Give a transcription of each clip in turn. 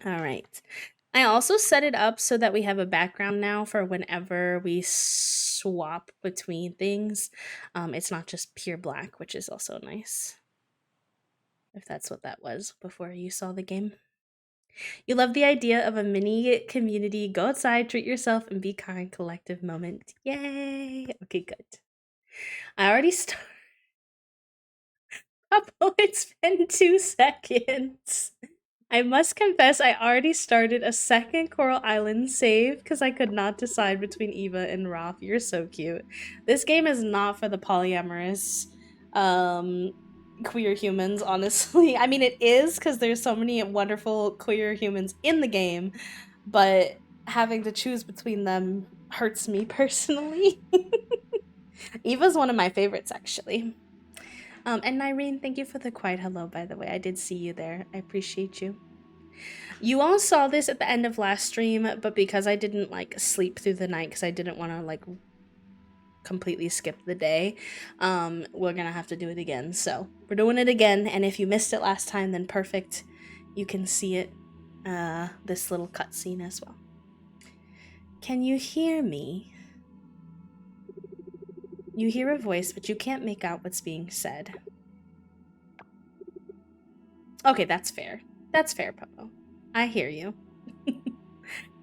All right. I also set it up so that we have a background now for whenever we swap between things. It's not just pure black, which is also nice. If that's what that was before you saw the game. You love the idea of a mini community. Go outside, treat yourself, and be kind collective moment. Yay! Okay, good. I already started. Oh, it's been 2 seconds. I must confess, I already started a second Coral Island save because I could not decide between Eva and Roth. You're so cute. This game is not for the polyamorous um, queer humans, honestly. I mean, it is because there's so many wonderful queer humans in the game, but having to choose between them hurts me personally. Eva's one of my favorites, actually. And Irene, thank you for the quiet hello, by the way. I did see you there. I appreciate you. You all saw this at the end of last stream, but because I didn't like sleep through the night because I didn't want to like completely skip the day, we're gonna have to do it again. So we're doing it again, and if you missed it last time, then perfect. You can see it, this little cutscene as well. Can you hear me? You hear a voice, but you can't make out what's being said. Okay, that's fair. That's fair, Popo. I hear you.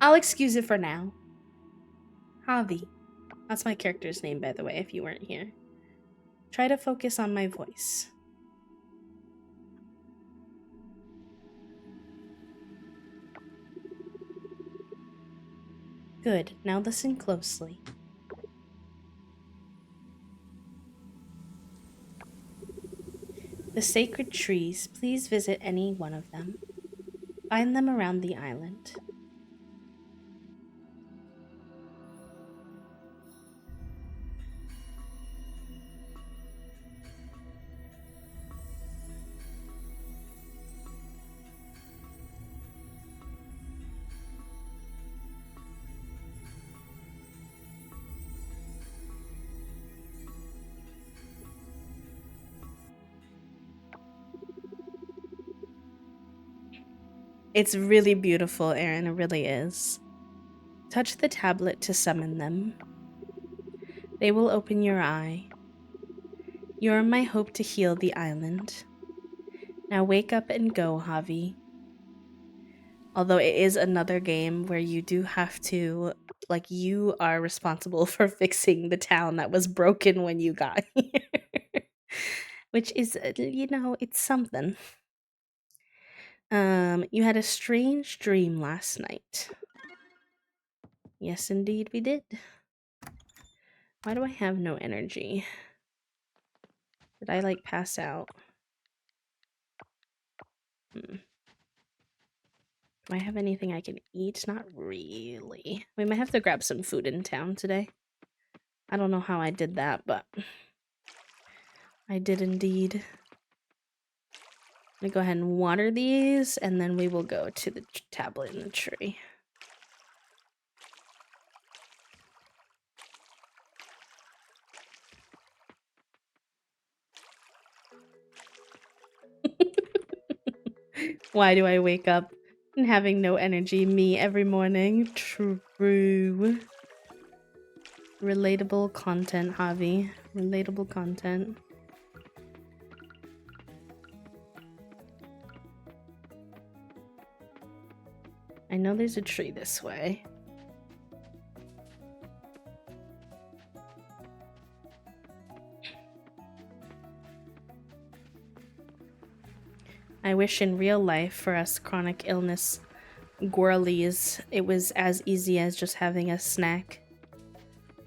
I'll excuse it for now. Javi. That's my character's name, by the way, if you weren't here. Try to focus on my voice. Good. Now listen closely. The sacred trees, please visit any one of them. Find them around the island. It's really beautiful, Aaron. It really is. Touch the tablet to summon them. They will open your eye. You're my hope to heal the island. Now wake up and go, Javi. Although it is another game where you do have to, like, you are responsible for fixing the town that was broken when you got here. Which is, it's something. You had a strange dream last night. Yes, indeed, we did. Why do I have no energy? Did I, like, pass out? Do I have anything I can eat? Not really. We might have to grab some food in town today. I don't know how I did that, but I did indeed. I'm gonna go ahead and water these, and then we will go to the tablet in the tree. Why do I wake up and having no energy? Me every morning. True. Relatable content, Javi. Relatable content. I know there's a tree this way. I wish in real life for us chronic illness girlies, it was as easy as just having a snack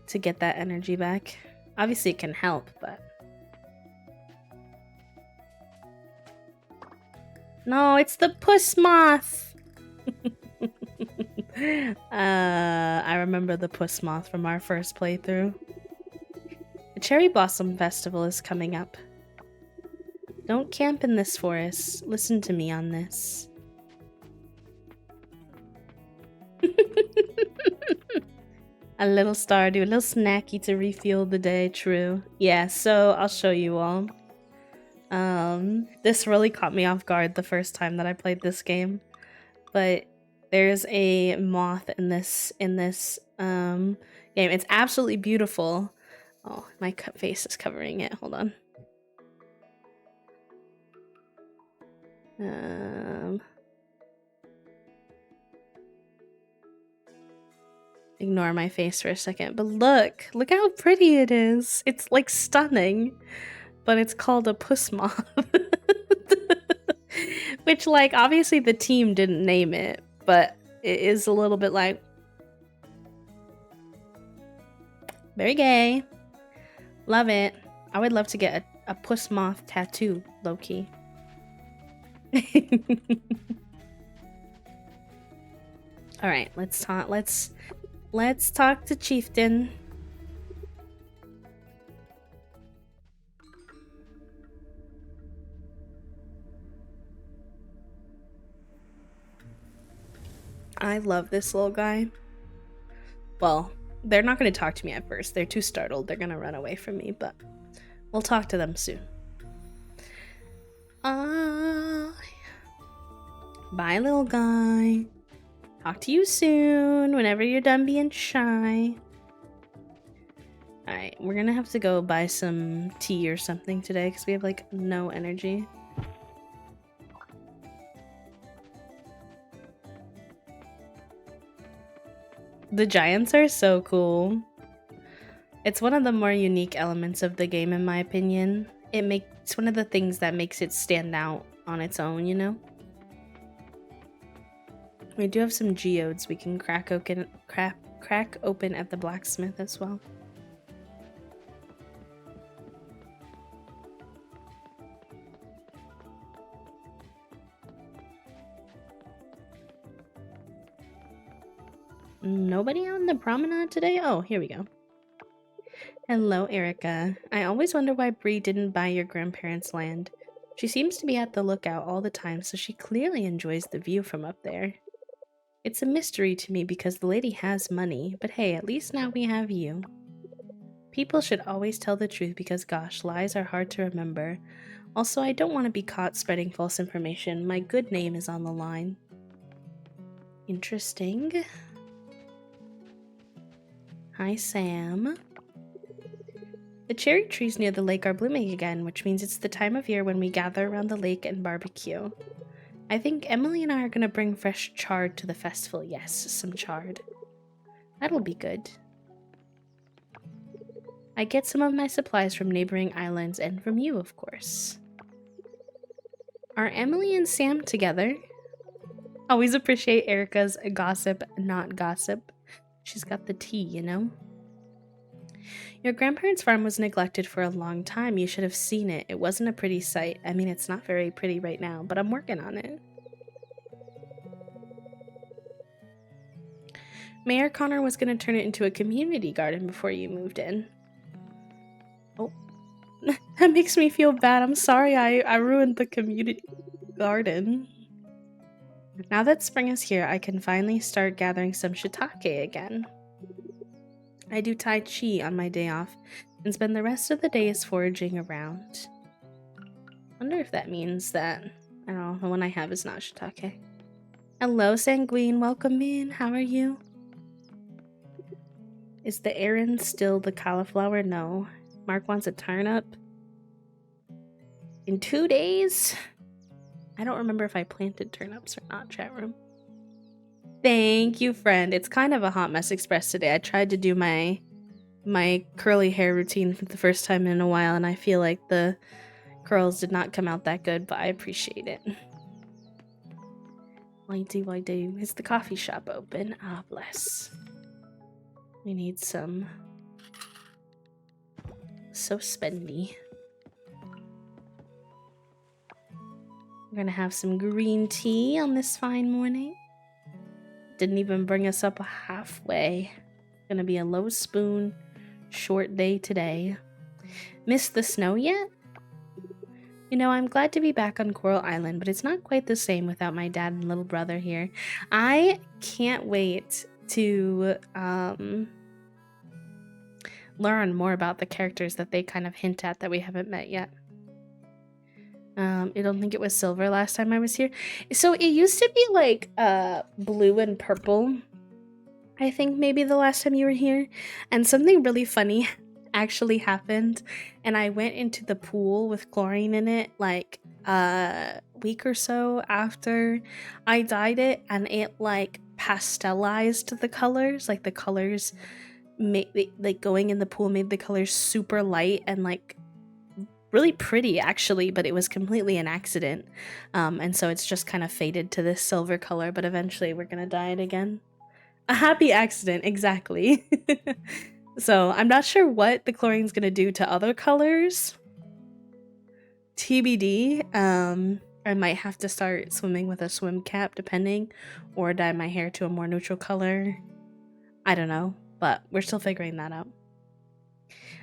to get that energy back. Obviously it can help, but... No, it's the puss moth! I remember the puss moth from our first playthrough. The Cherry Blossom Festival is coming up. Don't camp in this forest. Listen to me on this. A little Stardew, a little snacky to refuel the day, true. Yeah, so I'll show you all. This really caught me off guard the first time that I played this game. but there's a moth in this game. It's absolutely beautiful. Oh, my face is covering it. Hold on. Ignore my face for a second, but look how pretty it is. It's like stunning, but it's called a puss moth. Which, like, obviously the team didn't name it, but it is a little bit like very gay. Love it. I would love to get a puss moth tattoo, low-key. All right, let's talk to Chieftain. I love this little guy. Well, they're not going to talk to me at first. They're too startled. They're going to run away from me, but we'll talk to them soon. Bye, little guy. Talk to you soon, whenever you're done being shy. Alright, we're gonna have to go buy some tea or something today because we have, like, no energy. The giants are so cool. It's one of the more unique elements of the game, in my opinion. It's one of the things that makes it stand out on its own, you know? We do have some geodes we can crack open at the blacksmith as well. Nobody on the promenade today? Oh, here we go. Hello, Erica. I always wonder why Bree didn't buy your grandparents' land. She seems to be at the lookout all the time, so she clearly enjoys the view from up there. It's a mystery to me because the lady has money, but hey, at least now we have you. People should always tell the truth because, gosh, lies are hard to remember. Also, I don't want to be caught spreading false information. My good name is on the line. Interesting. Hi, Sam. The cherry trees near the lake are blooming again, which means it's the time of year when we gather around the lake and barbecue. I think Emily and I are going to bring fresh chard to the festival. Yes, some chard. That'll be good. I get some of my supplies from neighboring islands and from you, of course. Are Emily and Sam together? Always appreciate Erica's gossip, not gossip. She's got the tea, you know? Your grandparents' farm was neglected for a long time. You should have seen it. It wasn't a pretty sight. I mean, it's not very pretty right now, but I'm working on it. Mayor Connor was going to turn it into a community garden before you moved in. Oh, that makes me feel bad. I'm sorry I ruined the community garden. Now that spring is here, I can finally start gathering some shiitake again. I do Tai Chi on my day off and spend the rest of the days foraging around. Wonder if that means that, I don't know, the one I have is not shiitake. Hello, Sanguine. Welcome in. How are you? Is the errand still the cauliflower? No. Mark wants a turnip. In 2 days? I don't remember if I planted turnips or not, chat room. Thank you, friend. It's kind of a hot mess express today. I tried to do my curly hair routine for the first time in a while, and I feel like the curls did not come out that good, but I appreciate it. Why do? Is the coffee shop open? Ah, bless. We need some. So spendy. We're gonna have some green tea on this fine morning. Didn't even bring us up halfway. Gonna be a low spoon, short day today. Missed the snow yet? You know, I'm glad to be back on Coral Island, but it's not quite the same without my dad and little brother here. I can't wait to learn more about the characters that they kind of hint at that we haven't met yet. I don't think it was silver last time I was here. So it used to be like blue and purple. I think maybe the last time you were here. And something really funny actually happened. And I went into the pool with chlorine in it like a week or so after I dyed it, and it like pastelized the colors. Like the colors made like going in the pool made the colors super light and like really pretty actually, but it was completely an accident. And so it's just kind of faded to this silver color, but eventually we're gonna dye it again. A happy accident, exactly. So I'm not sure what the chlorine's gonna do to other colors. TBD. I might have to start swimming with a swim cap depending, or dye my hair to a more neutral color. I don't know, but we're still figuring that out.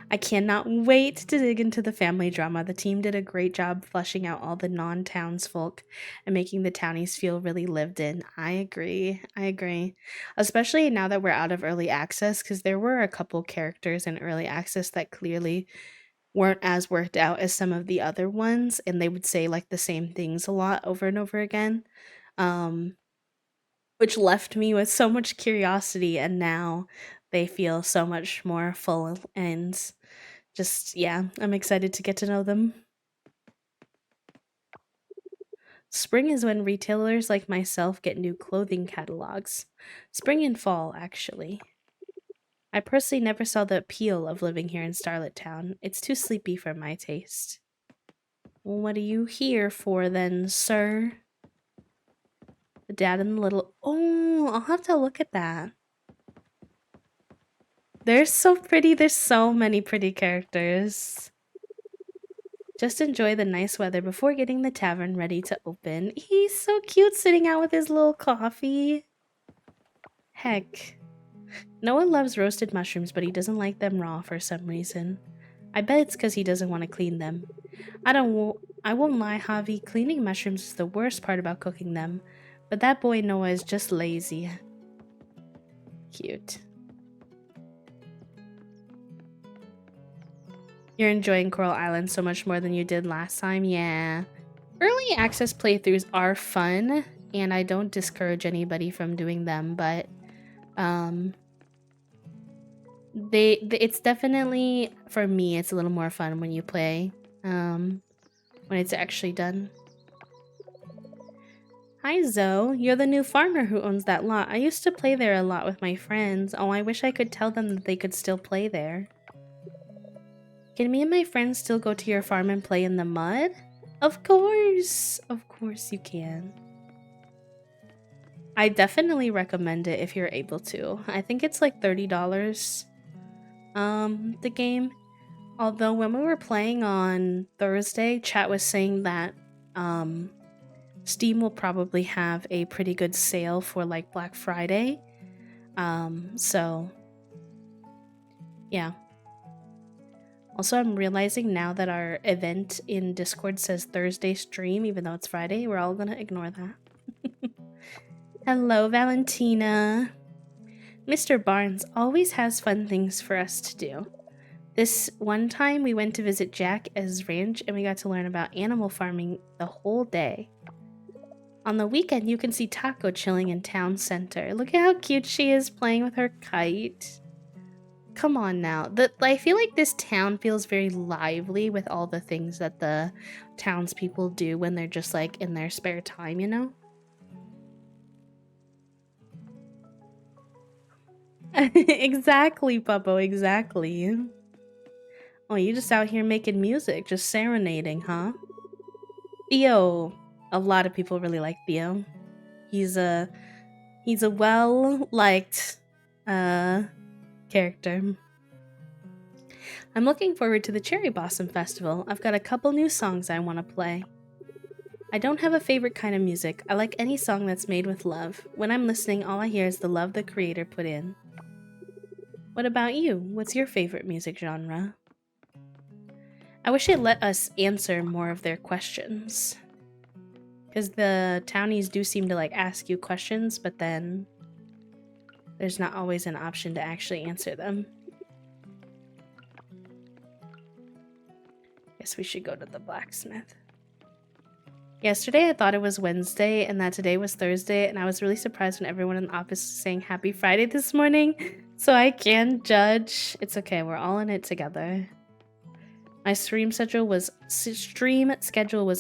I cannot wait to dig into the family drama. The team did a great job fleshing out all the non-townsfolk and making the townies feel really lived in. I agree. I agree. Especially now that we're out of early access, because there were a couple characters in early access that clearly weren't as worked out as some of the other ones, and they would say like the same things a lot over and over again. Um, which left me with so much curiosity, and now they feel so much more full and just, yeah, I'm excited to get to know them. Spring is when retailers like myself get new clothing catalogs. Spring and fall, actually. I personally never saw the appeal of living here in Starlet Town. It's too sleepy for my taste. Well, what are you here for then, sir? The dad and the little... Oh, I'll have to look at that. They're so pretty. There's so many pretty characters. Just enjoy the nice weather before getting the tavern ready to open. He's so cute sitting out with his little coffee. Heck. Noah loves roasted mushrooms, but he doesn't like them raw for some reason. I bet it's because he doesn't want to clean them. I won't lie, Javi, cleaning mushrooms is the worst part about cooking them. But that boy Noah is just lazy. Cute. You're enjoying Coral Island so much more than you did last time? Yeah. Early access playthroughs are fun, and I don't discourage anybody from doing them, but it's definitely, for me, it's a little more fun when you play when it's actually done. Hi Zoe, you're the new farmer who owns that lot. I used to play there a lot with my friends. Oh, I wish I could tell them that they could still play there. Can me and my friends still go to your farm and play in the mud? Of course you can. I definitely recommend it if you're able to. I think it's like $30, the game. Although when we were playing on Thursday, chat was saying that Steam will probably have a pretty good sale for like Black Friday. So yeah. Also, I'm realizing now that our event in Discord says Thursday stream, even though it's Friday. We're all gonna ignore that. Hello, Valentina. Mr. Barnes always has fun things for us to do. This one time we went to visit Jack at his ranch and we got to learn about animal farming the whole day. On the weekend, you can see Taco chilling in town center. Look at how cute she is playing with her kite. Come on now. I feel like this town feels very lively with all the things that the townspeople do when they're just like in their spare time, you know? Exactly, Puppo, exactly. Oh, you just out here making music, just serenading, huh? Theo. A lot of people really like Theo. He's a well-liked character. I'm looking forward to the Cherry Blossom Festival. I've got a couple new songs I want to play. I don't have a favorite kind of music. I like any song that's made with love. When I'm listening, all I hear is the love the creator put in. What about you? What's your favorite music genre? I wish it let us answer more of their questions. Because the townies do seem to like ask you questions, but then there's not always an option to actually answer them. Guess we should go to the blacksmith. Yesterday I thought it was Wednesday and that today was Thursday, and I was really surprised when everyone in the office was saying Happy Friday this morning. So I can't judge. It's okay, we're all in it together. My stream schedule was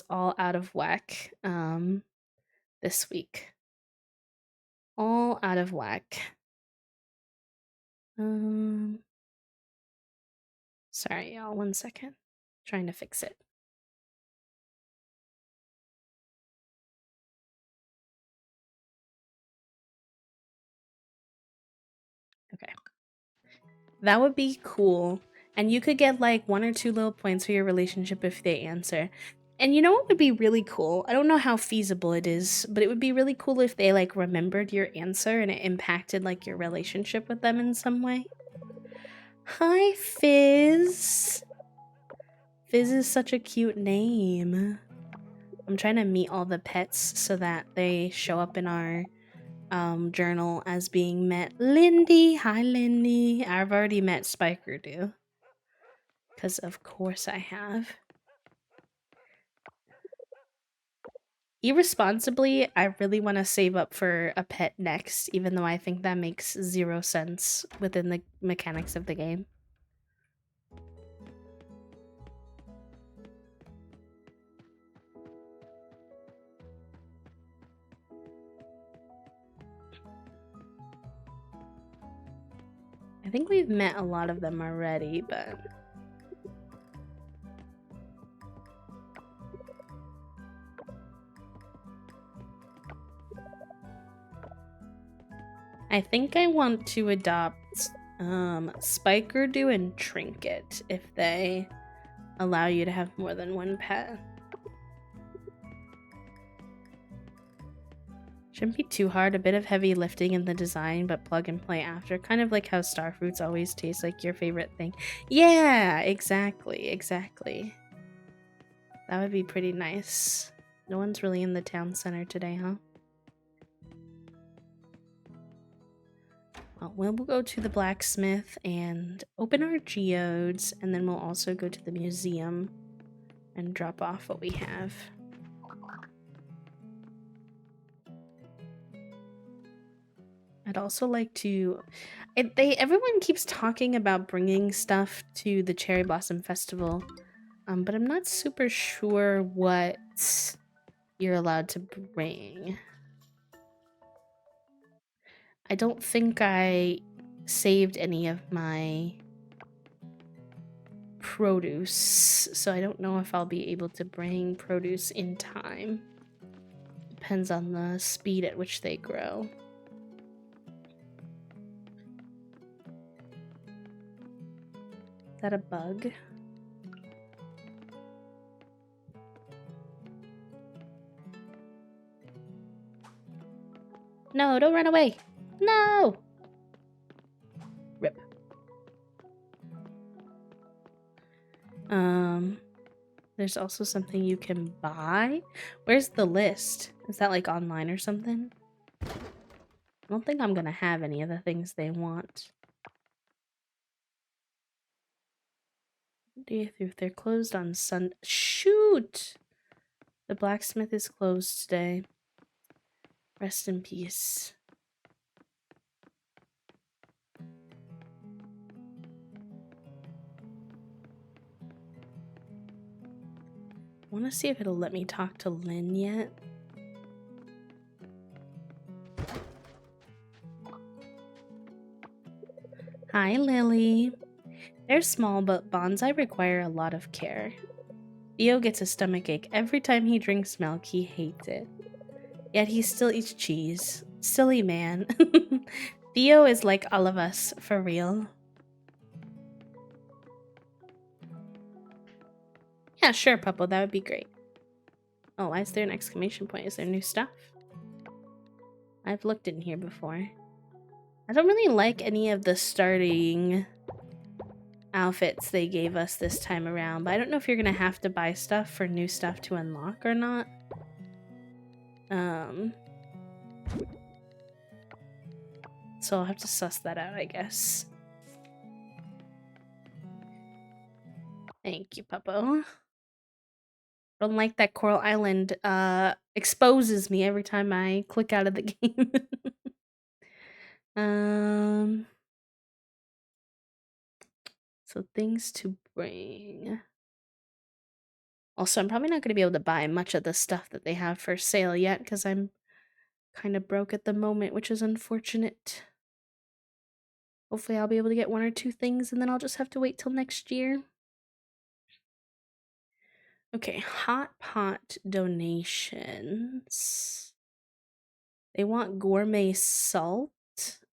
all out of whack this week. All out of whack. Sorry, y'all. 1 second. Trying to fix it. Okay. That would be cool. And you could get like 1 or 2 little points for your relationship if they answer. And you know what would be really cool? I don't know how feasible it is, but it would be really cool if they like remembered your answer and it impacted like your relationship with them in some way. Hi, Fizz. Fizz is such a cute name. I'm trying to meet all the pets so that they show up in our journal as being met. Lindy, hi Lindy. I've already met Spiker Dew. Because of course I have. Irresponsibly, I really want to save up for a pet next, even though I think that makes 0 sense within the mechanics of the game. I think we've met a lot of them already, but... I think I want to adopt Spiker Dew and Trinket if they allow you to have more than one pet. Shouldn't be too hard, a bit of heavy lifting in the design, but plug and play after. Kind of like how Starfruits always taste like your favorite thing. Yeah, exactly, exactly. That would be pretty nice. No one's really in the town center today, huh? Well, we'll go to the blacksmith and open our geodes, and then we'll also go to the museum and drop off what we have. I'd also like to... everyone keeps talking about bringing stuff to the Cherry Blossom Festival, but I'm not super sure what you're allowed to bring. I don't think I saved any of my produce, so I don't know if I'll be able to bring produce in time. Depends on the speed at which they grow. Is that a bug? No, don't run away. No! Rip. There's also something you can buy. Where's the list? Is that like online or something? I don't think I'm gonna have any of the things they want. If they're closed on Sunday. Shoot! The blacksmith is closed today. Rest in peace. I want to see if it'll let me talk to Lynn yet. Hi, Lily. They're small, but bonsai require a lot of care. Theo gets a stomachache every time he drinks milk. He hates it. Yet he still eats cheese. Silly man. Theo is like all of us, for real. Yeah, sure, Puppo, that would be great. Oh, why is there an exclamation point? Is there new stuff? I've looked in here before. I don't really like any of the starting outfits they gave us this time around, but I don't know if you're gonna have to buy stuff for new stuff to unlock or not. So I'll have to suss that out, I guess. Thank you, Puppo. I don't like that Coral Island exposes me every time I click out of the game. um so things to bring. Also, I'm probably not going to be able to buy much of the stuff that they have for sale yet because I'm kind of broke at the moment, which is unfortunate. Hopefully, I'll be able to get one or two things and then I'll just have to wait till next year. Okay, hot pot donations. They want gourmet salt,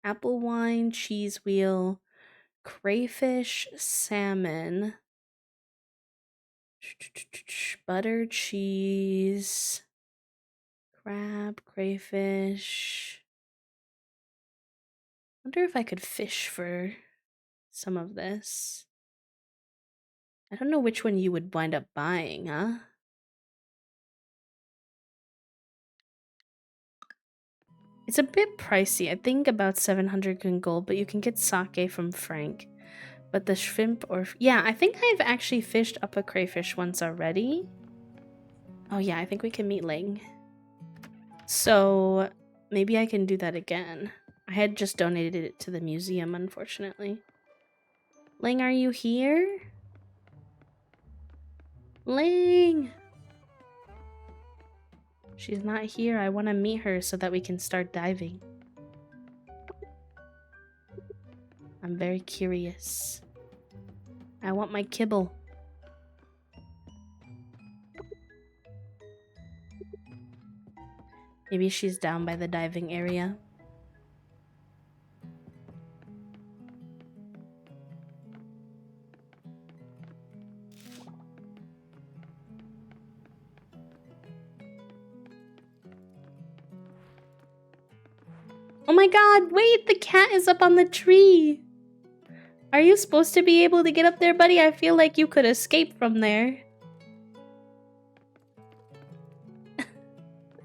apple wine, cheese wheel, crayfish, salmon, butter, cheese, crab, crayfish. Wonder if I could fish for some of this. I don't know which one you would wind up buying, huh? It's a bit pricey. I think about 700 in gold, but you can get sake from Frank. But the shrimp yeah, I think I've actually fished up a crayfish once already. Oh yeah, I think we can meet Ling. So maybe I can do that again. I had just donated it to the museum, unfortunately. Ling, are you here? Ling! She's not here. I want to meet her so that we can start diving. I'm very curious. I want my kibble. Maybe she's down by the diving area. Oh my god, wait, the cat is up on the tree. Are you supposed to be able to get up there, buddy? I feel like you could escape from there.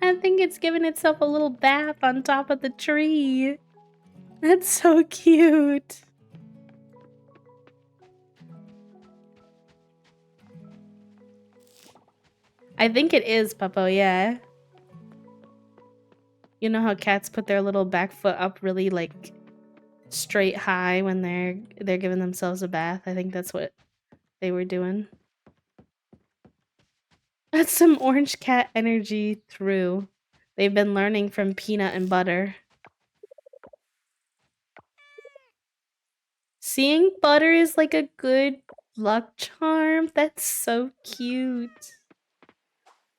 I think it's giving itself a little bath on top of the tree. That's so cute. I think it is, Puppo, yeah. You know how cats put their little back foot up really like straight high when they're giving themselves a bath? I think that's what they were doing. That's some orange cat energy through. They've been learning from Peanut and Butter. Seeing Butter is like a good luck charm. That's so cute.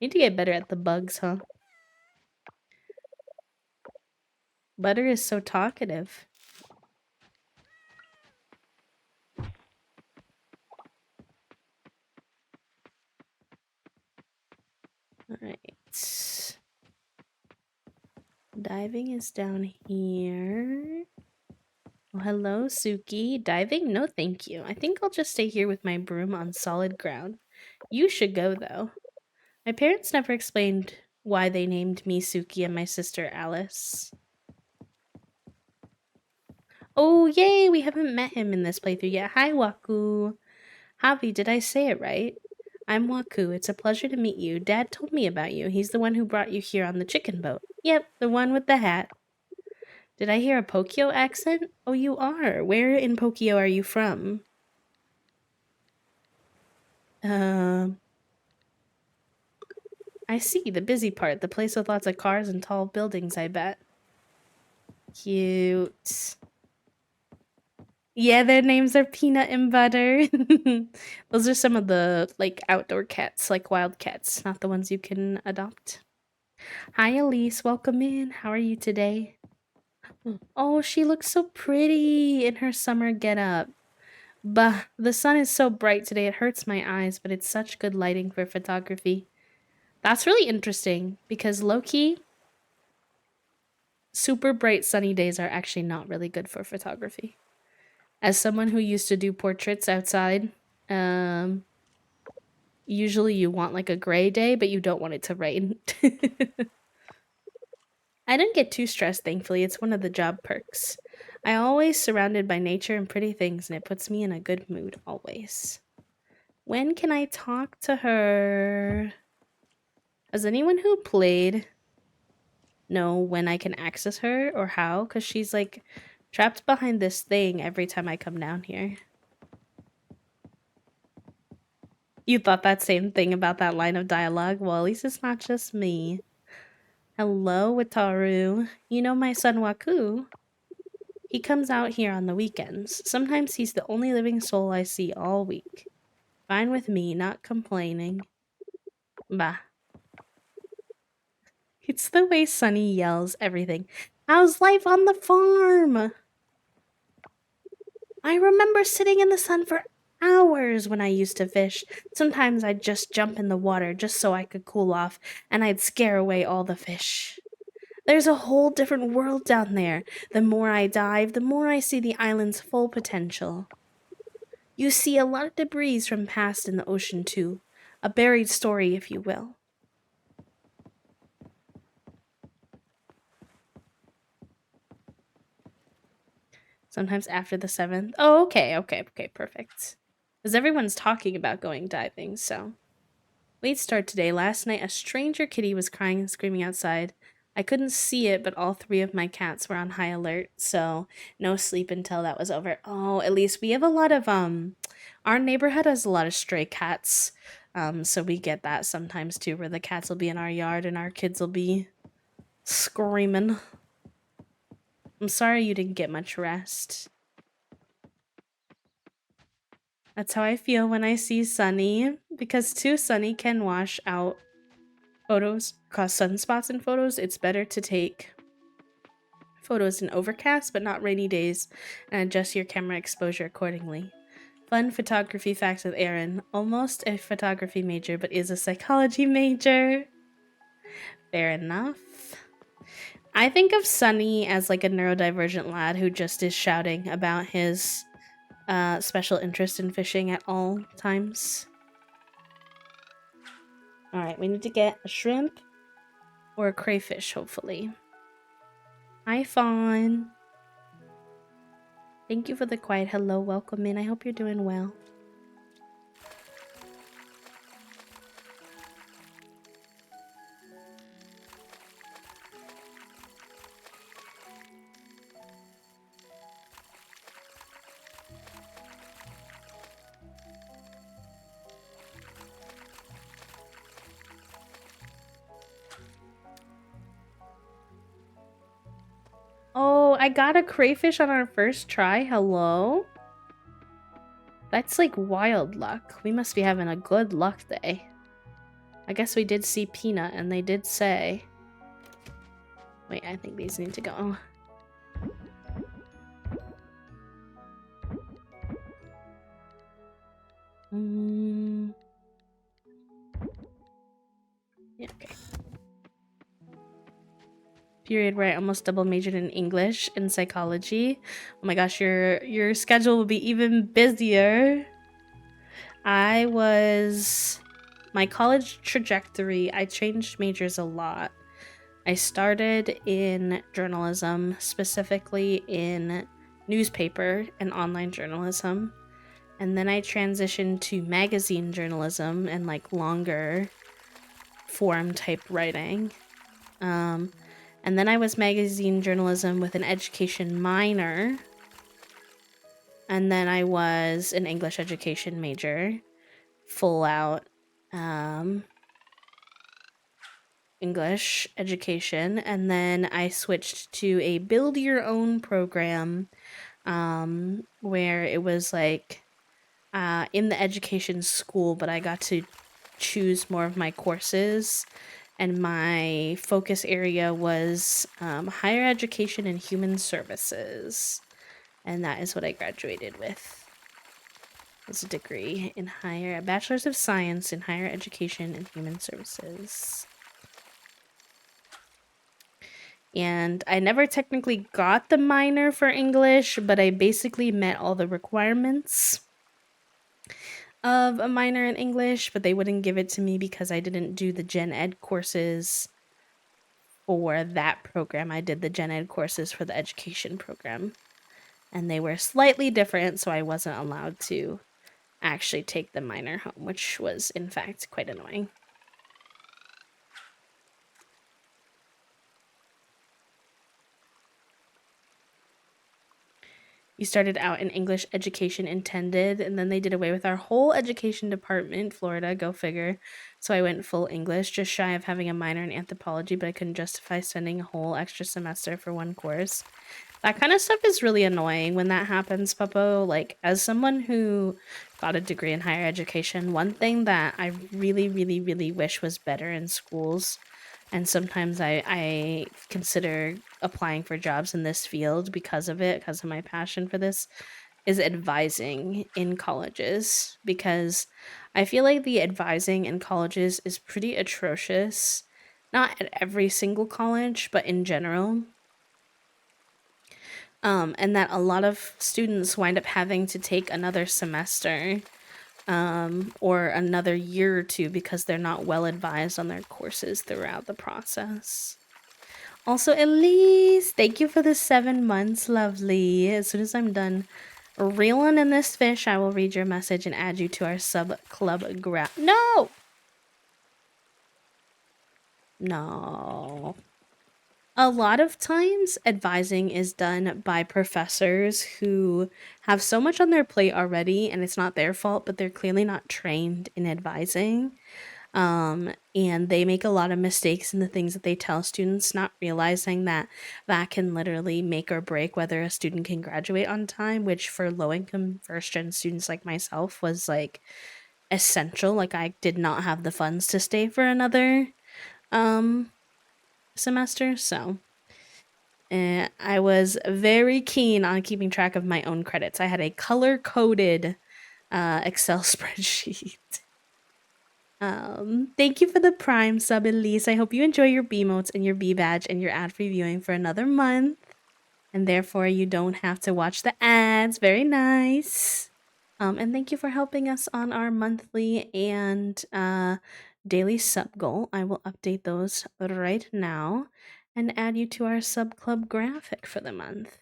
Need to get better at the bugs, huh? Butter is so talkative. Alright. Diving is down here. Oh, hello, Suki. Diving? No, thank you. I think I'll just stay here with my broom on solid ground. You should go, though. My parents never explained why they named me Suki and my sister Alice. Oh, yay! We haven't met him in this playthrough yet. Hi, Waku. Javi, did I say it right? I'm Waku. It's a pleasure to meet you. Dad told me about you. He's the one who brought you here on the chicken boat. Yep, the one with the hat. Did I hear a Pokio accent? Oh, you are. Where in Pokio are you from? I see, the busy part. The place with lots of cars and tall buildings, I bet. Cute. Yeah, their names are Peanut and Butter. Those are some of the, like, outdoor cats, like wild cats, not the ones you can adopt. Hi, Elise. Welcome in. How are you today? Oh, she looks so pretty in her summer getup. Bah, the sun is so bright today, it hurts my eyes, but it's such good lighting for photography. That's really interesting, because low-key, super bright sunny days are actually not really good for photography. As someone who used to do portraits outside, usually you want like a gray day, but you don't want it to rain. I didn't get too stressed, thankfully. It's one of the job perks. I'm always surrounded by nature and pretty things, and it puts me in a good mood always. When can I talk to her? Does anyone who played know when I can access her or how? Because she's like trapped behind this thing every time I come down here. You thought that same thing about that line of dialogue? Well, at least it's not just me. Hello, Wataru. You know my son Waku? He comes out here on the weekends. Sometimes he's the only living soul I see all week. Fine with me, not complaining. Bah. It's the way Sunny yells everything. How's life on the farm? I remember sitting in the sun for hours when I used to fish. Sometimes I'd just jump in the water just so I could cool off, and I'd scare away all the fish. There's a whole different world down there. The more I dive, the more I see the island's full potential. You see a lot of debris from past in the ocean, too. A buried story, if you will. Sometimes after the 7th. Oh, okay, perfect. Because everyone's talking about going diving, so. Late start today. Last night, a stranger kitty was crying and screaming outside. I couldn't see it, but all 3 of my cats were on high alert, so no sleep until that was over. Oh, at least we have a lot of, our neighborhood has a lot of stray cats, so we get that sometimes too, where the cats will be in our yard and our kids will be screaming. I'm sorry you didn't get much rest. That's how I feel when I see Sunny, because too sunny can wash out photos, cause sunspots in photos. It's better to take photos in overcast but not rainy days and adjust your camera exposure accordingly. Fun photography facts with Aaron. Almost a photography major but is a psychology major. Fair enough. I think of Sunny as like a neurodivergent lad who just is shouting about his special interest in fishing at all times. Alright, we need to get a shrimp or a crayfish, hopefully. Hi, Fawn. Thank you for the quiet hello. Welcome in. I hope you're doing well. Oh, I got a crayfish on our first try. Hello? That's like wild luck. We must be having a good luck day. I guess we did see Peanut and they did say... Wait, I think these need to go. Yeah, okay. Period where I almost double majored in English and psychology. Oh my gosh, your schedule will be even busier. My college trajectory, I changed majors a lot. I started in journalism, specifically in newspaper and online journalism. And then I transitioned to magazine journalism and like longer form type writing. And then I was magazine journalism with an education minor. And then I was an English education major, full out English education. And then I switched to a build your own program where it was like in the education school, but I got to choose more of my courses. And my focus area was higher education and human services. And that is what I graduated with. It's a degree in a bachelor's of science in higher education and human services. And I never technically got the minor for English, but I basically met all the requirements of a minor in English, but they wouldn't give it to me because I didn't do the gen ed courses for that program. I did the gen ed courses for the education program, and they were slightly different, so I wasn't allowed to actually take the minor home, which was in fact quite annoying. We started out in English education intended, and then they did away with our whole education department, Florida, go figure. So I went full English, just shy of having a minor in anthropology, but I couldn't justify spending a whole extra semester for one course. That kind of stuff is really annoying when that happens, Popo. Like, as someone who got a degree in higher education, one thing that I really, really, really wish was better in schools, and sometimes I consider applying for jobs in this field because of it, because of my passion for this, is advising in colleges. Because I feel like the advising in colleges is pretty atrocious. Not at every single college, but in general, and that a lot of students wind up having to take another semester or another year or two because they're not well advised on their courses throughout the process. Also, Elise, thank you for the 7 months, lovely. As soon as I'm done reeling in this fish, I will read your message and add you to our sub club graph. No! No. A lot of times, advising is done by professors who have so much on their plate already, and it's not their fault, but they're clearly not trained in advising. And they make a lot of mistakes in the things that they tell students, not realizing that that can literally make or break whether a student can graduate on time, which for low income first gen students like myself was like essential. Like, I did not have the funds to stay for another semester, so I was very keen on keeping track of my own credits. I had a color coded Excel spreadsheet. Thank you for the Prime sub, Elise. I hope you enjoy your B motes and your B badge and your ad free viewing for another month. And therefore, you don't have to watch the ads. Very nice. And thank you for helping us on our monthly and daily sub goal. I will update those right now and add you to our sub club graphic for the month.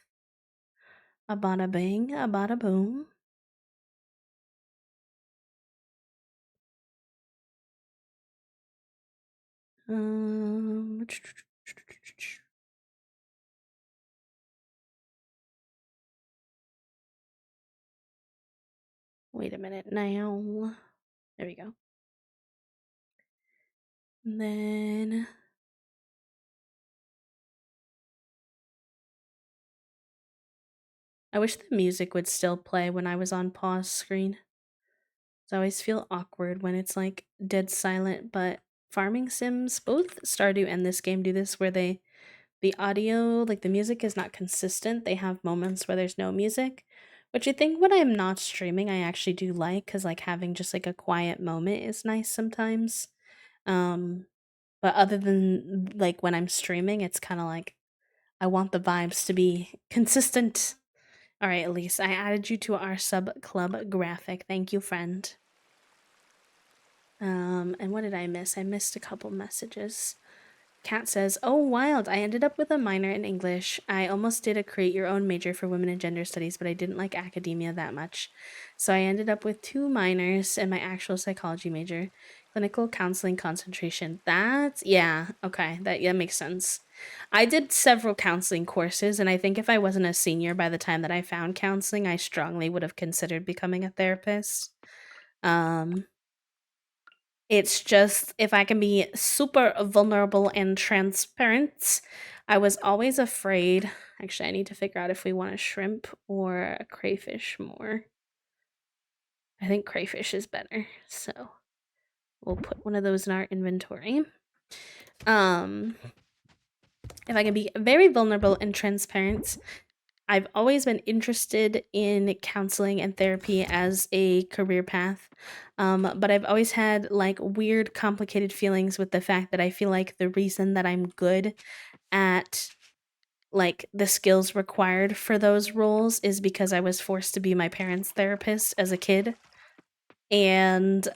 A bada bing, a bada boom. Um, Wait a minute now. There we go. And then I wish the music would still play when I was on pause screen. I always feel awkward when it's like dead silent, but farming sims, both Stardew and this game do this where the audio, like the music is not consistent. They have moments where there's no music, which I think when I'm not streaming I actually do like, cuz like having just like a quiet moment is nice sometimes. But other than like when I'm streaming, it's kind of like I want the vibes to be consistent. All right, Elise, I added you to our sub club graphic. Thank you, friend. And what did I miss? I missed a couple messages. Kat says, "Oh, wild. I ended up with a minor in English. I almost did a create your own major for women and gender studies, but I didn't like academia that much. So I ended up with 2 minors and my actual psychology major, clinical counseling concentration." That's, yeah, okay. That makes sense. I did several counseling courses, and I think if I wasn't a senior by the time that I found counseling, I strongly would have considered becoming a therapist. It's just, if I can be super vulnerable and transparent, I was always afraid. Actually, I need to figure out if we want a shrimp or a crayfish more. I think crayfish is better, so we'll put one of those in our inventory. If I can be very vulnerable and transparent, I've always been interested in counseling and therapy as a career path, but I've always had like weird, complicated feelings with the fact that I feel like the reason that I'm good at like the skills required for those roles is because I was forced to be my parents' therapist as a kid, and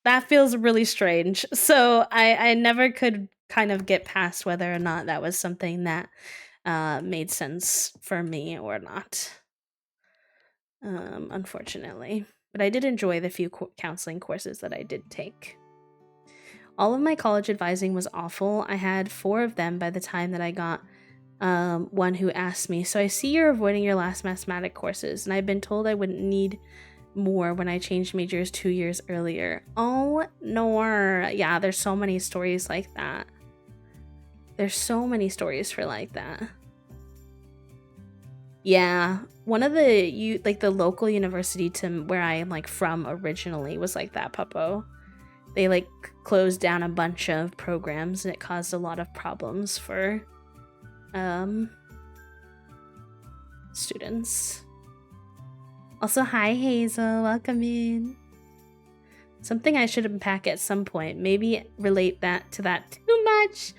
that feels really strange. So I never could kind of get past whether or not that was something that made sense for me or not, unfortunately. But I did enjoy the few counseling courses that I did take. All of my college advising was awful. I had 4 of them by the time that I got one who asked me, so I see you're avoiding your last mathematic courses, and I've been told I wouldn't need more when I changed majors 2 years earlier. Oh, no. Yeah, there's so many stories like that. There's so many stories for like that. Yeah, one of the the local university to where I am like from originally was like that, Puppo. They like closed down a bunch of programs and it caused a lot of problems for students. Also, hi Hazel, welcome in. Something I should unpack at some point. Maybe relate that to that too much.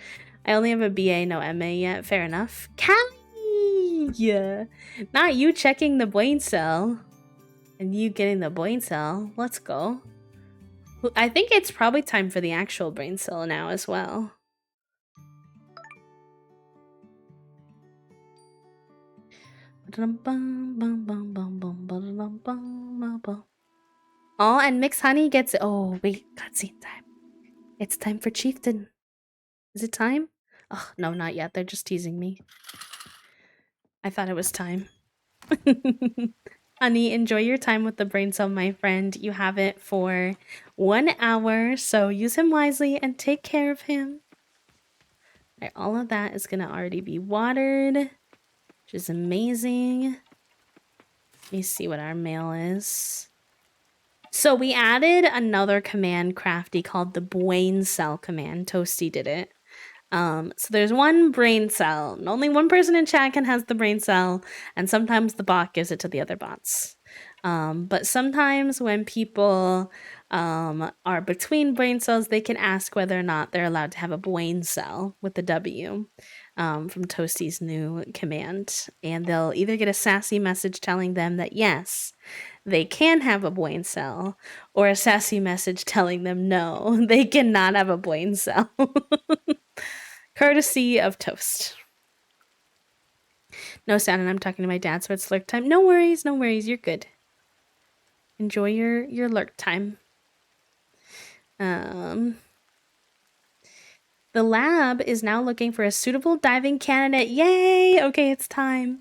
I only have a BA, no MA yet. Fair enough. Callie! Yeah. Not you checking the brain cell. And you getting the brain cell. Let's go. I think it's probably time for the actual brain cell now as well. Oh, and Mix Honey gets it. Oh, wait, cutscene time. It's time for Chieftain. Is it time? Oh, no, not yet. They're just teasing me. I thought it was time. Honey, enjoy your time with the brain cell, my friend. You have it for 1 hour, so use him wisely and take care of him. Right, all of that is going to already be watered, which is amazing. Let me see what our mail is. So we added another command, Crafty, called the brain cell command. Toasty did it. So there's one brain cell, and only one person in chat can has the brain cell, and sometimes the bot gives it to the other bots. But sometimes when people are between brain cells, they can ask whether or not they're allowed to have a brain cell with the W from Toasty's new command. And they'll either get a sassy message telling them that yes, they can have a brain cell, or a sassy message telling them no, they cannot have a brain cell. Courtesy of Toast. No sound, and I'm talking to my dad, so it's lurk time. No worries, you're good. Enjoy your lurk time. The lab is now looking for a suitable diving candidate. Yay! Okay, it's time.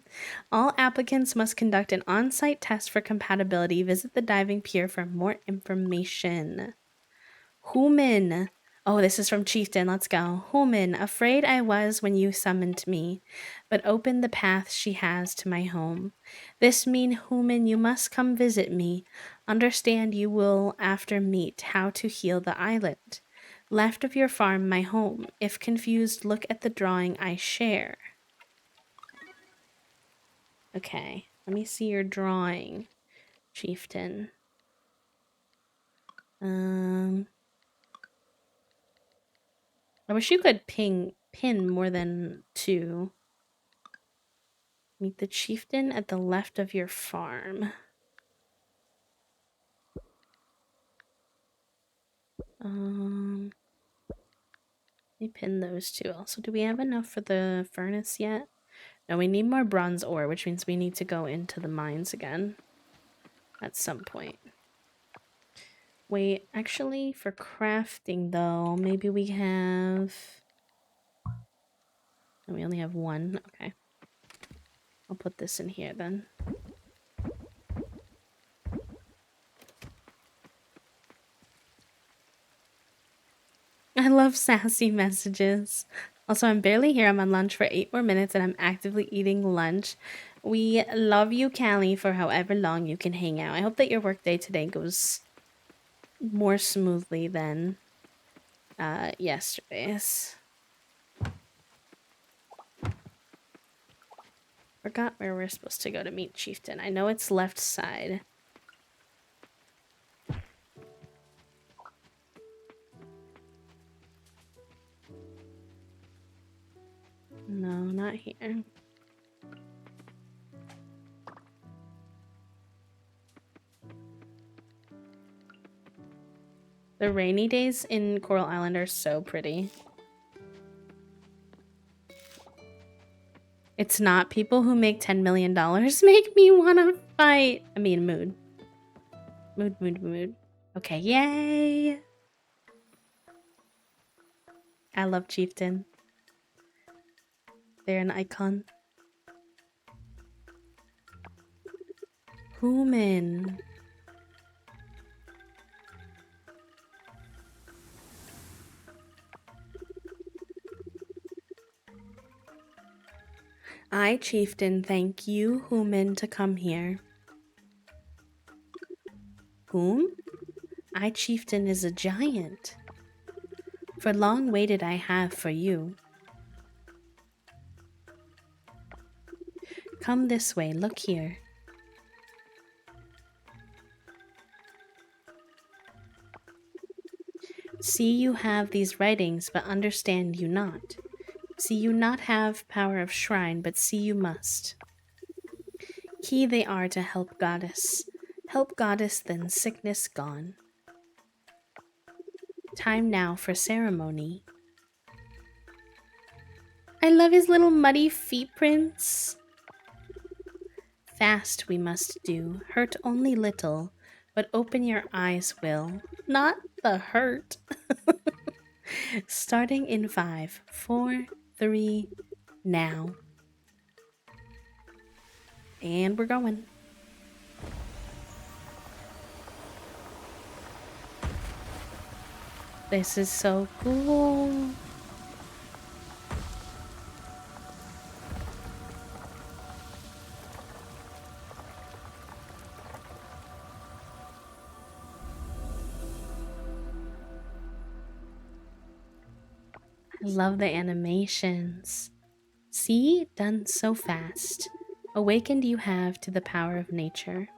All applicants must conduct an on-site test for compatibility. Visit the diving pier for more information. Human. Oh, this is from Chieftain. Let's go. Human, afraid I was when you summoned me, but opened the path she has to my home. This mean, Human, you must come visit me. Understand you will after meet how to heal the island. Left of your farm, my home. If confused, look at the drawing I share. Okay, let me see your drawing, Chieftain. I wish you could pin more than 2. Meet the chieftain at the left of your farm. Let me pin those 2. Also, do we have enough for the furnace yet? No, we need more bronze ore, which means we need to go into the mines again at some point. Wait, actually, for crafting, though, maybe we have... No, we only have 1. Okay. I'll put this in here, then. I love sassy messages. Also, I'm barely here. I'm on lunch for 8 more minutes and I'm actively eating lunch. We love you, Callie, for however long you can hang out. I hope that your workday today goes more smoothly than yesterday's. Forgot where we're supposed to go to meet Chieftain. I know it's left side. No, not here. The rainy days in Coral Island are so pretty. It's not people who make $10 million make me want to fight. I mean, mood. Mood. Okay, yay! I love Chieftain. They're an icon. Human. I, chieftain, thank you, Human, to come here. Whom? I, chieftain, is a giant. For long waited I have for you. Come this way, look here. See you have these writings, but understand you not. See you not have power of shrine, but see you must. Key they are to help goddess. Help goddess, then sickness gone. Time now for ceremony. I love his little muddy feet prints. Fast we must do, hurt only little, but open your eyes will, not the hurt. Starting in 5, 4, 3, now. And we're going. This is so cool. I love the animations. See, done so fast. Awakened you have to the power of nature.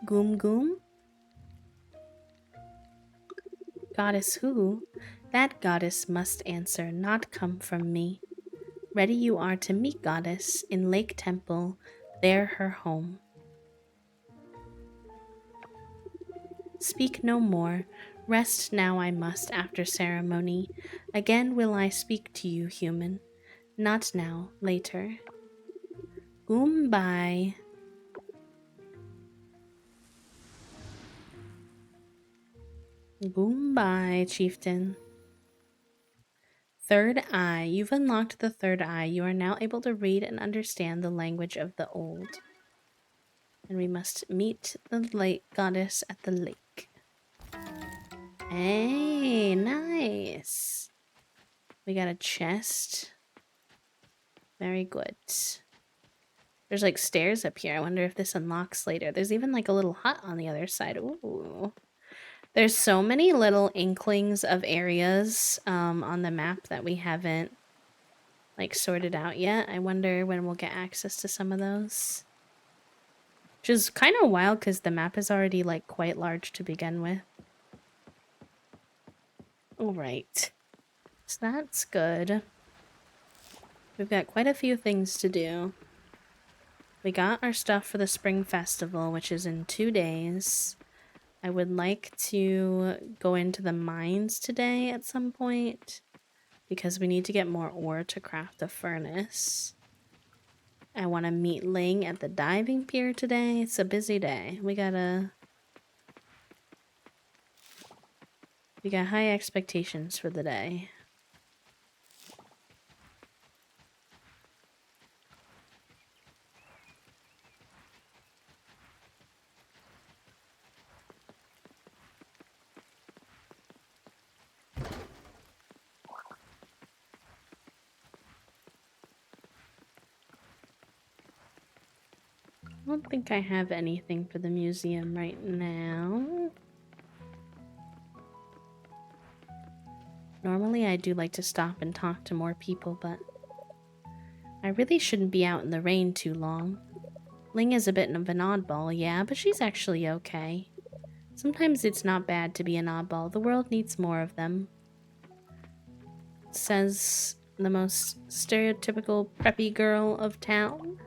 Goom Goom? Goddess who? That goddess must answer, not come from me. Ready you are to meet goddess in Lake Temple, there her home. Speak no more, rest now I must after ceremony. Again will I speak to you, human. Not now, later. Bye. Bye, chieftain. Third eye. You've unlocked the third eye. You are now able to read and understand the language of the old. And we must meet the lake goddess at the lake. Hey, nice. We got a chest. Very good. There's like stairs up here. I wonder if this unlocks later. There's even like a little hut on the other side. Ooh. There's so many little inklings of areas on the map that we haven't like sorted out yet. I wonder when we'll get access to some of those. Which is kind of wild because the map is already like quite large to begin with. Alright. So that's good. We've got quite a few things to do. We got our stuff for the Spring Festival, which is in 2 days. I would like to go into the mines today at some point because we need to get more ore to craft a furnace. I want to meet Ling at the diving pier today. It's a busy day. We got high expectations for the day. I don't think I have anything for the museum right now. Normally I do like to stop and talk to more people, but I really shouldn't be out in the rain too long. Ling is a bit of an oddball, yeah, but she's actually okay. Sometimes it's not bad to be an oddball. The world needs more of them. Says the most stereotypical preppy girl of town.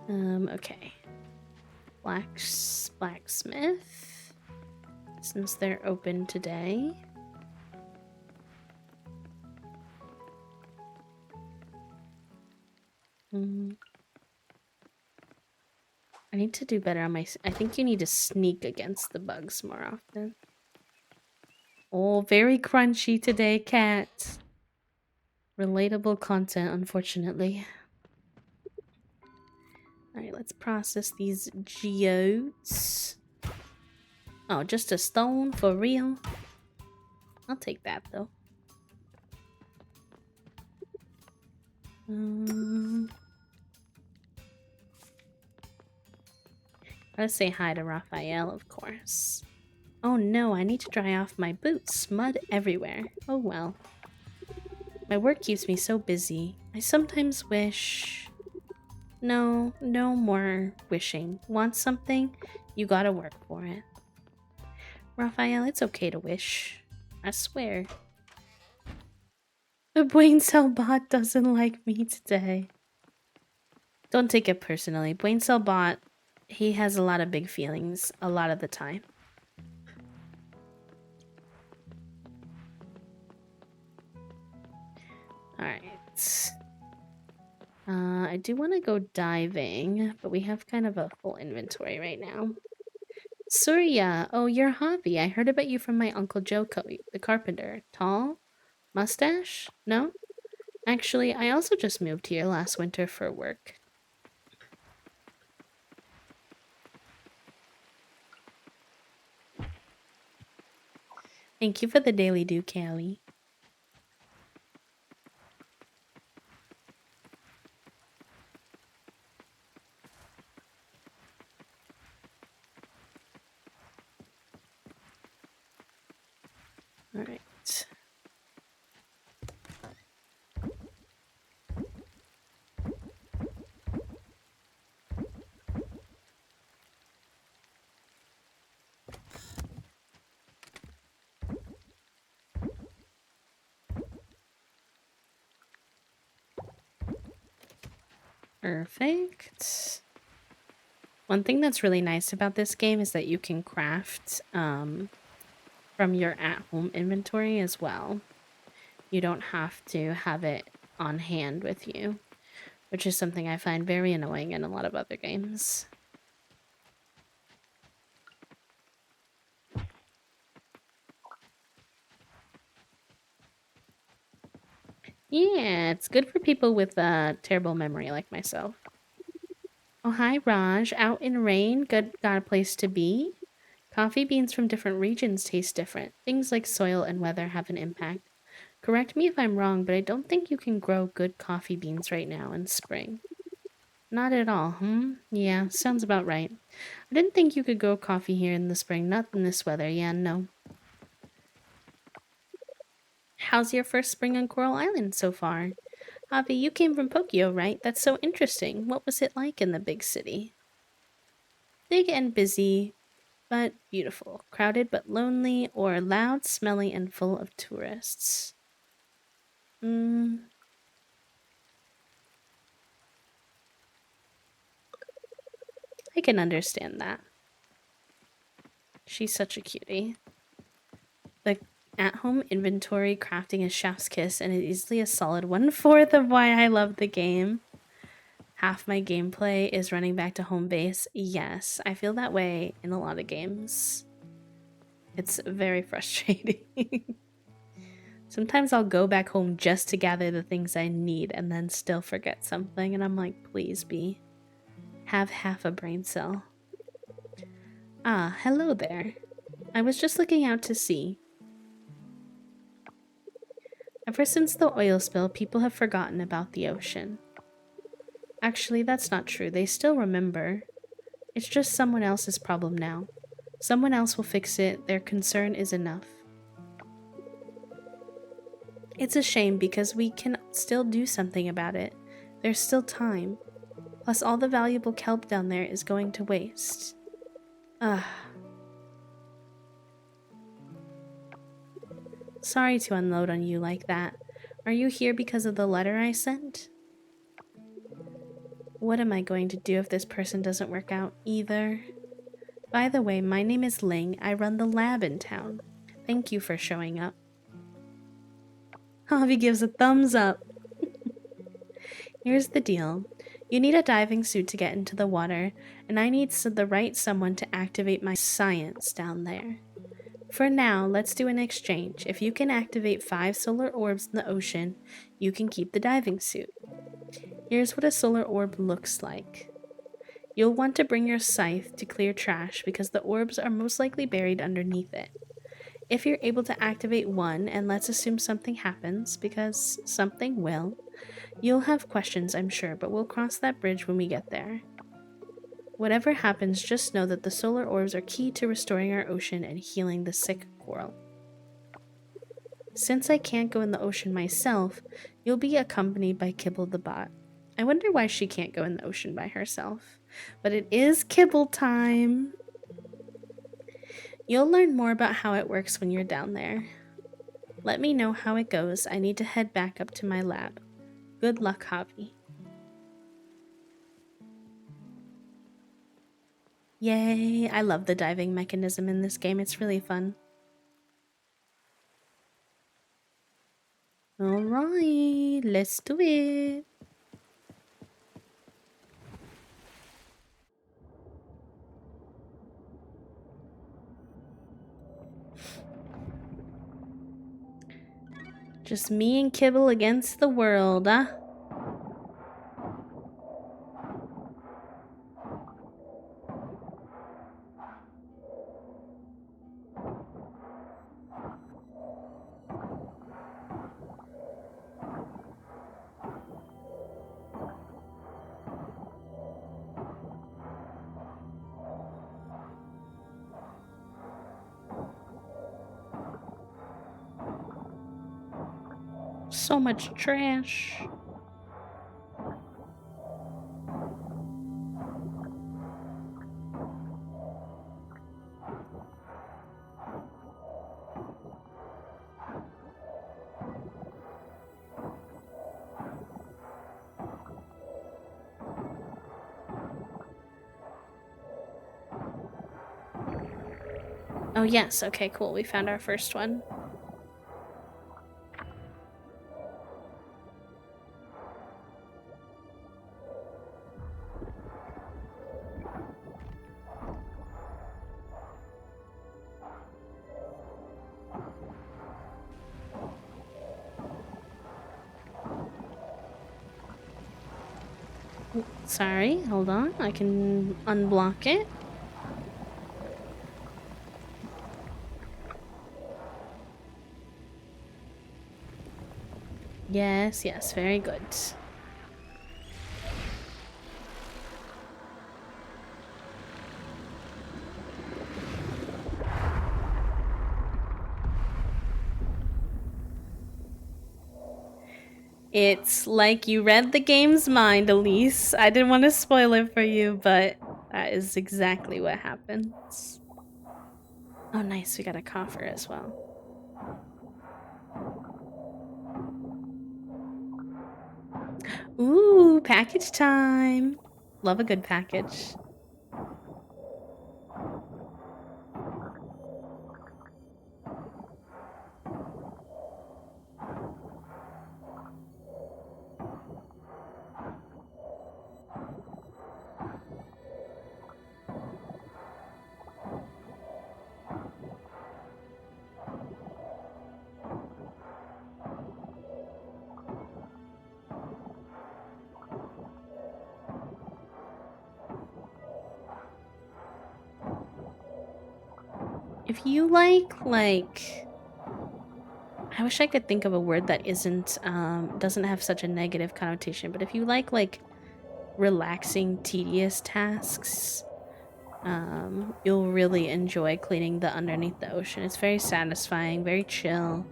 Okay. Blacksmith. Since they're open today. I need to do better on my... I think you need to sneak against the bugs more often. Oh, very crunchy today, cat. Relatable content, unfortunately. Alright, let's process these geodes. Oh, just a stone for real? I'll take that though. Gotta say hi to Raphael, of course. Oh no, I need to dry off my boots. Mud everywhere. Oh well. My work keeps me so busy. I sometimes wish... No, no more wishing. Want something? You gotta work for it. Raphael, it's okay to wish. I swear. The brain cell bot doesn't like me today. Don't take it personally. Brain cell bot, he has a lot of big feelings a lot of the time. Alright. I do want to go diving, but we have kind of a full inventory right now. Surya, oh, you're Javi. I heard about you from my Uncle Joko, the carpenter. Tall? Mustache? No? Actually, I also just moved here last winter for work. Thank you for the daily do, Callie. Alright. Perfect. One thing that's really nice about this game is that you can craft from your at-home inventory as well. You don't have to have it on hand with you, which is something I find very annoying in a lot of other games. Yeah, it's good for people with a terrible memory like myself. Oh, hi, Raj. Out in rain, got a place to be? Coffee beans from different regions taste different. Things like soil and weather have an impact. Correct me if I'm wrong, but I don't think you can grow good coffee beans right now in spring. Not at all, Yeah, sounds about right. I didn't think you could grow coffee here in the spring, not in this weather. Yeah, no. How's your first spring on Coral Island so far? Javi, you came from Tokyo, right? That's so interesting. What was it like in the big city? Big and busy, but beautiful. Crowded but lonely, or loud, smelly, and full of tourists. I can understand that. She's such a cutie. The at-home inventory crafting is chef's kiss, and it is easily a solid 1/4 of why I love the game. Half my gameplay is running back to home base. Yes, I feel that way in a lot of games. It's very frustrating. Sometimes I'll go back home just to gather the things I need and then still forget something, and I'm like, please be. Have half a brain cell. Ah, hello there. I was just looking out to sea. Ever since the oil spill, people have forgotten about the ocean. Actually, that's not true. They still remember. It's just someone else's problem now. Someone else will fix it. Their concern is enough. It's a shame because we can still do something about it. There's still time. Plus, all the valuable kelp down there is going to waste. Ugh. Sorry to unload on you like that. Are you here because of the letter I sent? What am I going to do if this person doesn't work out either? By the way, my name is Ling. I run the lab in town. Thank you for showing up. Javi gives a thumbs up. Here's the deal. You need a diving suit to get into the water, and I need the right someone to activate my science down there. For now, let's do an exchange. If you can activate 5 solar orbs in the ocean, you can keep the diving suit. Here's what a solar orb looks like. You'll want to bring your scythe to clear trash because the orbs are most likely buried underneath it. If you're able to activate one, and let's assume something happens, because something will, you'll have questions, I'm sure, but we'll cross that bridge when we get there. Whatever happens, just know that the solar orbs are key to restoring our ocean and healing the sick coral. Since I can't go in the ocean myself, you'll be accompanied by Kibble the bot. I wonder why she can't go in the ocean by herself. But it is Kibble time! You'll learn more about how it works when you're down there. Let me know how it goes. I need to head back up to my lab. Good luck, Javi. Yay! I love the diving mechanism in this game. It's really fun. Alright, let's do it. Just me and Kibble against the world, huh? So much trash. Oh yes, okay, cool. We found our first one. Sorry, hold on. I can unblock it. Yes, yes, very good. It's like you read the game's mind, Elise. I didn't want to spoil it for you, but that is exactly what happens. Oh, nice. We got a coffer as well. Ooh, package time. Love a good package. If you like, I wish I could think of a word that isn't, doesn't have such a negative connotation, but if you like, relaxing, tedious tasks, you'll really enjoy cleaning the underneath the ocean. It's very satisfying, very chill,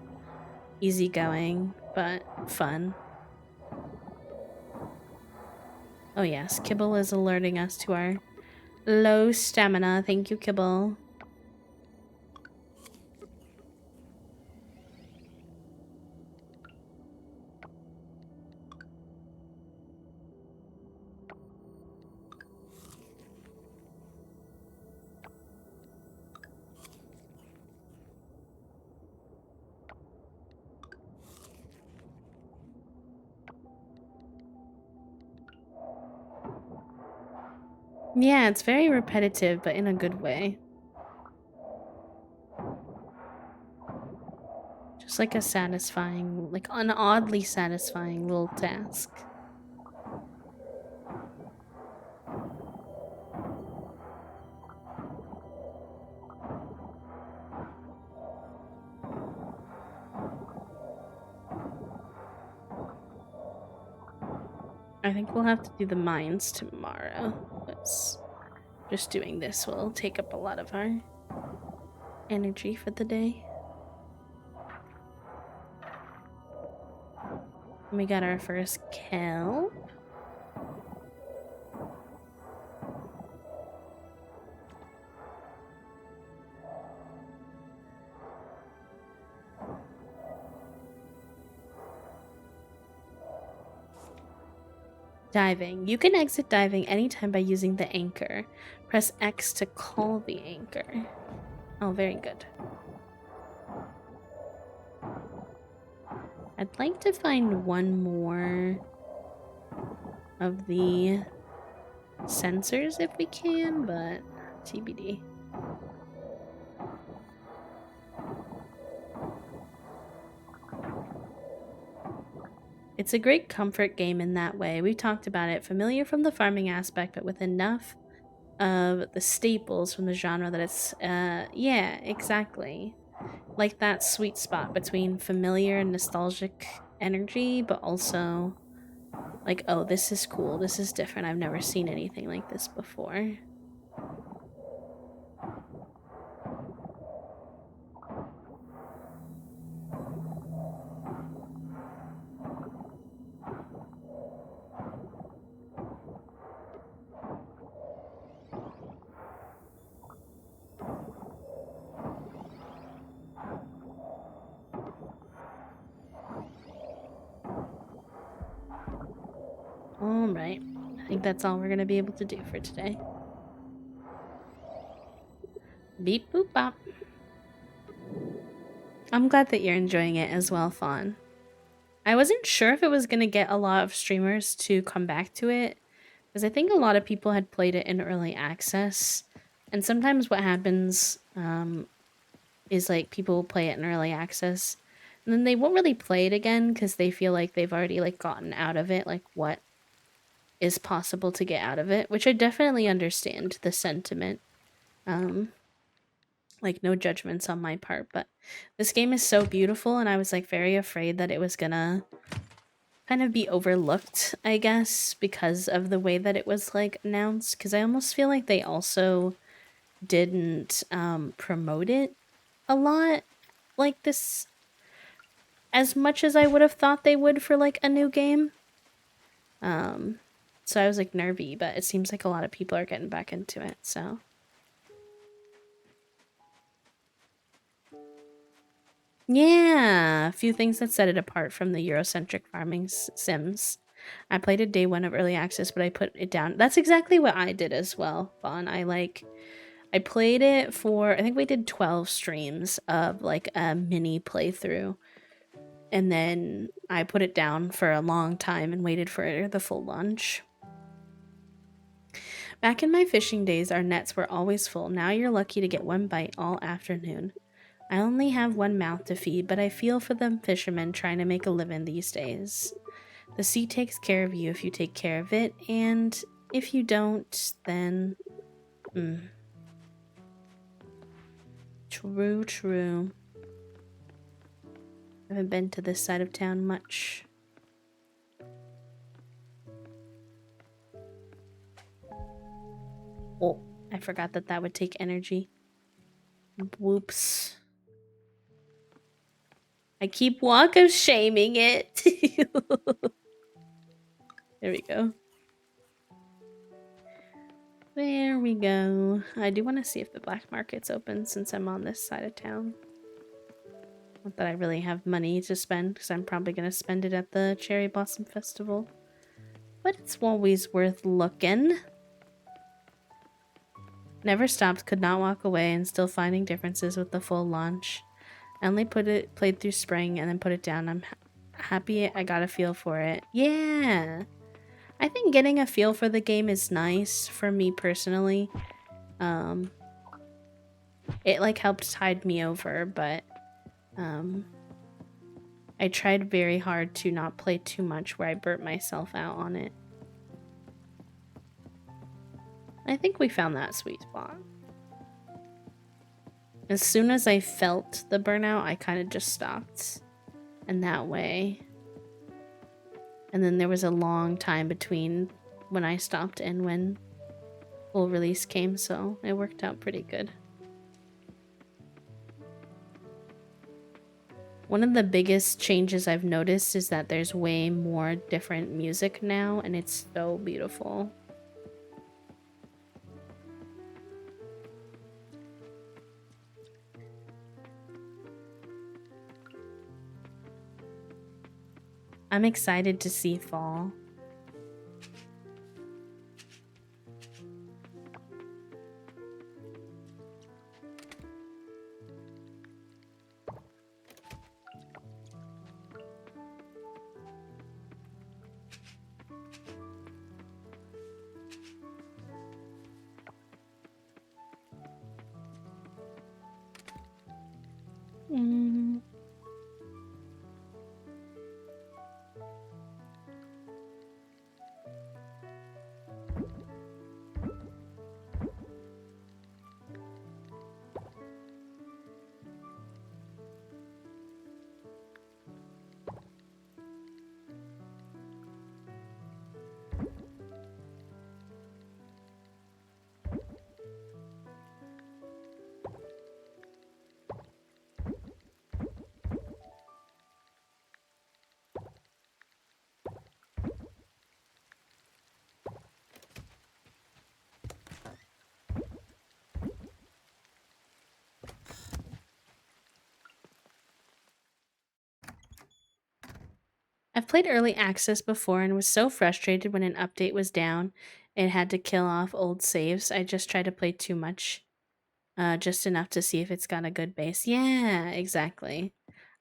easygoing, but fun. Oh yes, Kibble is alerting us to our low stamina. Thank you, Kibble. Yeah, it's very repetitive, but in a good way. Just like a satisfying, like an oddly satisfying little task. I think we'll have to do the mines tomorrow. Because just doing this will take up a lot of our energy for the day. And we got our first kelp. Diving. You can exit diving anytime by using the anchor. Press X to call the anchor. Oh, very good. I'd like to find one more of the sensors if we can, but TBD. It's a great comfort game in that way. We've talked about it. Familiar from the farming aspect, but with enough of the staples from the genre that it's, yeah, exactly. Like that sweet spot between familiar and nostalgic energy, but also like, oh, this is cool. This is different. I've never seen anything like this before. Alright, I think that's all we're gonna be able to do for today. Beep boop bop. I'm glad that you're enjoying it as well, Fawn. I wasn't sure if it was gonna get a lot of streamers to come back to it, because I think a lot of people had played it in early access, and sometimes what happens is like people will play it in early access, and then they won't really play it again because they feel like they've already like gotten out of it, like what is possible to get out of it, which I definitely understand the sentiment. Like no judgments on my part, but this game is so beautiful and I was like very afraid that it was gonna kind of be overlooked, I guess, because of the way that it was like announced, because I almost feel like they also didn't promote it a lot like this as much as I would have thought they would for like a new game. So I was like nervy, but it seems like a lot of people are getting back into it, so. Yeah, a few things that set it apart from the Eurocentric farming sims. I played it day one of early access, but I put it down. That's exactly what I did as well, Vaughn. I played it for, I think we did 12 streams of like a mini playthrough. And then I put it down for a long time and waited for the full launch. Back in my fishing days, our nets were always full. Now you're lucky to get one bite all afternoon. I only have one mouth to feed, but I feel for the fishermen trying to make a living these days. The sea takes care of you if you take care of it, and if you don't, then... True, true. I haven't been to this side of town much. Oh, I forgot that that would take energy. Whoops. I keep walk of shaming it. There we go. There we go. I do want to see if the black market's open since I'm on this side of town. Not that I really have money to spend because I'm probably going to spend it at the Cherry Blossom Festival. But it's always worth looking. Never stopped, could not walk away, and still finding differences with the full launch. I only played through spring and then put it down. I'm happy I got a feel for it. Yeah! I think getting a feel for the game is nice for me personally. It like helped tide me over, but I tried very hard to not play too much where I burnt myself out on it. I think we found that sweet spot. As soon as I felt the burnout, I kind of just stopped. And that way. And then there was a long time between when I stopped and when full release came, so it worked out pretty good. One of the biggest changes I've noticed is that there's way more different music now, and it's so beautiful. I'm excited to see fall. I've played early access before and was so frustrated when an update was down and had to kill off old saves. I just tried to play too much, just enough to see if it's got a good base. Yeah, exactly.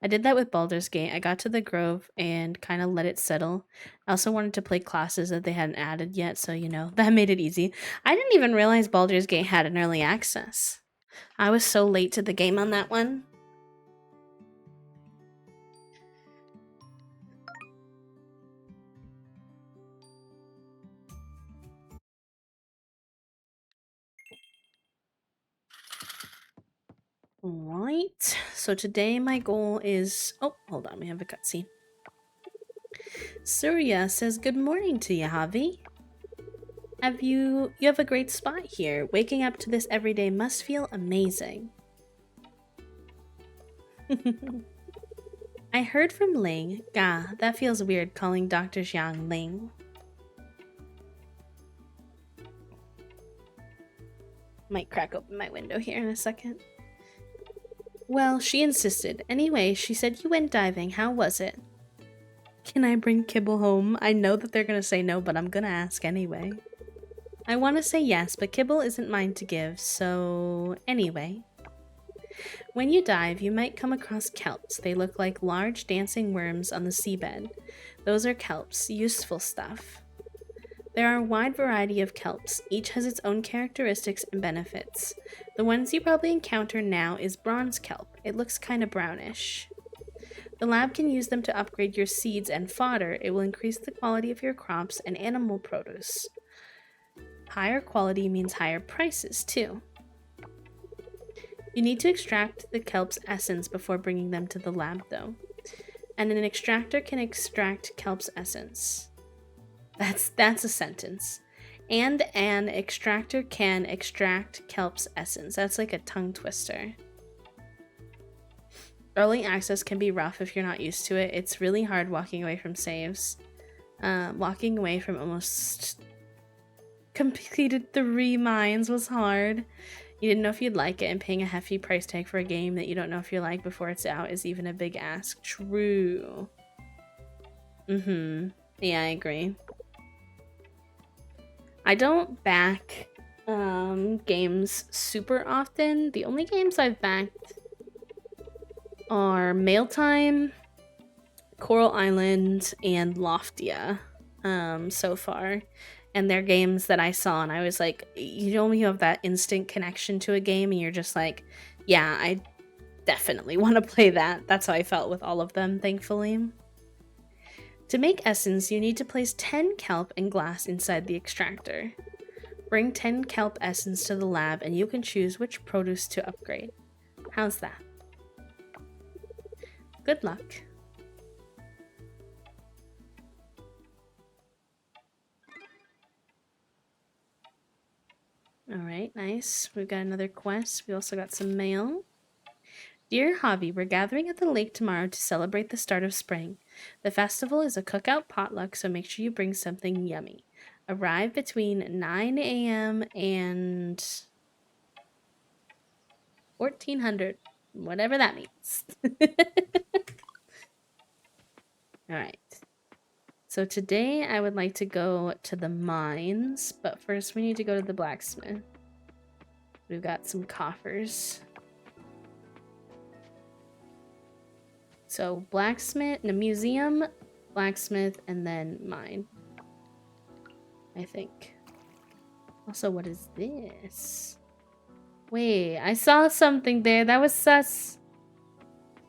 I did that with Baldur's Gate. I got to the Grove and kind of let it settle. I also wanted to play classes that they hadn't added yet, so you know, that made it easy. I didn't even realize Baldur's Gate had an early access. I was so late to the game on that one. Alright, so today my goal is... Oh, hold on, we have a cutscene. Surya says good morning to you, Javi. You have a great spot here. Waking up to this every day must feel amazing. I heard from Ling. Gah, that feels weird calling Dr. Xiang Ling. Might crack open my window here in a second. Well, she insisted. Anyway, she said you went diving. How was it? Can I bring Kibble home? I know that they're gonna say no, but I'm gonna ask anyway. I want to say yes, but Kibble isn't mine to give, so anyway. When you dive, you might come across kelps. They look like large dancing worms on the seabed. Those are kelps, useful stuff. There are a wide variety of kelps. Each has its own characteristics and benefits. The ones you probably encounter now is bronze kelp. It looks kind of brownish. The lab can use them to upgrade your seeds and fodder. It will increase the quality of your crops and animal produce. Higher quality means higher prices, too. You need to extract the kelp's essence before bringing them to the lab, though. And an extractor can extract kelp's essence. That's a sentence. And an extractor can extract kelp's essence. That's like a tongue twister. Early access can be rough if you're not used to it. It's really hard walking away from saves. Walking away from almost completed 3 mines was hard. You didn't know if you'd like it, and paying a hefty price tag for a game that you don't know if you like before it's out is even a big ask. True. Yeah, I agree. I don't back games super often. The only games I've backed are Mail Time, Coral Island, and Loftia so far. And they're games that I saw and I was like, you know, when you have that instant connection to a game and you're just like, yeah, definitely want to play that. That's how I felt with all of them, thankfully. To make essence, you need to place 10 kelp and glass inside the extractor. Bring 10 kelp essence to the lab and you can choose which produce to upgrade. How's that? Good luck. Alright, nice. We've got another quest. We also got some mail. Dear Javi, we're gathering at the lake tomorrow to celebrate the start of spring. The festival is a cookout potluck, so make sure you bring something yummy. Arrive between 9 a.m. and 1400, whatever that means. Alright. So today I would like to go to the mines, but first we need to go to the blacksmith. We've got some coffers. So blacksmith, the museum, blacksmith, and then mine. I think. Also, what is this? Wait, I saw something there. That was sus.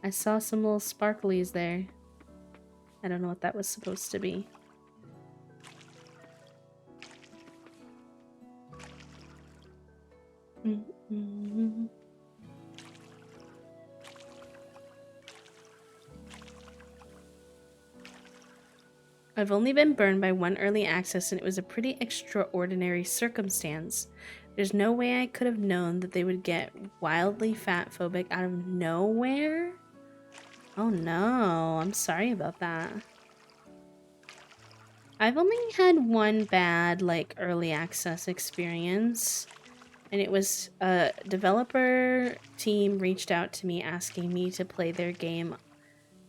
I saw some little sparklies there. I don't know what that was supposed to be. Mm-hmm. I've only been burned by one early access and it was a pretty extraordinary circumstance. There's no way I could have known that they would get wildly fat phobic out of nowhere. Oh no, I'm sorry about that. I've only had one bad like early access experience and it was a developer team reached out to me asking me to play their game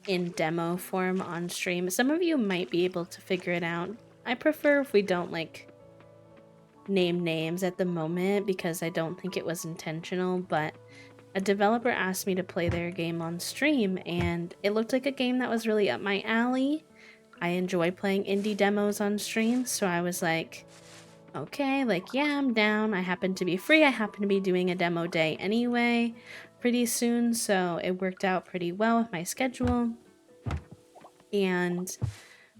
in demo form on stream. Some of you might be able to figure it out. I prefer if we don't like name names at the moment because I don't think it was intentional, but a developer asked me to play their game on stream and it looked like a game that was really up my alley. I enjoy playing indie demos on stream, so I was like, okay, like, yeah, I'm down. I happen to be free. I happen to be doing a demo day anyway pretty soon, so it worked out pretty well with my schedule. And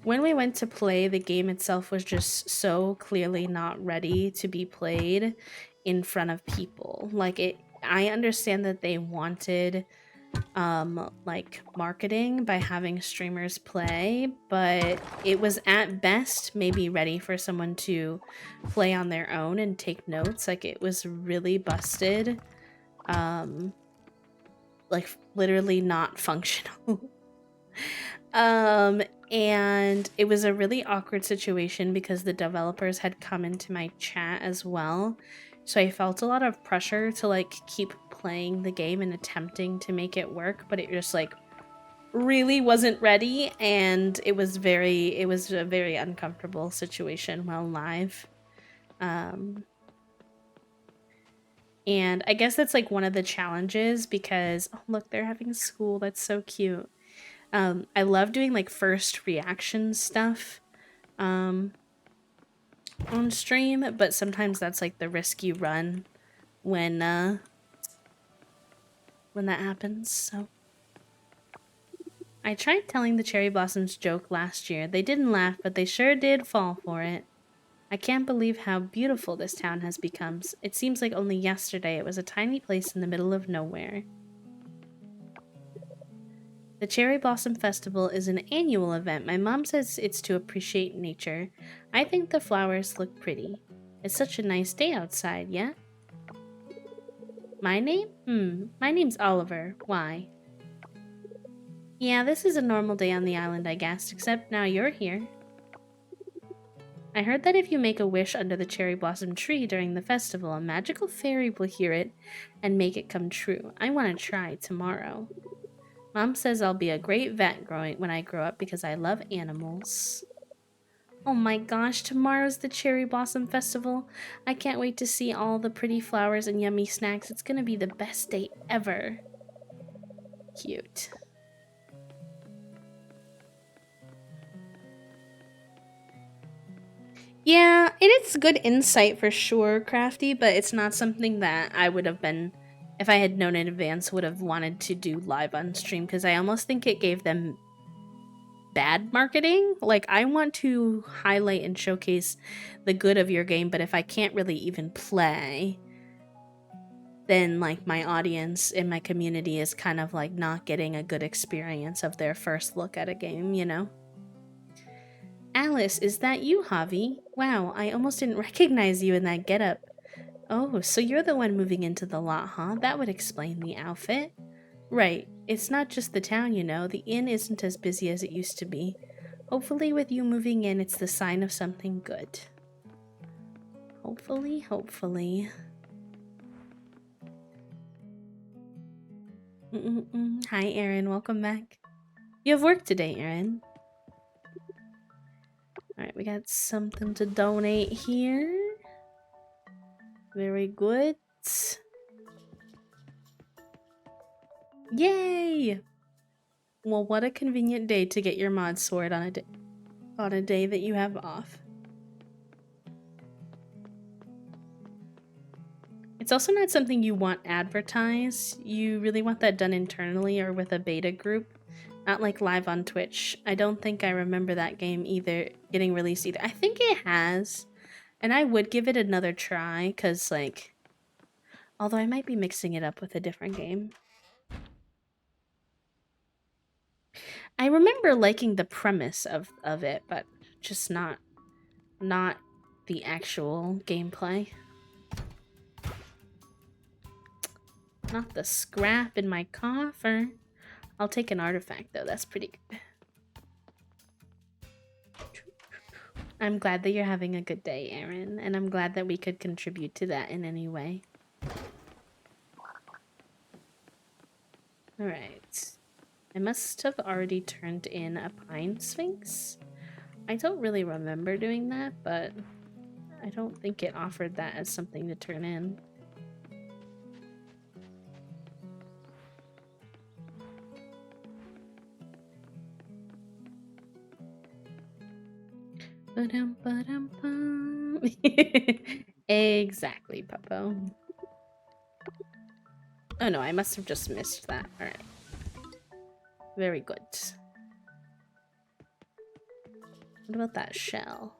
when we went to play, the game itself was just so clearly not ready to be played in front of people. Like, I understand that they wanted like marketing by having streamers play, but it was at best maybe ready for someone to play on their own and take notes. Like, it was really busted, like literally not functional. And it was a really awkward situation because the developers had come into my chat as well, so I felt a lot of pressure to like keep playing the game and attempting to make it work, but it just like really wasn't ready, and it was a very uncomfortable situation while live. And I guess that's like one of the challenges because, oh look, they're having school. That's so cute. I love doing like first reaction stuff on stream, but sometimes that's like the risk you run when that happens. So I tried telling the Cherry Blossoms joke last year. They didn't laugh, but they sure did fall for it. I can't believe how beautiful this town has become. It seems like only yesterday it was a tiny place in the middle of nowhere. The Cherry Blossom Festival is an annual event. My mom says it's to appreciate nature. I think the flowers look pretty. It's such a nice day outside, yeah? My name? My name's Oliver. Why? Yeah, this is a normal day on the island, I guess, except now you're here. I heard that if you make a wish under the cherry blossom tree during the festival, a magical fairy will hear it and make it come true. I want to try tomorrow. Mom says I'll be a great vet when I grow up because I love animals. Oh my gosh, tomorrow's the Cherry Blossom Festival. I can't wait to see all the pretty flowers and yummy snacks. It's gonna be the best day ever. Cute. Yeah, it is good insight for sure, Crafty, but it's not something that I would have been if I had known in advance, would have wanted to do live on stream because I almost think it gave them bad marketing. Like, I want to highlight and showcase the good of your game, but if I can't really even play, then like my audience in my community is kind of like not getting a good experience of their first look at a game, you know? Alice, is that you, Javi? Wow, I almost didn't recognize you in that getup. Oh, so you're the one moving into the lot, huh? That would explain the outfit. Right. It's not just the town, you know. The inn isn't as busy as it used to be. Hopefully, with you moving in, it's the sign of something good. Hopefully, hopefully. Hi, Erin. Welcome back. You have work today, Erin. Alright, we got something to donate here. Very good. Yay! Well, what a convenient day to get your mod sword on a day that you have off. It's also not something you want advertised. You really want that done internally or with a beta group, not like live on Twitch. I don't think I remember that game either getting released either. I think it has, and I would give it another try because, like, although I might be mixing it up with a different game. I remember liking the premise of it, but just not the actual gameplay. Not the scrap in my coffer. I'll take an artifact though, that's pretty good. I'm glad that you're having a good day, Erin, and I'm glad that we could contribute to that in any way. Alright. I must have already turned in a pine sphinx. I don't really remember doing that, but I don't think it offered that as something to turn in. Ba-dum-ba-dum-bum. Exactly, Puppo. Oh no, I must have just missed that. Alright. Very good. What about that shell?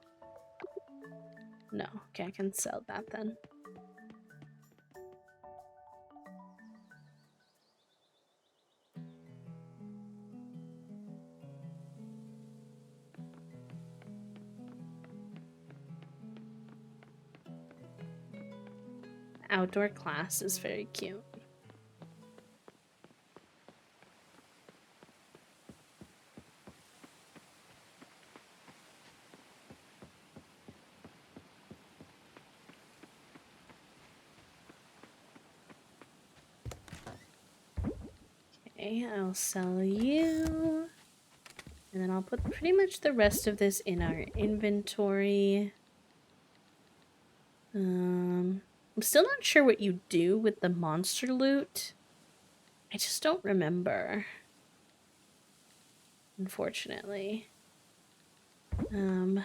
No. Okay, I can sell that then. Outdoor class is very cute. Okay, I'll sell you. And then I'll put pretty much the rest of this in our inventory. I'm still not sure what you do with the monster loot. I just don't remember. Unfortunately. But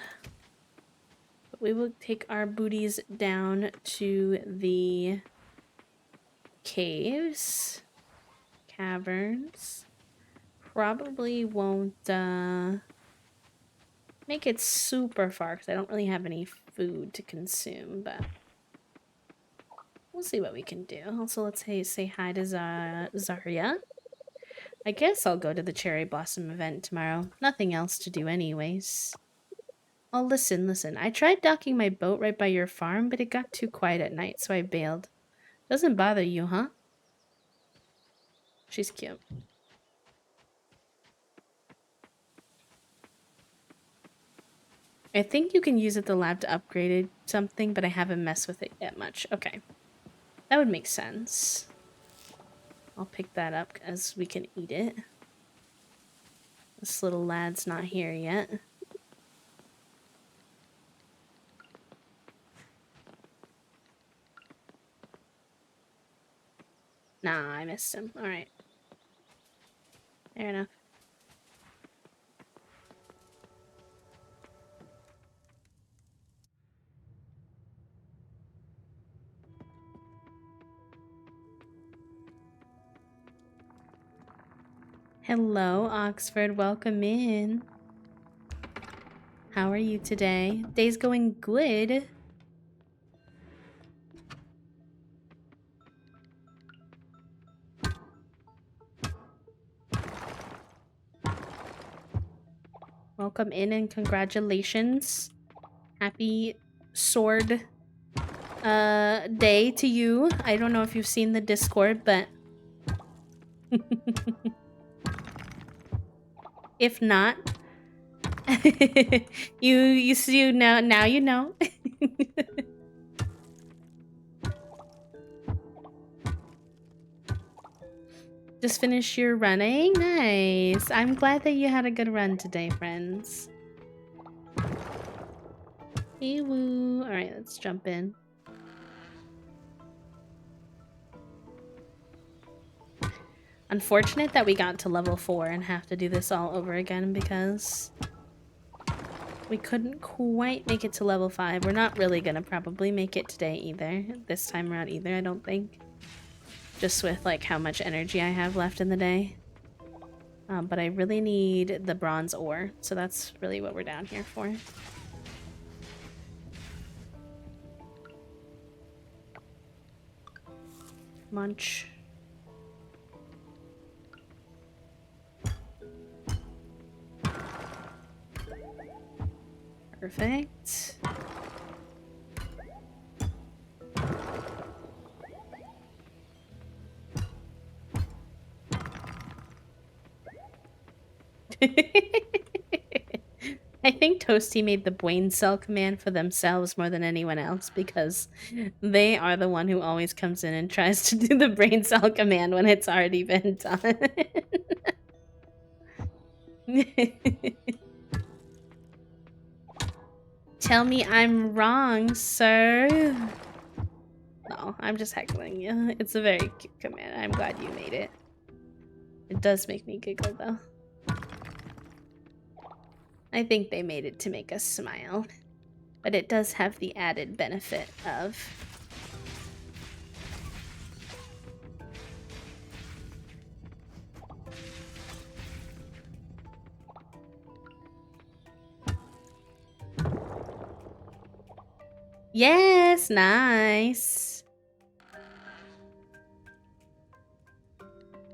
we will take our booties down to the caves. Caverns. Probably won't make it super far because I don't really have any food to consume, but we'll see what we can do. Also, let's say hi to Zarya. I guess I'll go to the Cherry Blossom event tomorrow. Nothing else to do anyways. Oh, listen. I tried docking my boat right by your farm, but it got too quiet at night, so I bailed. Doesn't bother you, huh? She's cute. I think you can use it at the lab to upgrade something, but I haven't messed with it yet much. Okay. That would make sense. I'll pick that up as we can eat it. This little lad's not here yet. Nah, I missed him. Alright. Fair enough. Hello, Oxford. Welcome in. How are you today? Day's going good. Welcome in and congratulations. Happy sword day to you. I don't know if you've seen the Discord, but if not, you see now you know. Just finished your running? Nice. I'm glad that you had a good run today, friends. Hey woo. Alright, let's jump in. Unfortunate that we got to level 4 and have to do this all over again because we couldn't quite make it to level 5. We're not really gonna probably make it today either. This time around either, I don't think. Just with like how much energy I have left in the day. But I really need the bronze ore, so that's really what we're down here for. Munch. Perfect. I think Toasty made the brain cell command for themselves more than anyone else because they are the one who always comes in and tries to do the brain cell command when it's already been done. Tell me I'm wrong, sir. No, I'm just heckling you. It's a very cute command. I'm glad you made it. It does make me giggle, though. I think they made it to make us smile. But it does have the added benefit of... Yes, nice.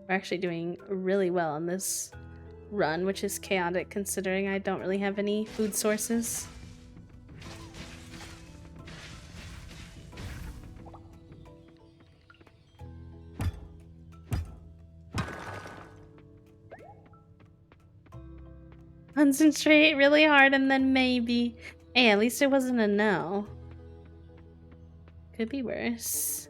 We're actually doing really well on this run, which is chaotic considering I don't really have any food sources. Concentrate really hard and then maybe. Hey, at least it wasn't a no. Could be worse.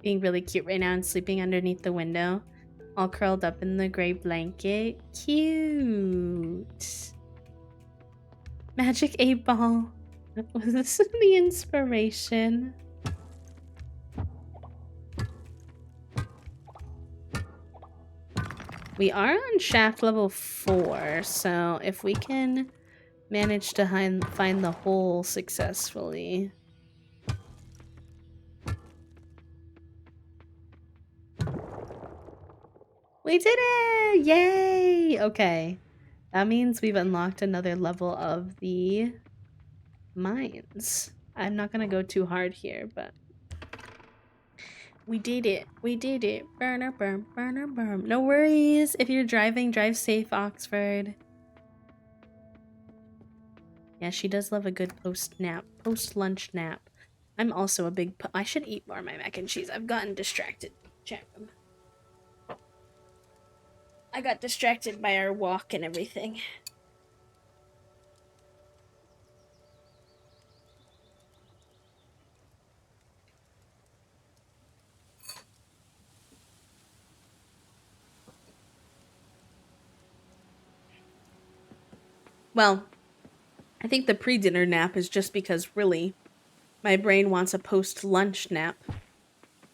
Being really cute right now and sleeping underneath the window, all curled up in the gray blanket. Cute. Magic 8 Ball. Was this the inspiration? We are on shaft level 4, so if we can manage to find the hole successfully. We did it! Yay! Okay. That means we've unlocked another level of the mines. I'm not gonna go too hard here, but we did it. We did it. Burner, burn, burner, burn. No worries. If you're driving, drive safe, Oxford. Yeah, she does love a good post-lunch nap. I'm also a big... I should eat more of my mac and cheese. I've gotten distracted. Chat room. I got distracted by our walk and everything. Well, I think the pre-dinner nap is just because really My brain wants a post-lunch nap.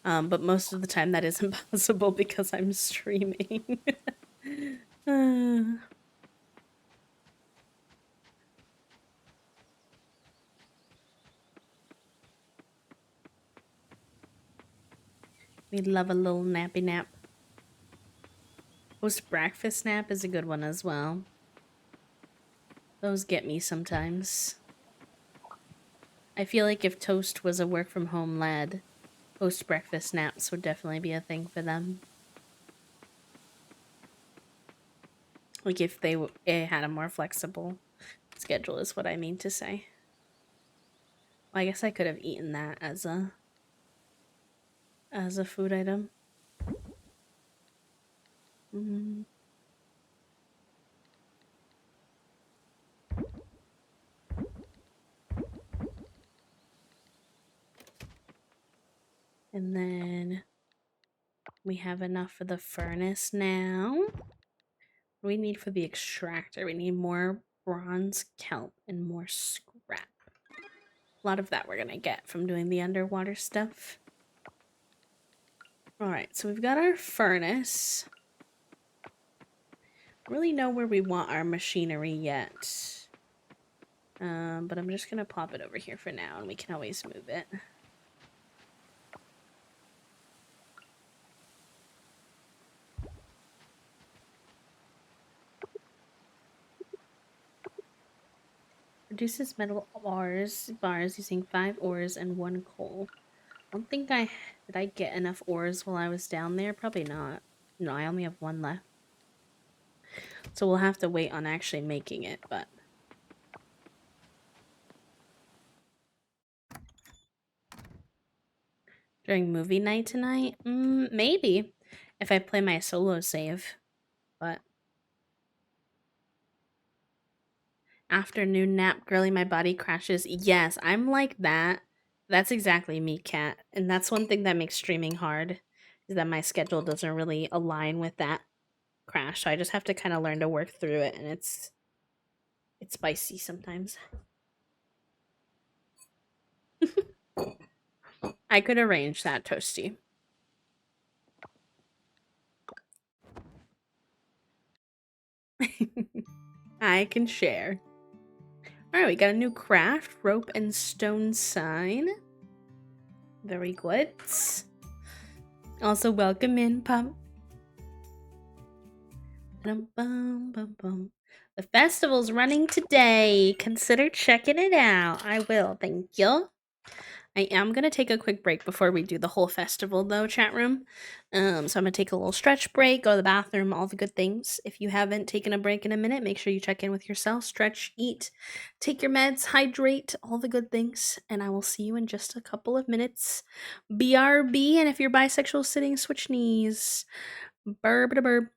But most of the time that is impossible because I'm streaming. We love a little nappy nap. Post-breakfast nap is a good one as well. Those get me sometimes. I feel like if Toast was a work-from-home lad, post-breakfast naps would definitely be a thing for them. Like if they had a more flexible schedule is what I mean to say. Well, I guess I could have eaten that as a food item. Mm. And then we have enough for the furnace now. What do we need for the extractor? We need more bronze kelp and more scrap. A lot of that we're gonna get from doing the underwater stuff. Alright, so we've got our furnace. Don't really know where we want our machinery yet. But I'm just gonna pop it over here for now and we can always move it. Reduces metal bars using 5 ores and 1 coal. I don't think did I get enough ores while I was down there? Probably not. No, I only have 1 left. So we'll have to wait on actually making it, but... During movie night tonight? Maybe. If I play my solo save. But... Afternoon nap, grilling my body crashes. Yes, I'm like that. That's exactly me, Kat. And that's one thing that makes streaming hard. Is that my schedule doesn't really align with that crash. So I just have to kind of learn to work through it. And it's spicy sometimes. I could arrange that, Toasty. I can share. Alright, we got a new craft. Rope and stone sign. Very good. Also, welcome in, Pump. The festival's running today. Consider checking it out. I will, thank you. I am going to take a quick break before we do the whole festival, though, chat room. So I'm going to take a little stretch break, go to the bathroom, all the good things. If you haven't taken a break in a minute, make sure you check in with yourself, stretch, eat, take your meds, hydrate, all the good things. And I will see you in just a couple of minutes. BRB, and if you're bisexual, sitting, switch knees. Burb to burb.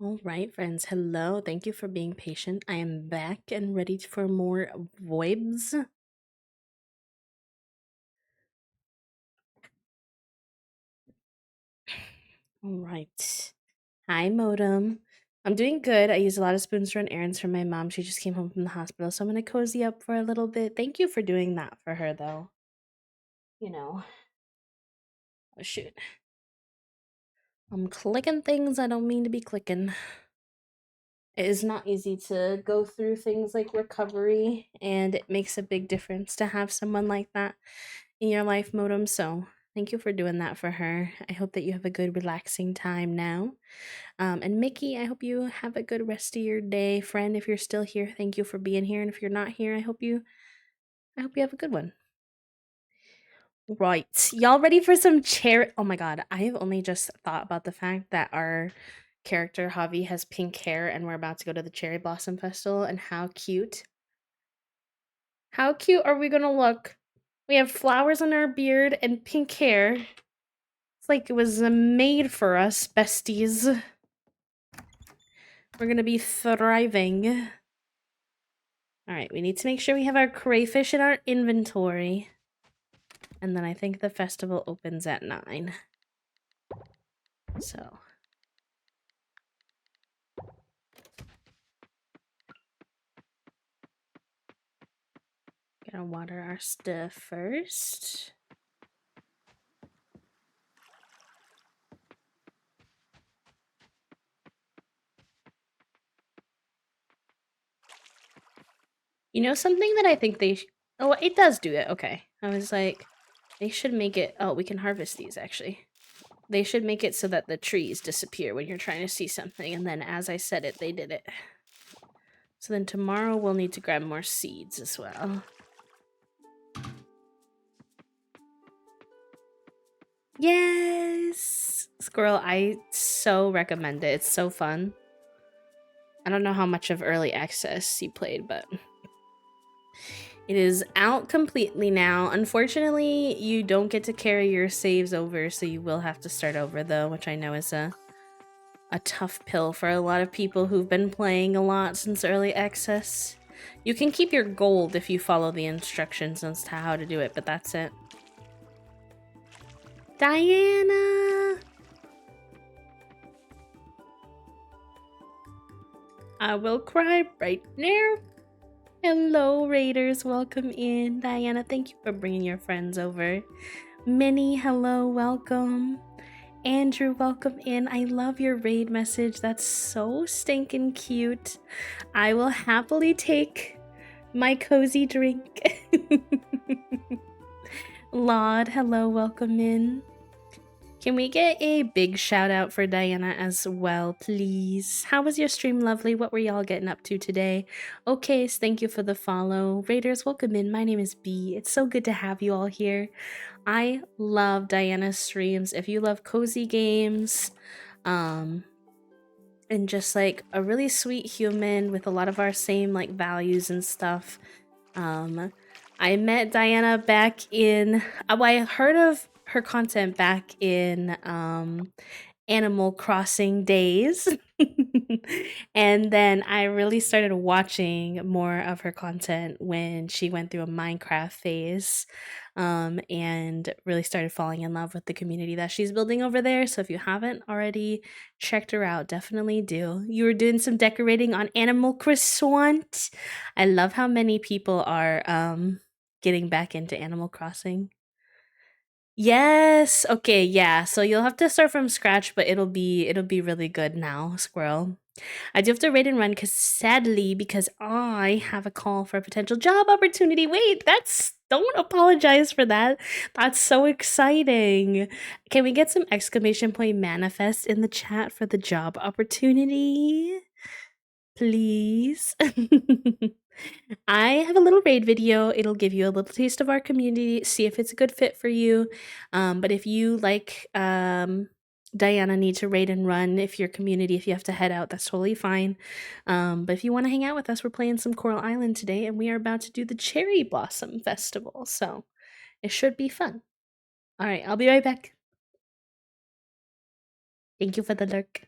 All right, friends. Hello. Thank you for being patient. I am back and ready for more VoIBs. All right. Hi, Modem. I'm doing good. I use a lot of spoons to run errands for my mom. She just came home from the hospital, so I'm going to cozy up for a little bit. Thank you for doing that for her, though. You know. Oh, shoot. I'm clicking things I don't mean to be clicking. It is not easy to go through things like recovery, and it makes a big difference to have someone like that in your life, Modem. So thank you for doing that for her. I hope that you have a good, relaxing time now. And Mickey, I hope you have a good rest of your day, friend. If you're still here, thank you for being here. And if you're not here, I hope you have a good one. Right. Y'all ready for some cherry? Oh my god, I have only just thought about the fact that our character Javi has pink hair and we're about to go to the Cherry Blossom Festival, and how cute. How cute are we gonna look? We have flowers on our beard and pink hair. It's like it was made for us, besties. We're gonna be thriving. Alright, we need to make sure we have our crayfish in our inventory. And then I think the festival opens at 9. So. Gotta water our stuff first. You know something that I think they oh, it does do it. Okay. I was like, they should make it oh, we can harvest these actually. They should make it so that the trees disappear when you're trying to see something, and then as I said it, they did it. So then tomorrow we'll need to grab more seeds as well. Yes! Squirrel, I so recommend it. It's so fun. I don't know how much of early access you played, but it is out completely now. Unfortunately, you don't get to carry your saves over, so you will have to start over though, which I know is a tough pill for a lot of people who've been playing a lot since early access. You can keep your gold if you follow the instructions as to how to do it, but that's it. Diana! I will cry right now. Hello, Raiders. Welcome in. Diana, thank you for bringing your friends over. Minnie, hello. Welcome. Andrew, welcome in. I love your raid message. That's so stinking cute. I will happily take my cozy drink. Laud, hello. Welcome in. Can we get a big shout out for Diana as well, please? How was your stream, lovely? What were y'all getting up to today? Okay, so thank you for the follow. Raiders, welcome in. My name is B. It's so good to have you all here. I love Diana's streams. If you love cozy games, and just like a really sweet human with a lot of our same like values and stuff. I met Diana back in well, I heard of her content back in Animal Crossing days. And then I really started watching more of her content when she went through a Minecraft phase, and really started falling in love with the community that she's building over there. So if you haven't already checked her out, definitely do. You were doing some decorating on Animal Croissant. I love how many people are getting back into Animal Crossing. Yes. Okay, yeah. So you'll have to start from scratch, but it'll be really good now, Squirrel. I do have to raid and run because I have a call for a potential job opportunity. Wait, don't apologize for that. That's so exciting. Can we get some exclamation point manifest in the chat for the job opportunity? Please. I have a little raid video. It'll give you a little taste of our community, see if it's a good fit for you. But if you like Diana need to raid and run, if your community, if you have to head out, that's totally fine. But if you want to hang out with us, we're playing some Coral Island today, and we are about to do the Cherry Blossom Festival. So it should be fun. All right, I'll be right back. Thank you for the lurk.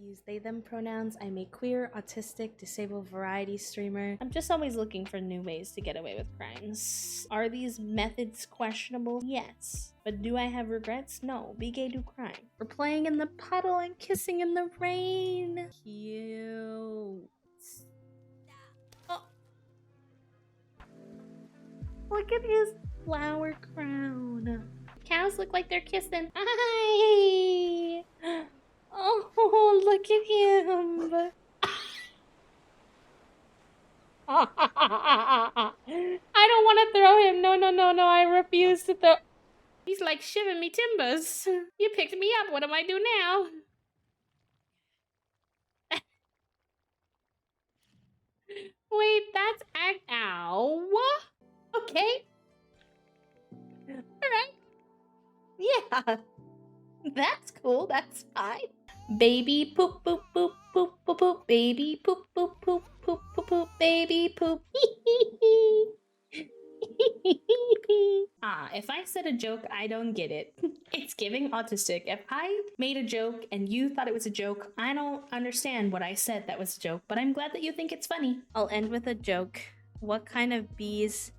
use they them pronouns. I'm a queer, autistic, disabled variety streamer. I'm just always looking for new ways to get away with crimes. Are these methods questionable? Yes. But do I have regrets? No. Be gay, do crime. We're playing in the puddle and kissing in the rain. Cute. Oh. Look at his flower crown. Cows look like they're kissing. Hi! Oh, look at him. I don't want to throw him. No. I refuse to throw. He's like shivering me timbers. You picked me up. What do I do now? Wait, that's ow. Okay. Alright. Yeah. That's cool. That's fine. Baby poop poop poop poop poop poop. Baby poop poop poop poop poop poop. Baby poop. If I said a joke, I don't get it. It's giving autistic. If I made a joke and you thought it was a joke, I don't understand what I said that was a joke, but I'm glad that you think it's funny. I'll end with a joke. What kind of bees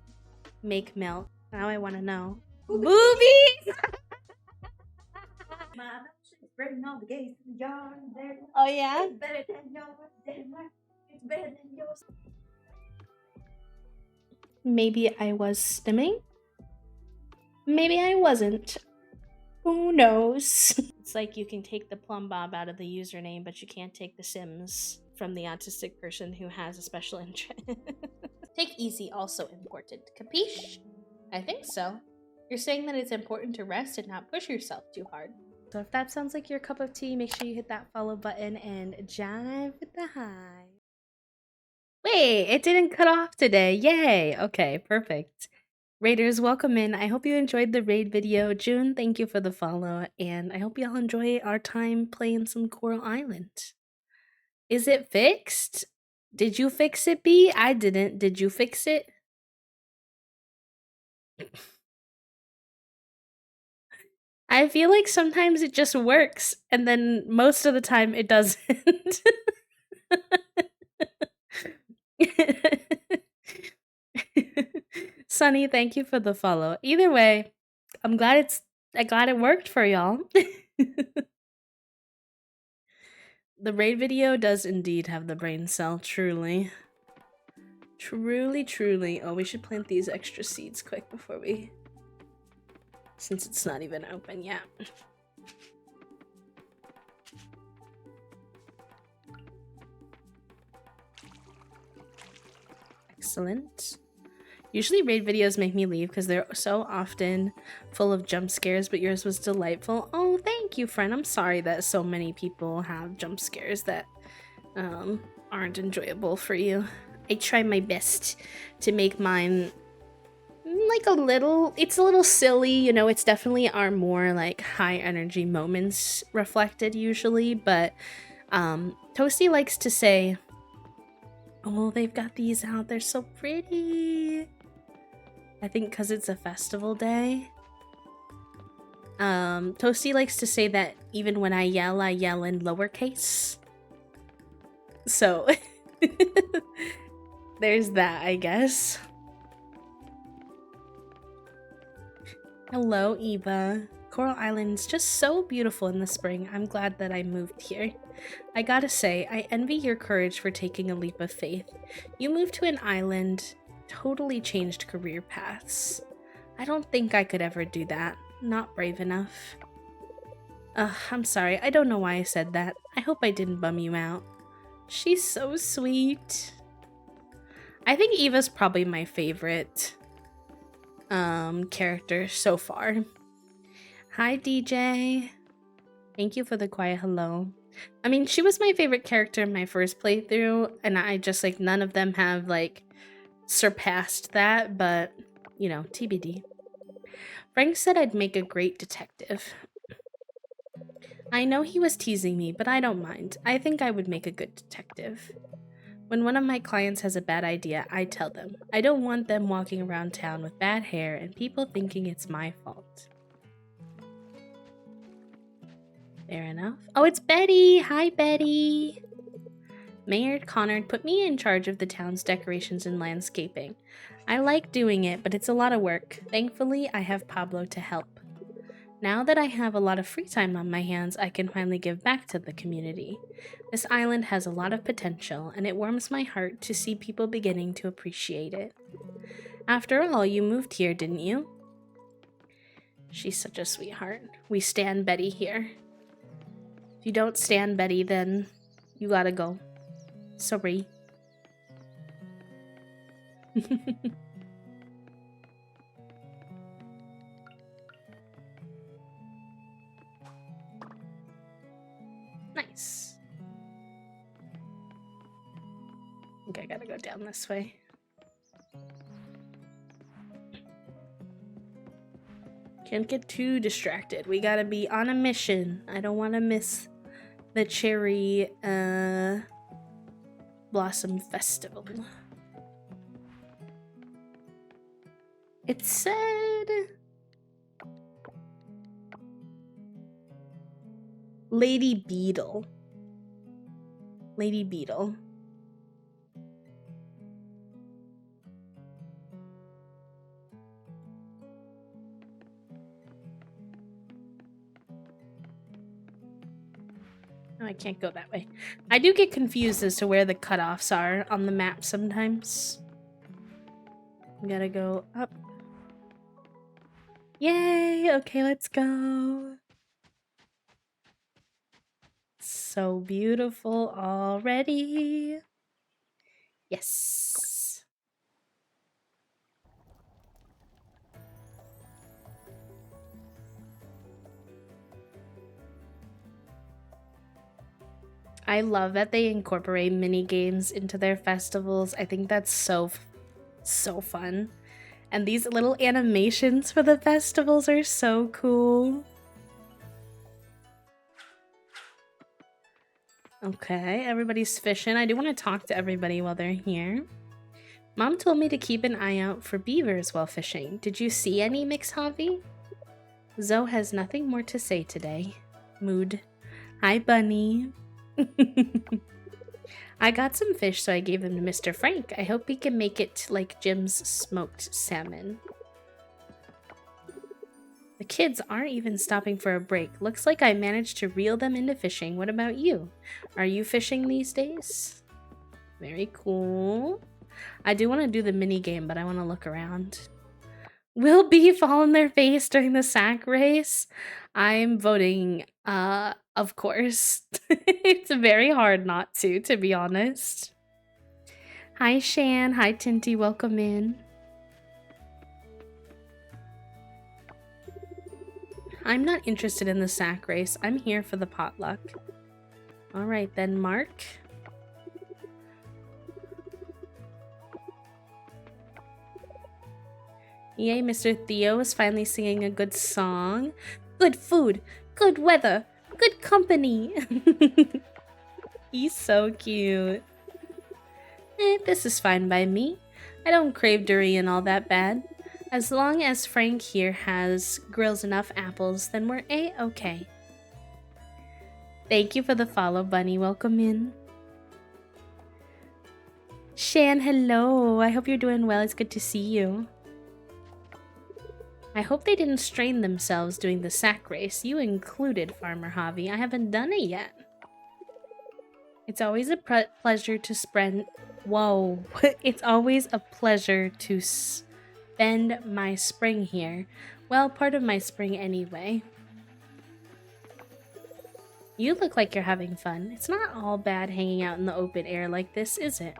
make milk? Now I want to know. Boobies! Bring all the gays to the yard. Oh yeah? It's better than yours, Denmark. It's better than yours. Maybe I was stimming? Maybe I wasn't. Who knows? It's like you can take the plumb bob out of the username, but you can't take the Sims from the autistic person who has a special interest. Take easy, also important. Capiche? I think so. You're saying that it's important to rest and not push yourself too hard. So if that sounds like your cup of tea, make sure you hit that follow button and jive with the hive. Wait, it didn't cut off today. Yay. Okay, perfect. Raiders, welcome in. I hope you enjoyed the raid video. June, thank you for the follow. And I hope y'all enjoy our time playing some Coral Island. Is it fixed? Did you fix it, B? I didn't. Did you fix it? I feel like sometimes it just works, and then most of the time it doesn't. Sunny, thank you for the follow. Either way, I'm glad it worked for y'all. The raid video does indeed have the brain cell, truly. Truly. Oh, we should plant these extra seeds quick before we... Since it's not even open yet. Excellent. Usually raid videos make me leave because they're so often full of jump scares, but yours was delightful. Oh, thank you, friend. I'm sorry that so many people have jump scares that aren't enjoyable for you. I try my best to make mine like it's a little silly, you know. It's definitely our more like high energy moments reflected usually, but Toasty likes to say, oh, they've got these out, they're so pretty. I think because it's a festival day. Toasty likes to say that even when I yell in lowercase. So there's that, I guess. Hello, Eva. Coral Island's just so beautiful in the spring. I'm glad that I moved here. I gotta say, I envy your courage for taking a leap of faith. You moved to an island, totally changed career paths. I don't think I could ever do that. Not brave enough. I'm sorry. I don't know why I said that. I hope I didn't bum you out. She's so sweet. I think Eva's probably my favorite character so far. Hi, DJ. Thank you for the quiet hello. I mean, she was my favorite character in my first playthrough, and I just, like, none of them have, like, surpassed that, but, you know, TBD. Frank said I'd make a great detective. I know he was teasing me, but I don't mind. I think I would make a good detective. When one of my clients has a bad idea, I tell them. I don't want them walking around town with bad hair and people thinking it's my fault. Fair enough. Oh, it's Betty! Hi, Betty! Mayor Connard put me in charge of the town's decorations and landscaping. I like doing it, but it's a lot of work. Thankfully, I have Pablo to help. Now that I have a lot of free time on my hands, I can finally give back to the community. This island has a lot of potential, and it warms my heart to see people beginning to appreciate it. After all, you moved here, didn't you? She's such a sweetheart. We stand Betty here. If you don't stand Betty, then you gotta go. Sorry. Nice. I think I gotta go down this way. Can't get too distracted. We gotta be on a mission. I don't want to miss the Cherry Blossom Festival. It said Lady Beetle. Lady Beetle. Oh, I can't go that way. I do get confused as to where the cutoffs are on the map sometimes. We gotta go up. Yay! Okay, let's go. So beautiful already. Yes. I love that they incorporate mini games into their festivals. I think that's so fun. And these little animations for the festivals are so cool. Okay, everybody's fishing. I do want to talk to everybody while they're here. Mom told me to keep an eye out for beavers while fishing. Did you see any, Mixhavi? Zoe has nothing more to say today. Mood. Hi, Bunny. I got some fish, so I gave them to Mr. Frank. I hope he can make it like Jim's smoked salmon. The kids aren't even stopping for a break. Looks like I managed to reel them into fishing. What about you? Are you fishing these days? Very cool. I do want to do the mini game, but I want to look around. Will B fall on their face during the sack race? I'm voting, of course. It's very hard not to be honest. Hi, Shan. Hi, Tinty. Welcome in. I'm not interested in the sack race. I'm here for the potluck. All right, then, Mark. Yay, Mr. Theo is finally singing a good song. Good food, good weather, good company. He's so cute. This is fine by me. I don't crave durian all that bad. As long as Frank here grills enough apples, then we're A-okay. Thank you for the follow, Bunny. Welcome in. Shan, hello. I hope you're doing well. It's good to see you. I hope they didn't strain themselves doing the sack race. You included, Farmer Javi. I haven't done it yet. It's always a pleasure to spend... Whoa. It's always a pleasure to spend my spring here. Well, part of my spring anyway. You look like you're having fun. It's not all bad hanging out in the open air like this, is it?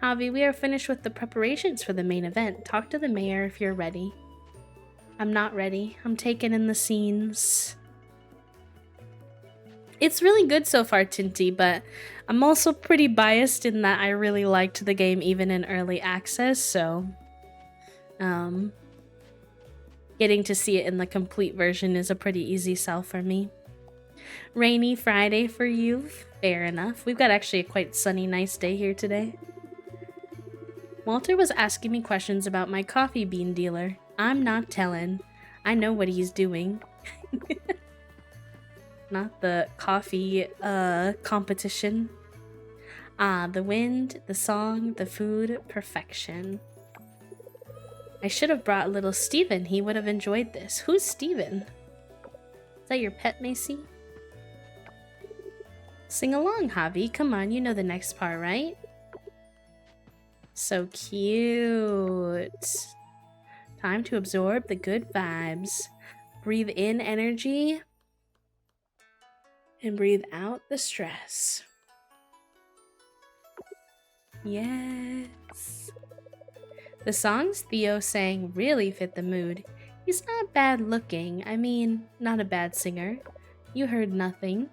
Javi, we are finished with the preparations for the main event. Talk to the mayor if you're ready. I'm not ready. I'm taking in the scenes. It's really good so far, Tinty, but I'm also pretty biased in that I really liked the game even in early access, so getting to see it in the complete version is a pretty easy sell for me. Rainy Friday for you? Fair enough. We've got actually a quite sunny, nice day here today. Walter was asking me questions about my coffee bean dealer. I'm not telling. I know what he's doing. not the coffee competition. Ah, the wind, the song, the food, perfection. I should have brought little Steven. He would have enjoyed this. Who's Steven? Is that your pet, Macy? Sing along, Javi. Come on, you know the next part, right? So cute. Time to absorb the good vibes. Breathe in energy. And breathe out the stress. Yes. The songs Theo sang really fit the mood. He's not bad looking. I mean, not a bad singer. You heard nothing.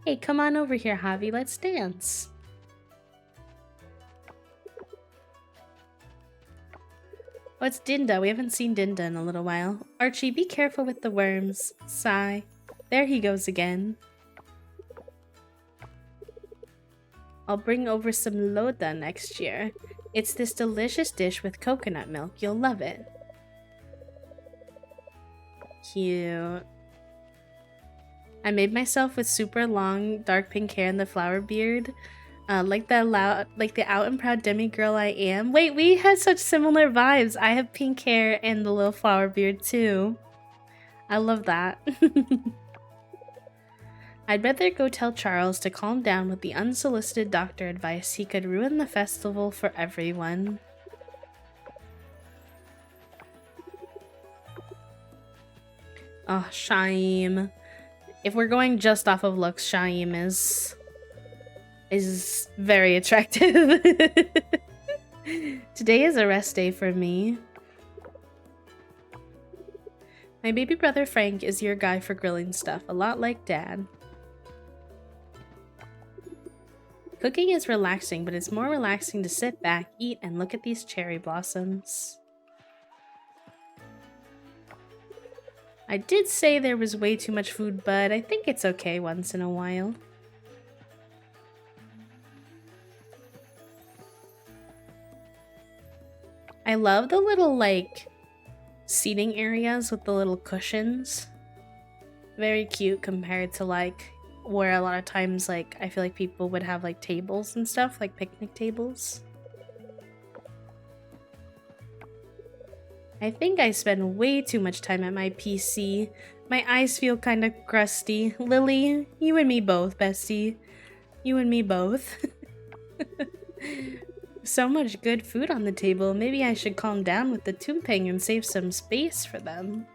Hey, come on over here, Javi. Let's dance. Oh, it's Dinda. We haven't seen Dinda in a little while. Archie, be careful with the worms. Sigh. There he goes again. I'll bring over some loda next year. It's this delicious dish with coconut milk. You'll love it. Cute. I made myself with super long dark pink hair and the flower beard. Like the out and proud demi girl I am. Wait, we had such similar vibes. I have pink hair and the little flower beard too. I love that. I'd rather go tell Charles to calm down with the unsolicited doctor advice. He could ruin the festival for everyone. Oh, Shaim. If we're going just off of looks, Shaim is very attractive. Today is a rest day for me. My baby brother Frank is your guy for grilling stuff, a lot like Dad. Cooking is relaxing, but it's more relaxing to sit back, eat, and look at these cherry blossoms. I did say there was way too much food, but I think it's okay once in a while. I love the little, like, seating areas with the little cushions. Very cute compared to, like, where a lot of times, like, I feel like people would have, like, tables and stuff, like picnic tables. I think I spend way too much time at my PC. My eyes feel kind of crusty. Lily, you and me both, bestie. You and me both. So much good food on the table. Maybe I should calm down with the tumpeng and save some space for them.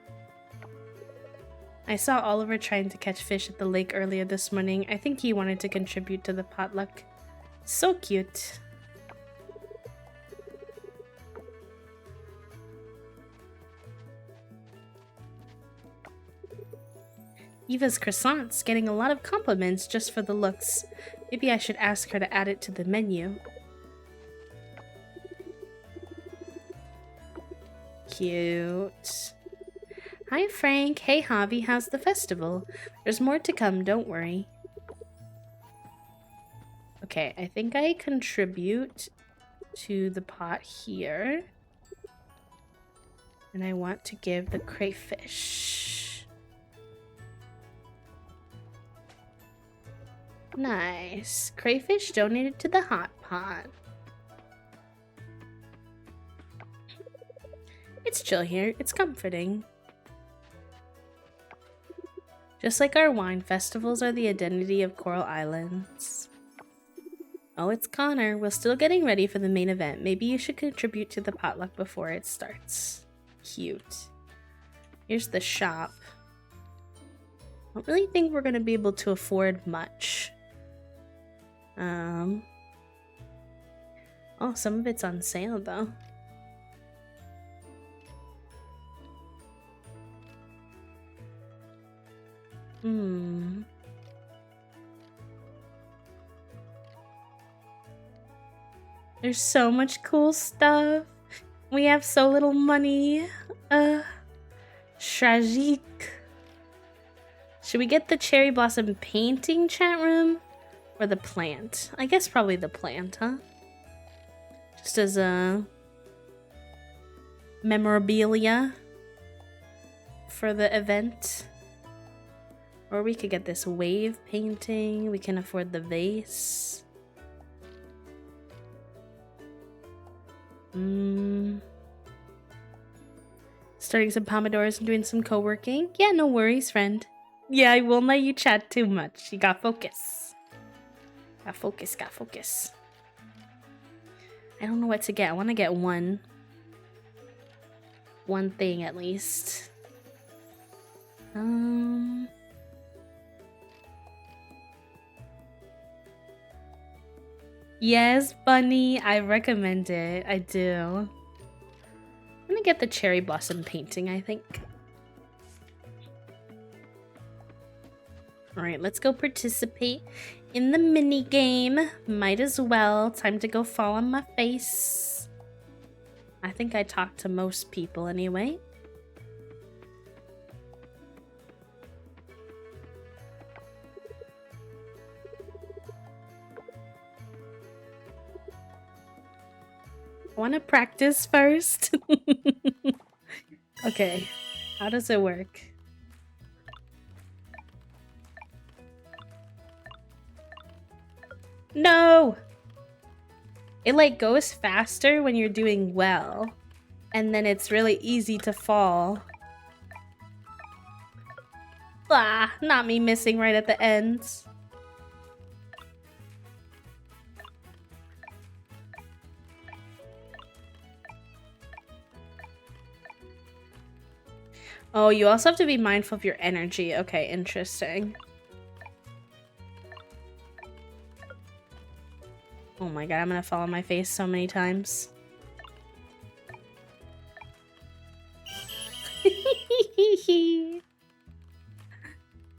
I saw Oliver trying to catch fish at the lake earlier this morning. I think he wanted to contribute to the potluck. So cute. Eva's croissants getting a lot of compliments just for the looks. Maybe I should ask her to add it to the menu. Cute. Hi Frank. Hey Javi, how's the festival? There's more to come, don't worry. Okay, I think I contribute to the pot here. And I want to give the crayfish. Nice. Crayfish donated to the hot pot. It's chill here. It's comforting. Just like our wine, festivals are the identity of Coral Islands. Oh, it's Connor. We're still getting ready for the main event. Maybe you should contribute to the potluck before it starts. Cute. Here's the shop. I don't really think we're going to be able to afford much. Oh, some of it's on sale though. There's so much cool stuff. We have so little money. Tragique. Should we get the cherry blossom painting, chat room? Or the plant? I guess probably the plant, huh? Just as a memorabilia for the event. Or we could get this wave painting. We can afford the vase. Starting some Pomodors and doing some co-working. Yeah, no worries, friend. Yeah, I won't let you chat too much. You got focus. Got focus, got focus. I don't know what to get. I want to get one thing at least. Yes, Bunny. I recommend it. I do. I'm gonna get the cherry blossom painting, I think. Alright, let's go participate in the mini game. Might as well. Time to go fall on my face. I think I talked to most people anyway. I want to practice first. Okay, how does it work? No! It like goes faster when you're doing well. And then it's really easy to fall. Ah, not me missing right at the end. Oh, you also have to be mindful of your energy. Okay, interesting. Oh my god, I'm gonna fall on my face so many times.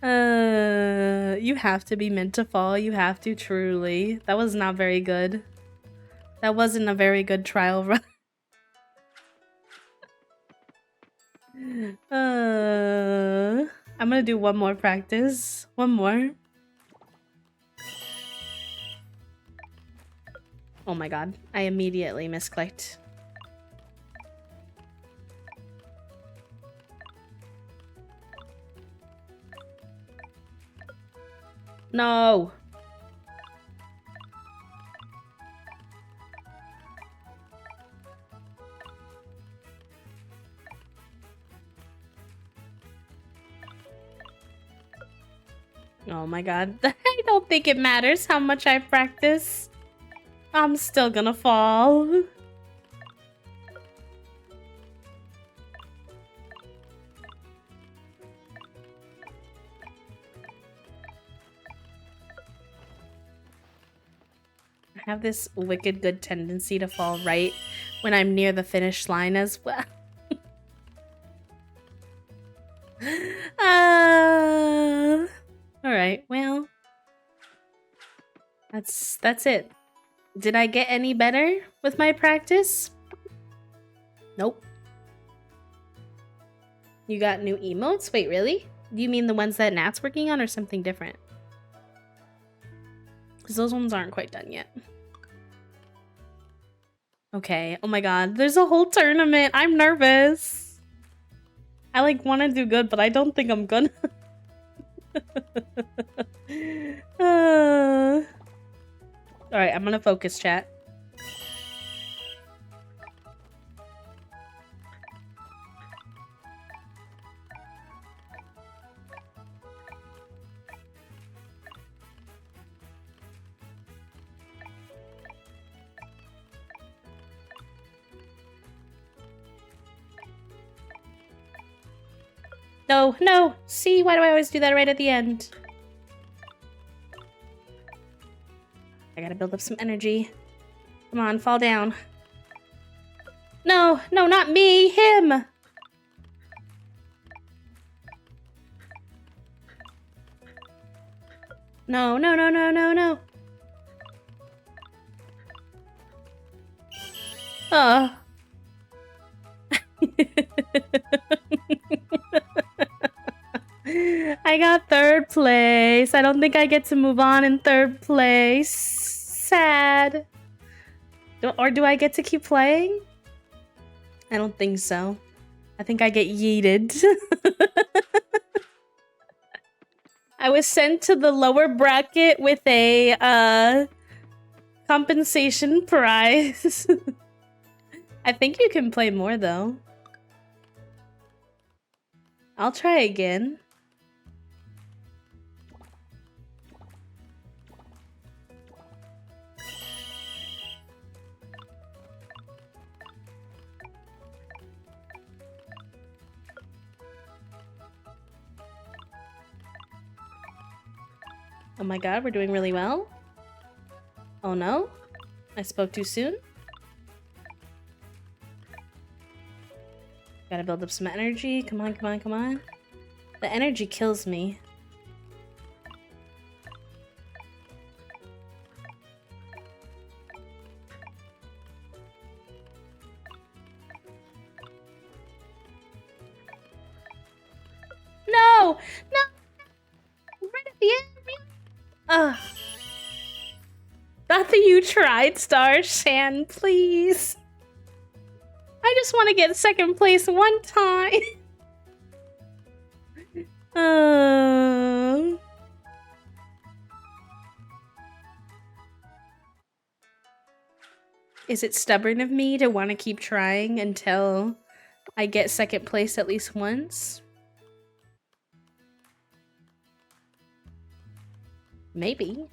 You have to be meant to fall. You have to, truly. That was not very good. That wasn't a very good trial run. I'm gonna do one more practice. One more. Oh my god, I immediately misclicked. No! Oh my god, I don't think it matters how much I practice. I'm still gonna fall. I have this wicked good tendency to fall right when I'm near the finish line as well. Alright, well. That's it. Did I get any better with my practice? Nope. You got new emotes? Wait, really? Do you mean the ones that Nat's working on or something different? Because those ones aren't quite done yet. Okay, oh my god, there's a whole tournament. I'm nervous. I like want to do good, but I don't think I'm gonna. Alright, I'm gonna focus, chat. No, no! See, why do I always do that right at the end? I gotta build up some energy. Come on, fall down. No, no, not me! Him! No, no, no, no, no, no. Oh. I got third place. I don't think I get to move on in third place. Sad. Or do I get to keep playing? I don't think so. I think I get yeeted. I was sent to the lower bracket with a compensation prize. I think you can play more though. I'll try again. Oh my god, we're doing really well. Oh no, I spoke too soon. Gotta build up some energy. Come on, come on, come on. The energy kills me. No! No! Right at the end! Ugh. Not that you tried, Star Shan, please. I just want to get second place one time. Is it stubborn of me to want to keep trying until I get second place at least once? Maybe.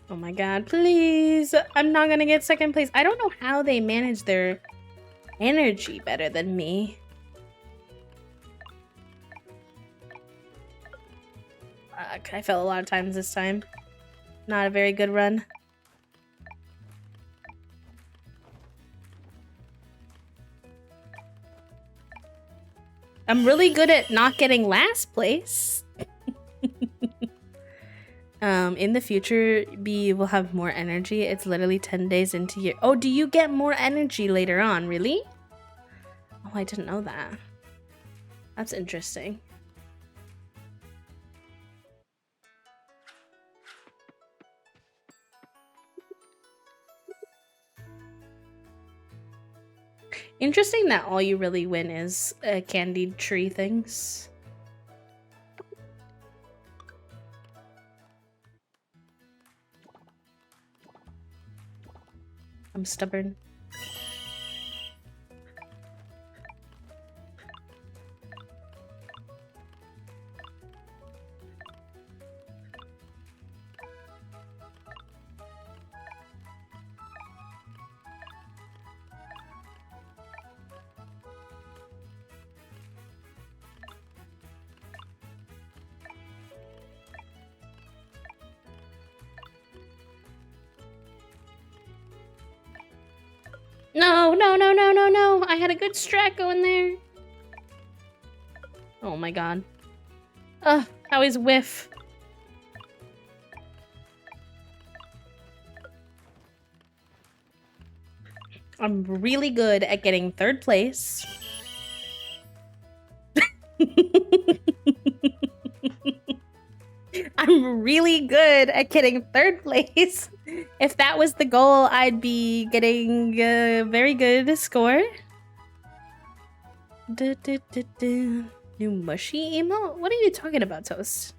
Oh my god, please! I'm not gonna get second place. I don't know how they manage their energy better than me. I fell a lot of times this time. Not a very good run. I'm really good at not getting last place. In the future, B will have more energy. It's literally 10 days into your— Oh, do you get more energy later on? Really? Oh, I didn't know that. That's interesting. Interesting that all you really win is candied tree things. I'm stubborn. No, no, no, no, no, no. I had a good strat going there. Oh my god. Ugh, how is whiff? I'm really good at getting third place. I'm really good at getting third place. If that was the goal, I'd be getting a very good score. New mushy emote? What are you talking about, Toast?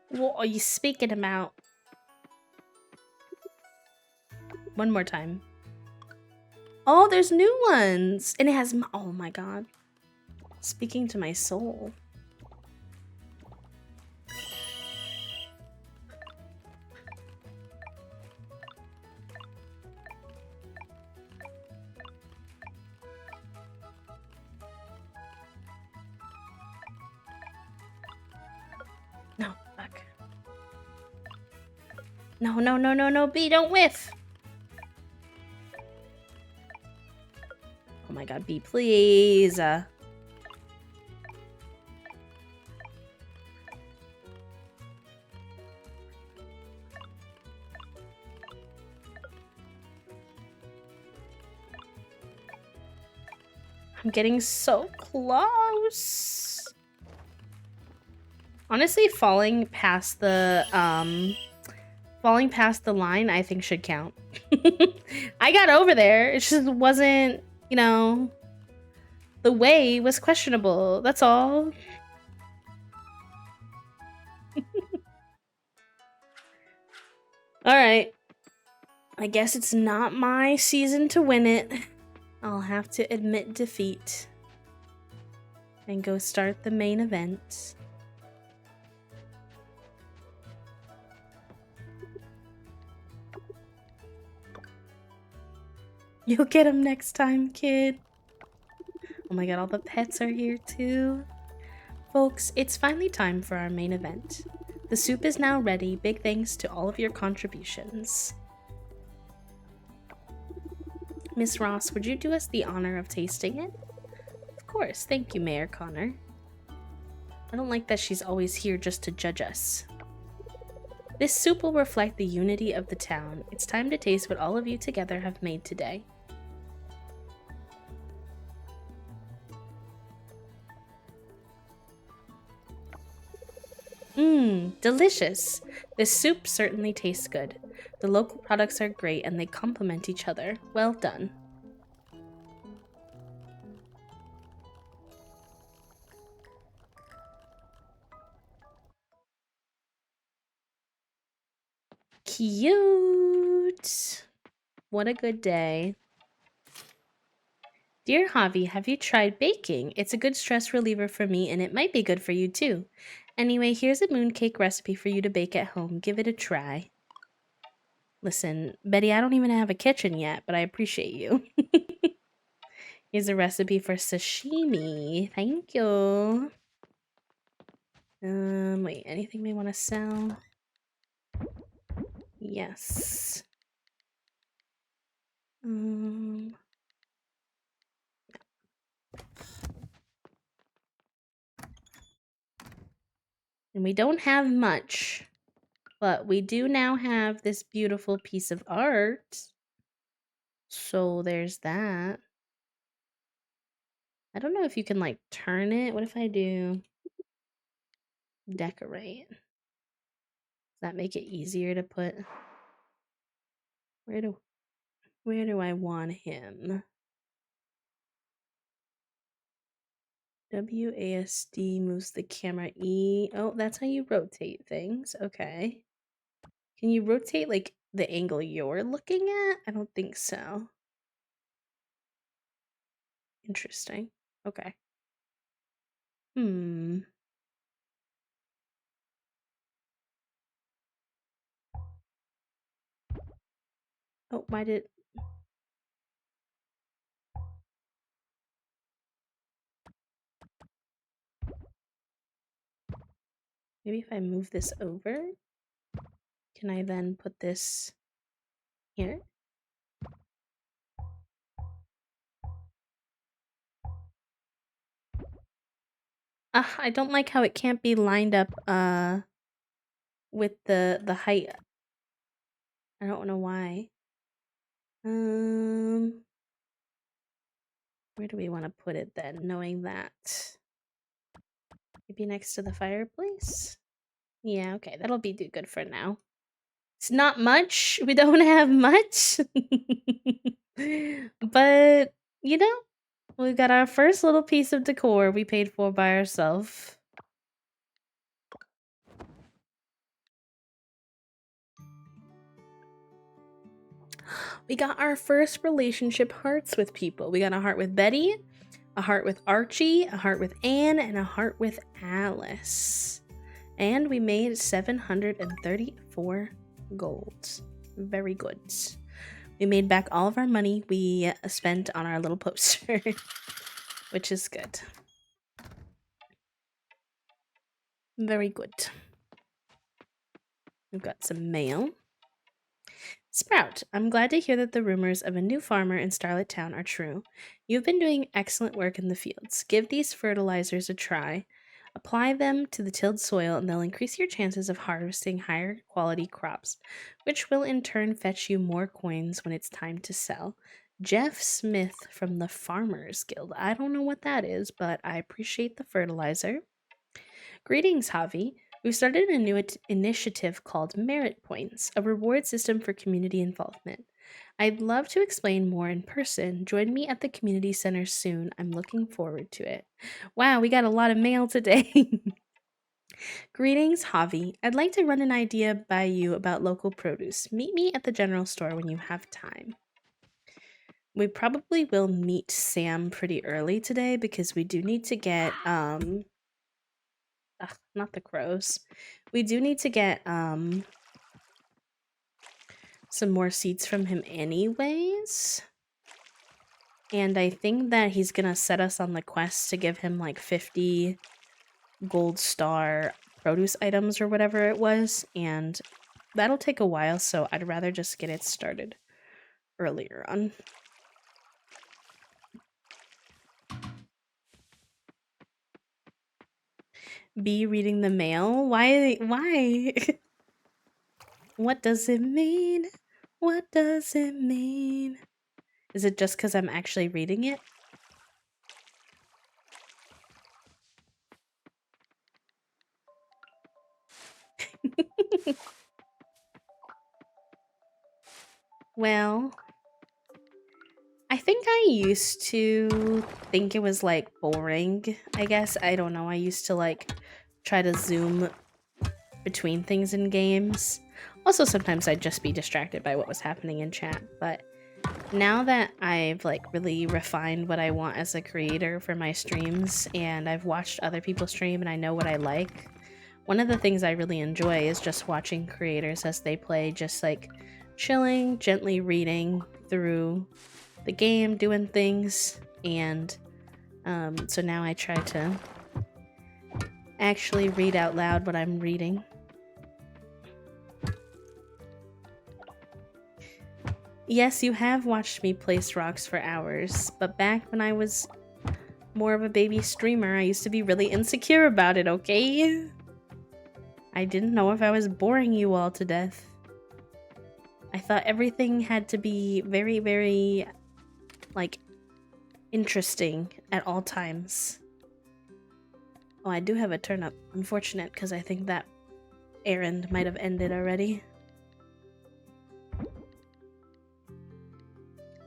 What are you speaking about? One more time. Oh, there's new ones! And it has— oh my god. Speaking to my soul. No, fuck. No, no, no, no, no, B, don't whiff! Oh my god, B, please. I'm getting so close. Honestly, falling past the line, I think should count. I got over there. It just wasn't, you know, the way was questionable. That's all. All right. I guess it's not my season to win it. I'll have to admit defeat and go start the main event. You'll get him next time, kid. Oh my god, all the pets are here too. Folks, it's finally time for our main event. The soup is now ready, big thanks to all of your contributions. Miss Ross, would you do us the honor of tasting it? Of course, thank you, Mayor Connor. I don't like that she's always here just to judge us. This soup will reflect the unity of the town. It's time to taste what all of you together have made today. Delicious. This soup certainly tastes good. The local products are great and they complement each other. Well done. Cute. What a good day. Dear Javi, have you tried baking? It's a good stress reliever for me and it might be good for you too. Anyway, here's a mooncake recipe for you to bake at home. Give it a try. Listen, Betty, I don't even have a kitchen yet, but I appreciate you. Here's a recipe for sashimi. Thank you. Wait, anything we want to sell? Yes. And we don't have much, but we do now have this beautiful piece of art. So there's that. I don't know if you can like turn it. What if I do decorate? Does that make it easier to put? Where do I want him? WASD moves the camera E. Oh, that's how you rotate things. Okay. Can you rotate like the angle you're looking at? I don't think so. Interesting. Okay. Oh, why did... Maybe if I move this over, can I then put this here? I don't like how it can't be lined up with the height. I don't know why. Where do we want to put it then, knowing that? Maybe next to the fireplace? Yeah, okay, that'll be good for now. It's not much. We don't have much. But, you know, we got our first little piece of decor we paid for by ourselves. We got our first relationship hearts with people. We got a heart with Betty, a heart with Archie, a heart with Anne, and a heart with Alice. And we made 734 gold. Very good. We made back all of our money we spent on our little poster, which is good. Very good. We've got some mail. Sprout, I'm glad to hear that the rumors of a new farmer in Starlit Town are true. You've been doing excellent work in the fields. Give these fertilizers a try. Apply them to the tilled soil and they'll increase your chances of harvesting higher quality crops, which will in turn fetch you more coins when it's time to sell. Jeff Smith from the Farmers Guild. I don't know what that is, but I appreciate the fertilizer. Greetings, Javi. We've started a new initiative called Merit Points, a reward system for community involvement. I'd love to explain more in person. Join me at the community center soon. I'm looking forward to it. Wow, we got a lot of mail today. Greetings, Javi. I'd like to run an idea by you about local produce. Meet me at the general store when you have time. We probably will meet Sam pretty early today because we do need to get not the crows. We do need to get some more seeds from him anyways. And I think that he's gonna set us on the quest to give him like 50 gold star produce items or whatever it was, and that'll take a while, so I'd rather just get it started earlier on. Be reading the mail? Why? What does it mean? What does it mean? Is it just because I'm actually reading it? Well, I think I used to think it was like boring, I guess. I don't know. I used to like try to zoom between things in games. Also, sometimes I'd just be distracted by what was happening in chat. But now that I've like really refined what I want as a creator for my streams, and I've watched other people stream and I know what I like, one of the things I really enjoy is just watching creators as they play, just like chilling, gently reading through the game, doing things. And so now I try to actually read out loud what I'm reading. Yes, you have watched me place rocks for hours, but back when I was more of a baby streamer, I used to be really insecure about it, okay? I didn't know if I was boring you all to death. I thought everything had to be very, very, like, interesting at all times. Oh, I do have a turnip. Unfortunate, because I think that errand might have ended already.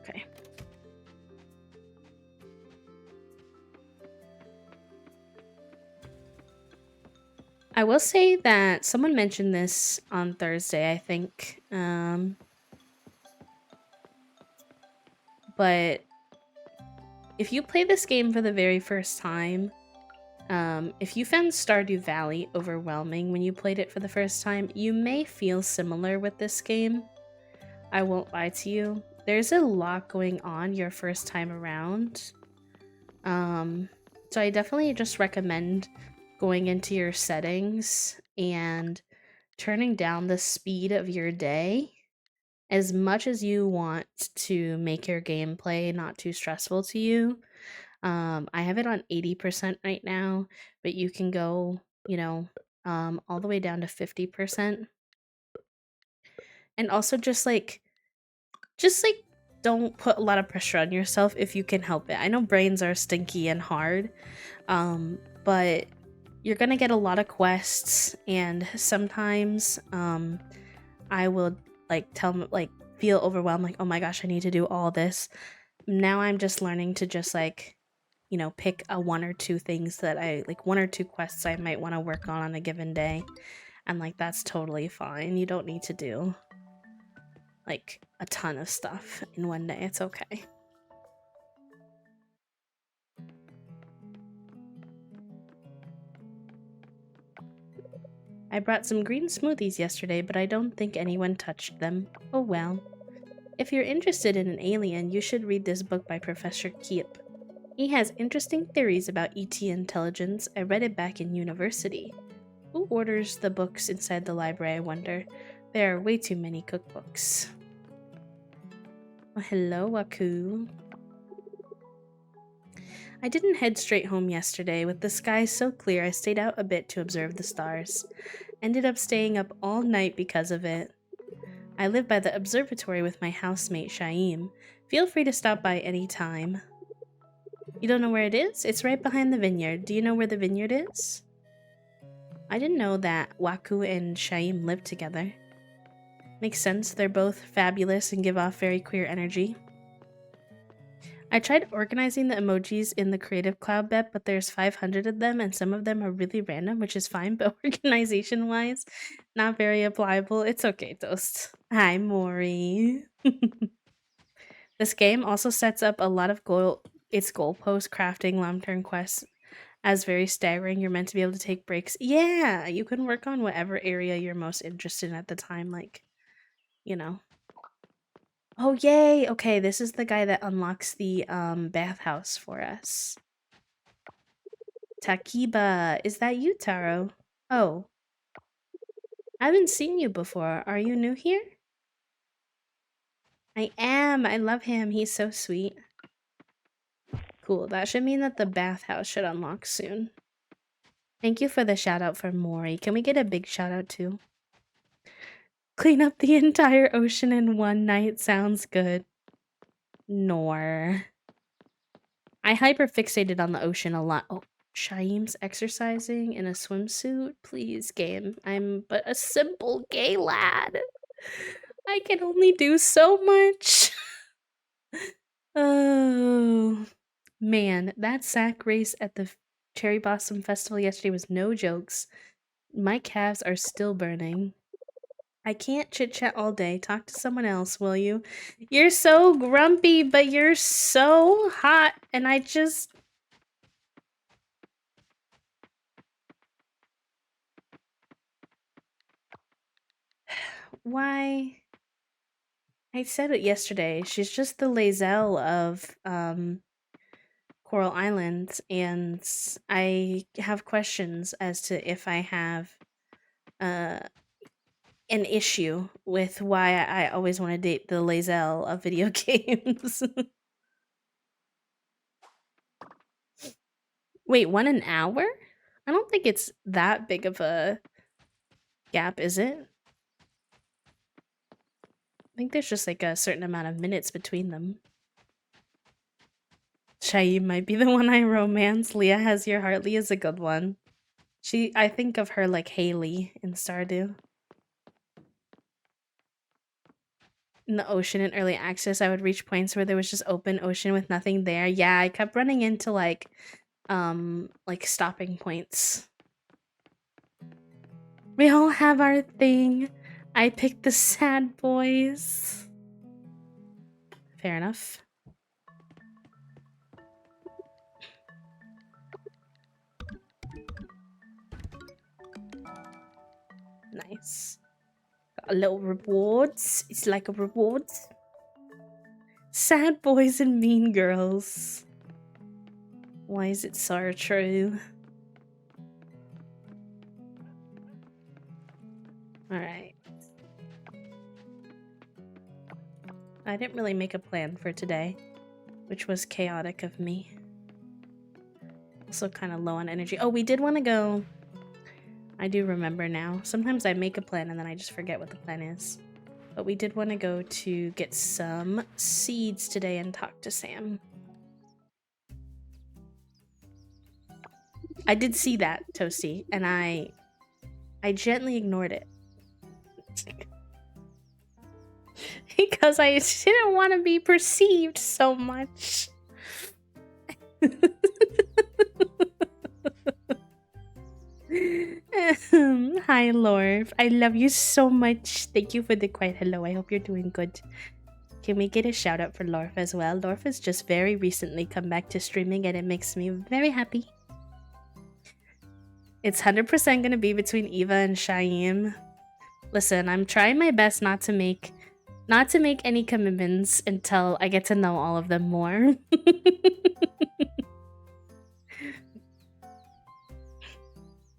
Okay. I will say that someone mentioned this on Thursday, I think. But if you play this game for the very first time, if you found Stardew Valley overwhelming when you played it for the first time, you may feel similar with this game. I won't lie to you. There's a lot going on your first time around. So I definitely just recommend going into your settings and turning down the speed of your day as much as you want to make your gameplay not too stressful to you. I have it on 80% right now, but you can go, all the way down to 50%. And also just like don't put a lot of pressure on yourself if you can help it. I know brains are stinky and hard, but you're gonna get a lot of quests, and sometimes I will feel overwhelmed, like, oh my gosh, I need to do all this. Now I'm just learning to just pick a one or two things that I like, one or two quests I might want to work on a given day, and like that's totally fine. You don't need to do like a ton of stuff in one day. It's okay. I brought some green smoothies yesterday, but I don't think anyone touched them. Oh well. If you're interested in an alien, you should read this book by Professor Keep. He has interesting theories about ET intelligence. I read it back in university. Who orders the books inside the library, I wonder? There are way too many cookbooks. Oh, hello, Waku. I didn't head straight home yesterday. With the sky so clear, I stayed out a bit to observe the stars. Ended up staying up all night because of it. I live by the observatory with my housemate Shaim. Feel free to stop by any time. You don't know where it is? It's right behind the vineyard. Do you know where the vineyard is? I didn't know that Waku and Shaim lived together. Makes sense, they're both fabulous and give off very queer energy. I tried organizing the emojis in the Creative Cloud bet, but there's 500 of them and some of them are really random, which is fine, but organization-wise, not very applicable. It's okay, Toast. Hi, Mori. This game also sets up a lot of its goalpost crafting long-term quests as very staggering. You're meant to be able to take breaks. Yeah, you can work on whatever area you're most interested in at the time, like, you know. Oh, yay! Okay, this is the guy that unlocks the bathhouse for us. Takiba, is that you, Taro? Oh. I haven't seen you before. Are you new here? I am. I love him. He's so sweet. Cool. That should mean that the bathhouse should unlock soon. Thank you for the shout out for Mori. Can we get a big shout out too? Clean up the entire ocean in one night. Sounds good. Nor. I hyperfixated on the ocean a lot. Oh, Shaim's exercising in a swimsuit? Please, game. I'm but a simple gay lad. I can only do so much. Oh, man. That sack race at the Cherry Blossom Festival yesterday was no jokes. My calves are still burning. I can't chit-chat all day. Talk to someone else, will you? You're so grumpy, but you're so hot, and I just... Why? I said it yesterday. She's just the Lae'zel of Coral Island, and I have questions as to if I have an issue with why I always want to date the Lae'zel of video games. Wait, 1 hour? I don't think it's that big of a gap, is it? I think there's just like a certain amount of minutes between them. Shaim might be the one I romance. Leah has your heart. Leah's a good one. I think of her like Haley in Stardew. In the ocean in early access, I would reach points where there was just open ocean with nothing there. Yeah, I kept running into like stopping points. We all have our thing. I picked the sad boys. Fair enough. Nice. Got a little rewards. It's like a rewards. Sad boys and mean girls. Why is it so true? Alright. I didn't really make a plan for today, which was chaotic of me. Also kind of low on energy. Oh, we did want to go... I do remember now. Sometimes I make a plan and then I just forget what the plan is. But we did want to go to get some seeds today and talk to Sam. I did see that, Toasty, and I gently ignored it. Because I didn't want to be perceived so much. Hi, Lorf. I love you so much. Thank you for the quiet hello. I hope you're doing good. Can we get a shout out for Lorf as well? Lorf has just very recently come back to streaming and it makes me very happy. It's 100% gonna be between Eva and Shaim. Listen, I'm trying my best not to make any commitments until I get to know all of them more.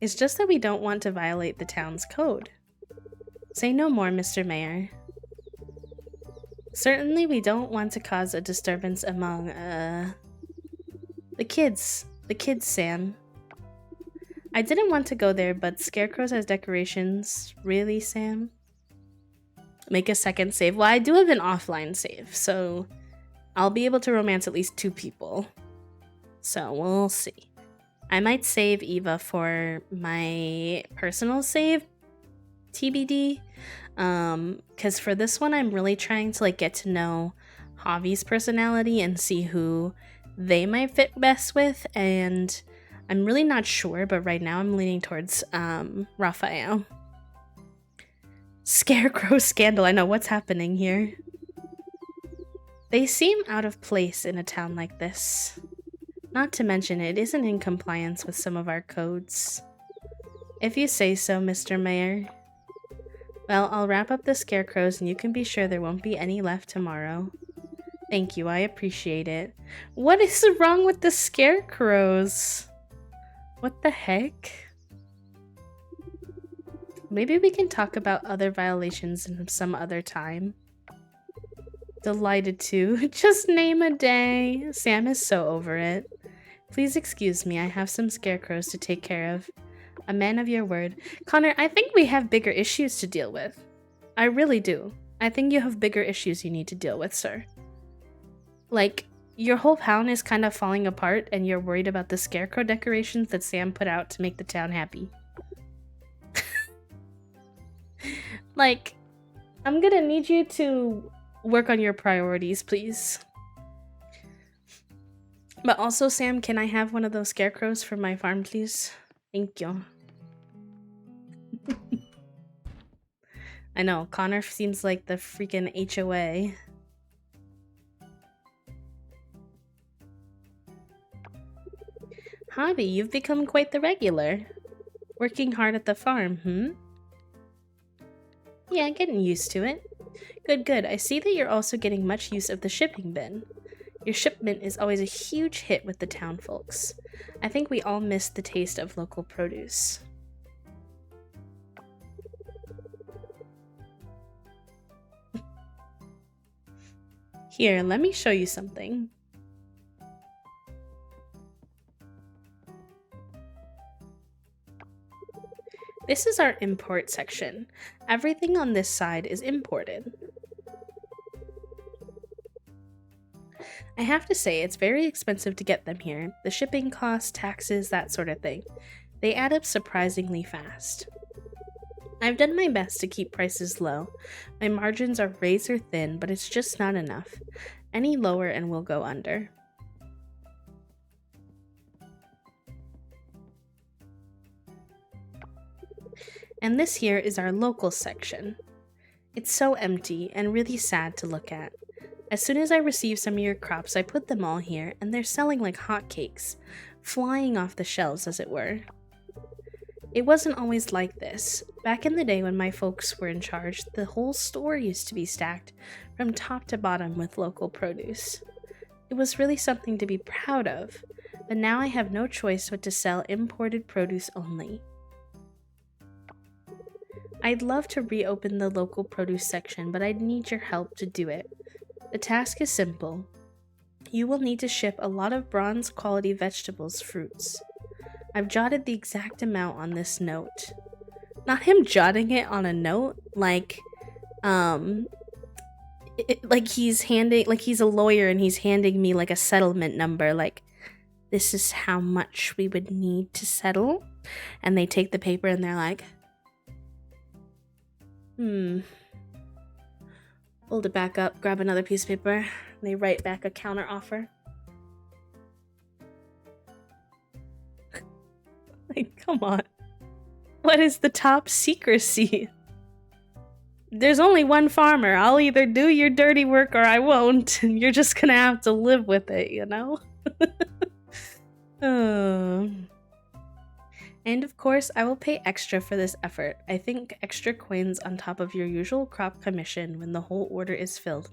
It's just that we don't want to violate the town's code. Say no more, Mr. Mayor. Certainly we don't want to cause a disturbance among, the kids. The kids, Sam. I didn't want to go there, but Scarecrows as decorations. Really, Sam? Make a second save. Well, I do have an offline save, so I'll be able to romance at least 2 people. So we'll see. I might save Eva for my personal save, TBD. Because for this one, I'm really trying to like get to know Javi's personality and see who they might fit best with. And I'm really not sure, but right now I'm leaning towards Raphael. Scarecrow scandal. I know what's happening here. They seem out of place in a town like this. Not to mention, it isn't in compliance with some of our codes. If you say so, Mr. Mayor. Well, I'll wrap up the scarecrows and you can be sure there won't be any left tomorrow. Thank you, I appreciate it. What is wrong with the scarecrows? What the heck? Maybe we can talk about other violations in some other time. Delighted to. Just name a day. Sam is so over it. Please excuse me, I have some scarecrows to take care of. A man of your word. Connor, I think we have bigger issues to deal with. I really do. I think you have bigger issues you need to deal with, sir. Like, your whole town is kind of falling apart and you're worried about the scarecrow decorations that Sam put out to make the town happy. Like, I'm gonna need you to work on your priorities, please. But also, Sam, can I have one of those scarecrows for my farm, please? Thank you. I know, Connor seems like the freaking HOA. Javi, you've become quite the regular. Working hard at the farm, Yeah, getting used to it. Good, good. I see that you're also getting much use of the shipping bin. Your shipment is always a huge hit with the town folks. I think we all miss the taste of local produce. Here, let me show you something. This is our import section. Everything on this side is imported. I have to say, it's very expensive to get them here. The shipping costs, taxes, that sort of thing. They add up surprisingly fast. I've done my best to keep prices low. My margins are razor thin, but it's just not enough. Any lower and we'll go under. And this here is our local section. It's so empty and really sad to look at. As soon as I receive some of your crops, I put them all here, and they're selling like hotcakes, flying off the shelves as it were. It wasn't always like this. Back in the day when my folks were in charge, the whole store used to be stacked from top to bottom with local produce. It was really something to be proud of, but now I have no choice but to sell imported produce only. I'd love to reopen the local produce section, but I'd need your help to do it. The task is simple. You will need to ship a lot of bronze quality vegetables, fruits. I've jotted the exact amount on this note. Not him jotting it on a note, like he's a lawyer and he's handing me like a settlement number, like this is how much we would need to settle. And they take the paper and they're like, Hold it back up, grab another piece of paper, and they write back a counter offer. Like, come on. What is the top secrecy? There's only one farmer. I'll either do your dirty work or I won't, and you're just gonna have to live with it, you know? Oh. And of course, I will pay extra for this effort. I think extra coins on top of your usual crop commission when the whole order is filled,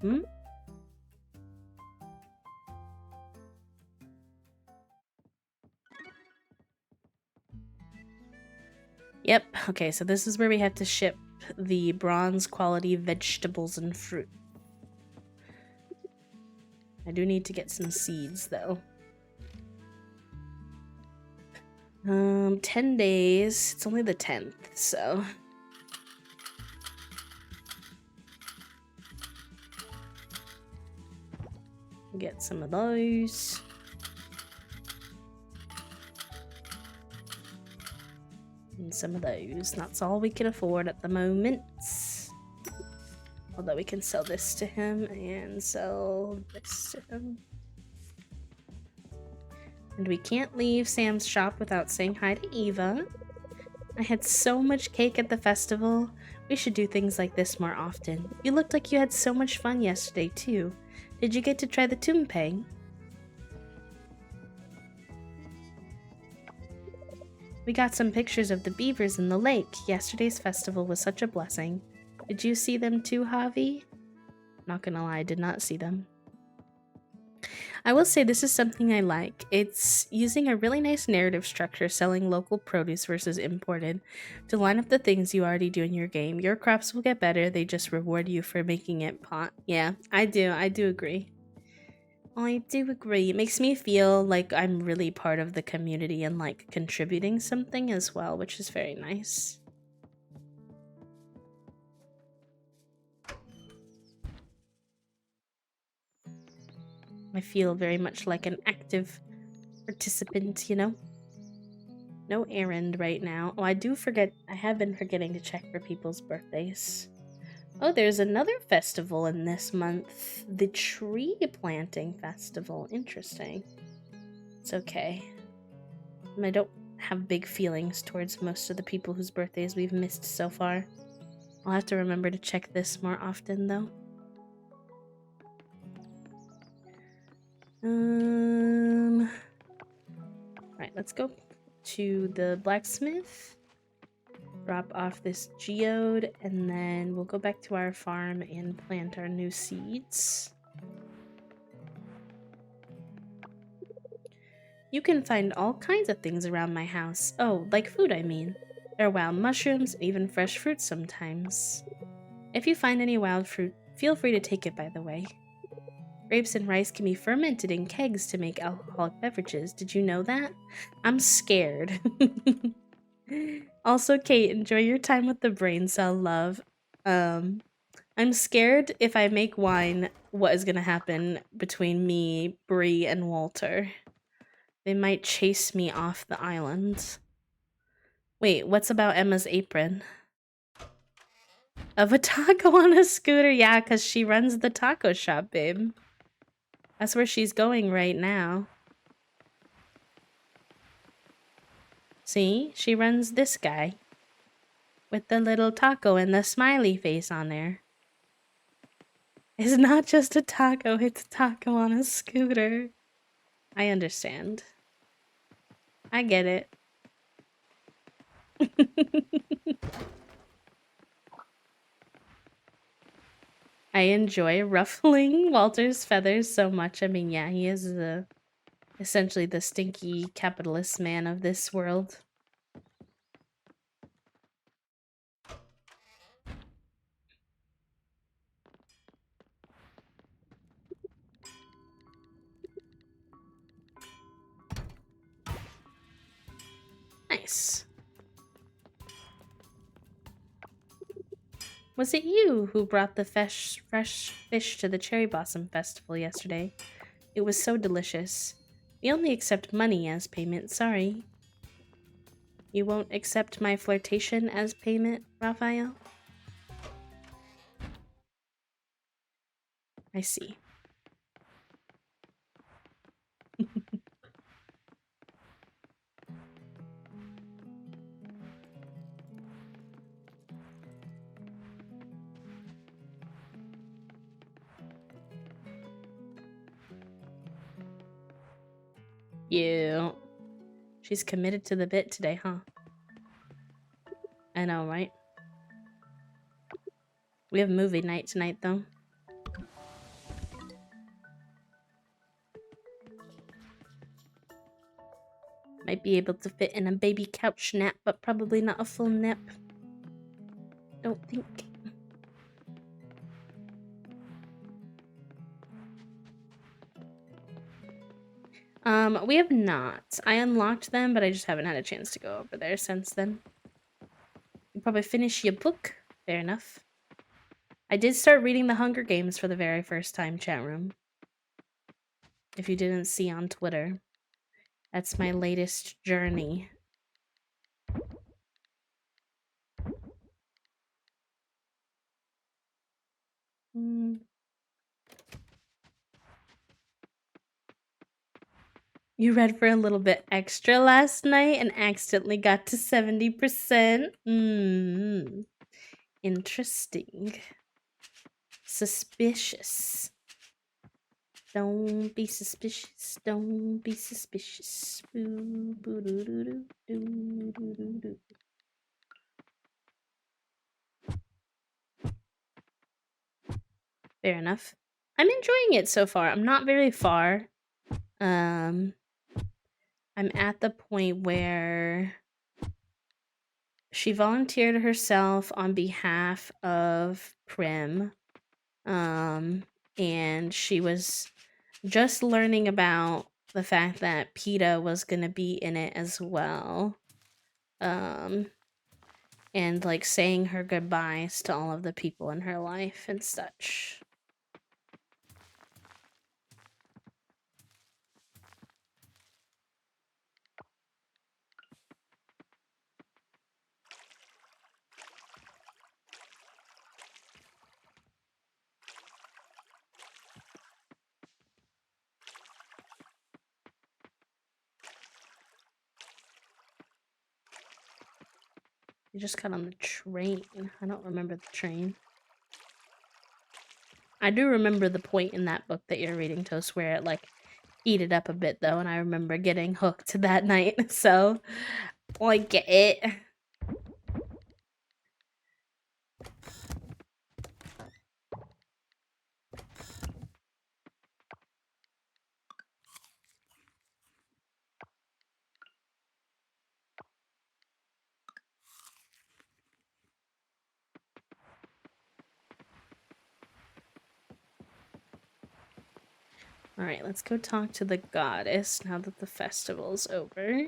Yep, okay, so this is where we have to ship the bronze quality vegetables and fruit. I do need to get some seeds, though. 10 days. It's only the 10th, so... Get some of those. And some of those. That's all we can afford at the moment. Although we can sell this to him and sell this to him. And we can't leave Sam's shop without saying hi to Eva. I had so much cake at the festival. We should do things like this more often. You looked like you had so much fun yesterday, too. Did you get to try the tumpeng? We got some pictures of the beavers in the lake. Yesterday's festival was such a blessing. Did you see them too, Javi? Not gonna lie, I did not see them. I will say this is something I like. It's using a really nice narrative structure, selling local produce versus imported, to line up the things you already do in your game. Your crops will get better, they just reward you for making it pot. Yeah, I do agree. I do agree. It makes me feel like I'm really part of the community and like contributing something as well, which is very nice. I feel very much like an active participant, you know? No errand right now. Oh, I have been forgetting to check for people's birthdays. Oh, there's another festival in this month. The tree planting festival. Interesting. It's okay. I don't have big feelings towards most of the people whose birthdays we've missed so far. I'll have to remember to check this more often, though. Right, let's go to the blacksmith. Drop off this geode, and then we'll go back to our farm and plant our new seeds. You can find all kinds of things around my house. Oh, like food, I mean. There are wild mushrooms and even fresh fruit sometimes. If you find any wild fruit, feel free to take it, by the way. Grapes and rice can be fermented in kegs to make alcoholic beverages. Did you know that? I'm scared. Also, Kate, enjoy your time with the brain cell, love. I'm scared if I make wine, what is gonna happen between me, Bree, and Walter. They might chase me off the island. Wait, what's about Emma's apron? Of a taco on a scooter? Yeah, because she runs the taco shop, babe. That's where she's going right now. See? She runs this guy. With the little taco and the smiley face on there. It's not just a taco, it's a taco on a scooter. I understand. I get it. I enjoy ruffling Walter's feathers so much. I mean, yeah, he is essentially the stinky capitalist man of this world. Nice. Was it you who brought the fresh fish to the Cherry Blossom Festival yesterday? It was so delicious. We only accept money as payment, sorry. You won't accept my flirtation as payment, Raphael? I see. You. She's committed to the bit today, huh? I know, right? We have movie night tonight, though. Might be able to fit in a baby couch nap, but probably not a full nap. Don't think. We have not. I unlocked them, but I just haven't had a chance to go over there since then. You probably finish your book. Fair enough. I did start reading The Hunger Games for the very first time, chat room. if you didn't see on Twitter. That's my latest journey. You read for a little bit extra last night and accidentally got to 70%. Interesting. Suspicious. Don't be suspicious. Don't be suspicious. Boo, boo, doo, doo, doo, doo, doo, doo, doo. Fair enough. I'm enjoying it so far. I'm not very far. I'm at the point where she volunteered herself on behalf of Prim. And she was just learning about the fact that PETA was gonna be in it as well. And like saying her goodbyes to all of the people in her life and such. You just got on the train. I don't remember the train. I do remember the point in that book that you're reading, Toast, where it like heated up a bit though, and I remember getting hooked that night, so I get it. Alright, let's go talk to the goddess now that the festival's over.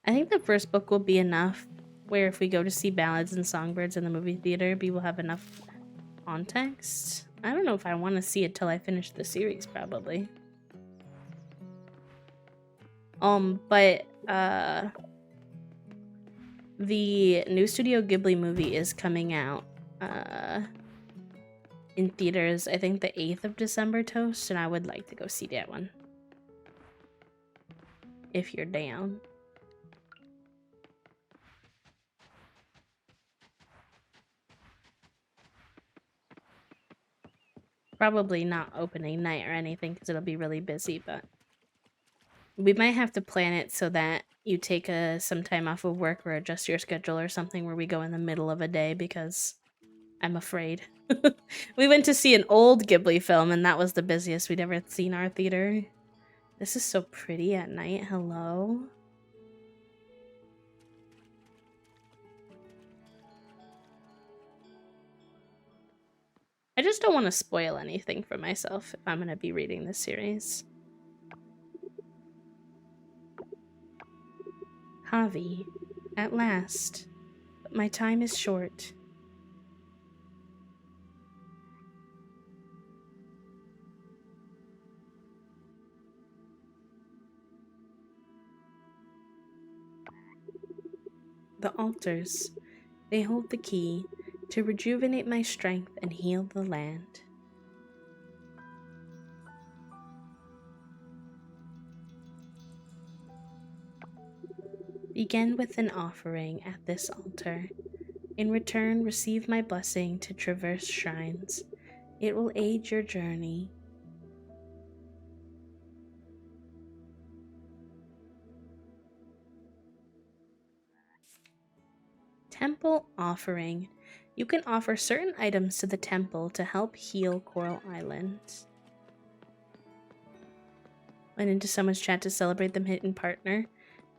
I think the first book will be enough, where if we go to see Ballads and Songbirds in the movie theater, we will have enough context. I don't know if I want to see it till I finish the series, probably. But the new Studio Ghibli movie is coming out in theaters, I think the 8th of December, Toast, and I would like to go see that one. If you're down. Probably not opening night or anything because it'll be really busy, but we might have to plan it so that you take some time off of work or adjust your schedule or something where we go in the middle of a day because I'm afraid. We went to see an old Ghibli film and that was the busiest we'd ever seen our theater. This is so pretty at night. Hello? I just don't want to spoil anything for myself if I'm going to be reading this series. Javi, at last. But my time is short. The altars. They hold the key to rejuvenate my strength and heal the land. Begin with an offering at this altar. In return, receive my blessing to traverse shrines. It will aid your journey. Temple offering. You can offer certain items to the temple to help heal Coral Island. Went into someone's chat to celebrate them hitting partner.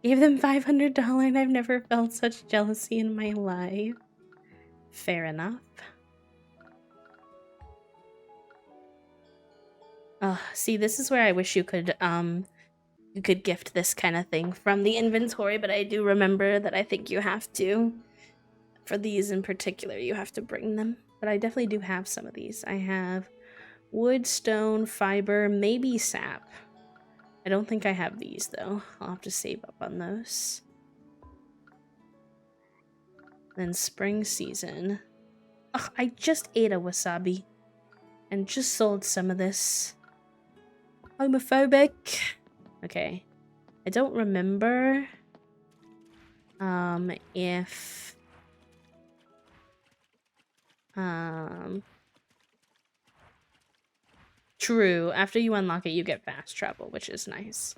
Gave them $500 and I've never felt such jealousy in my life. Fair enough. See, this is where I wish you could gift this kind of thing from the inventory, but I do remember that I think you have to. For these in particular, you have to bring them. But I definitely do have some of these. I have Wood, stone, fiber, maybe sap. I don't think I have these though. I'll have to save up on those. Then spring season. Ugh, I just ate a wasabi and just sold some of this. Homophobic. Okay. I don't remember if true, after you unlock it you get fast travel, which is nice.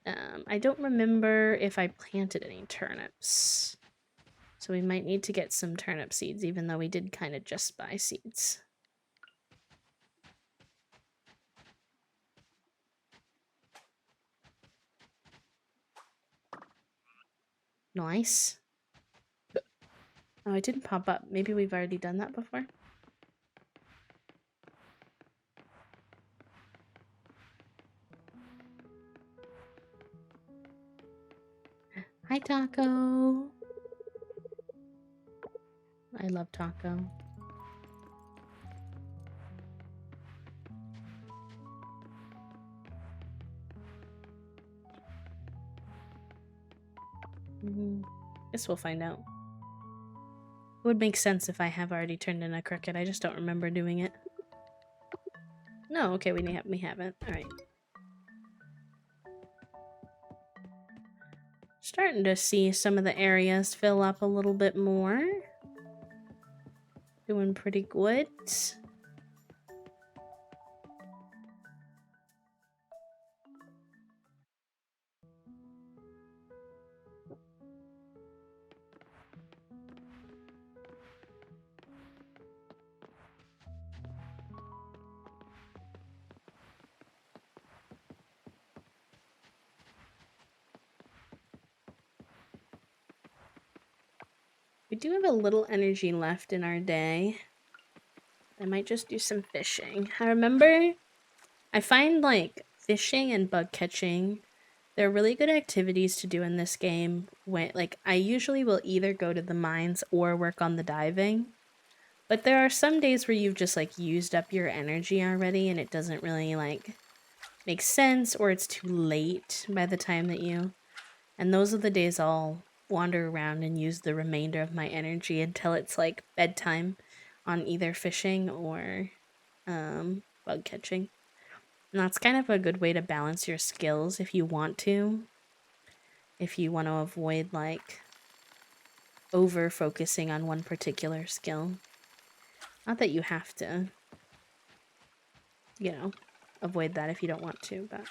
I don't remember if I planted any turnips. So we might need to get some turnip seeds, even though we did kind of just buy seeds. Nice. Oh, it didn't pop up. Maybe we've already done that before. Hi, Taco. I love Taco. Guess we'll find out. It would make sense if I have already turned in a cricket. I just don't remember doing it. No, okay, we haven't. Alright. Starting to see some of the areas fill up a little bit more. Doing pretty good. We do have a little energy left in our day. I might just do some fishing. I find like fishing and bug catching, they're really good activities to do in this game. When like I usually will either go to the mines or work on the diving. But there are some days where you've just like used up your energy already and it doesn't really like make sense, or it's too late by the time that you... And those are the days I'll wander around and use the remainder of my energy until it's like bedtime on either fishing or bug catching. And that's kind of a good way to balance your skills if you want to. If you want to avoid like over focusing on one particular skill. Not that you have to, you know, avoid that if you don't want to, but...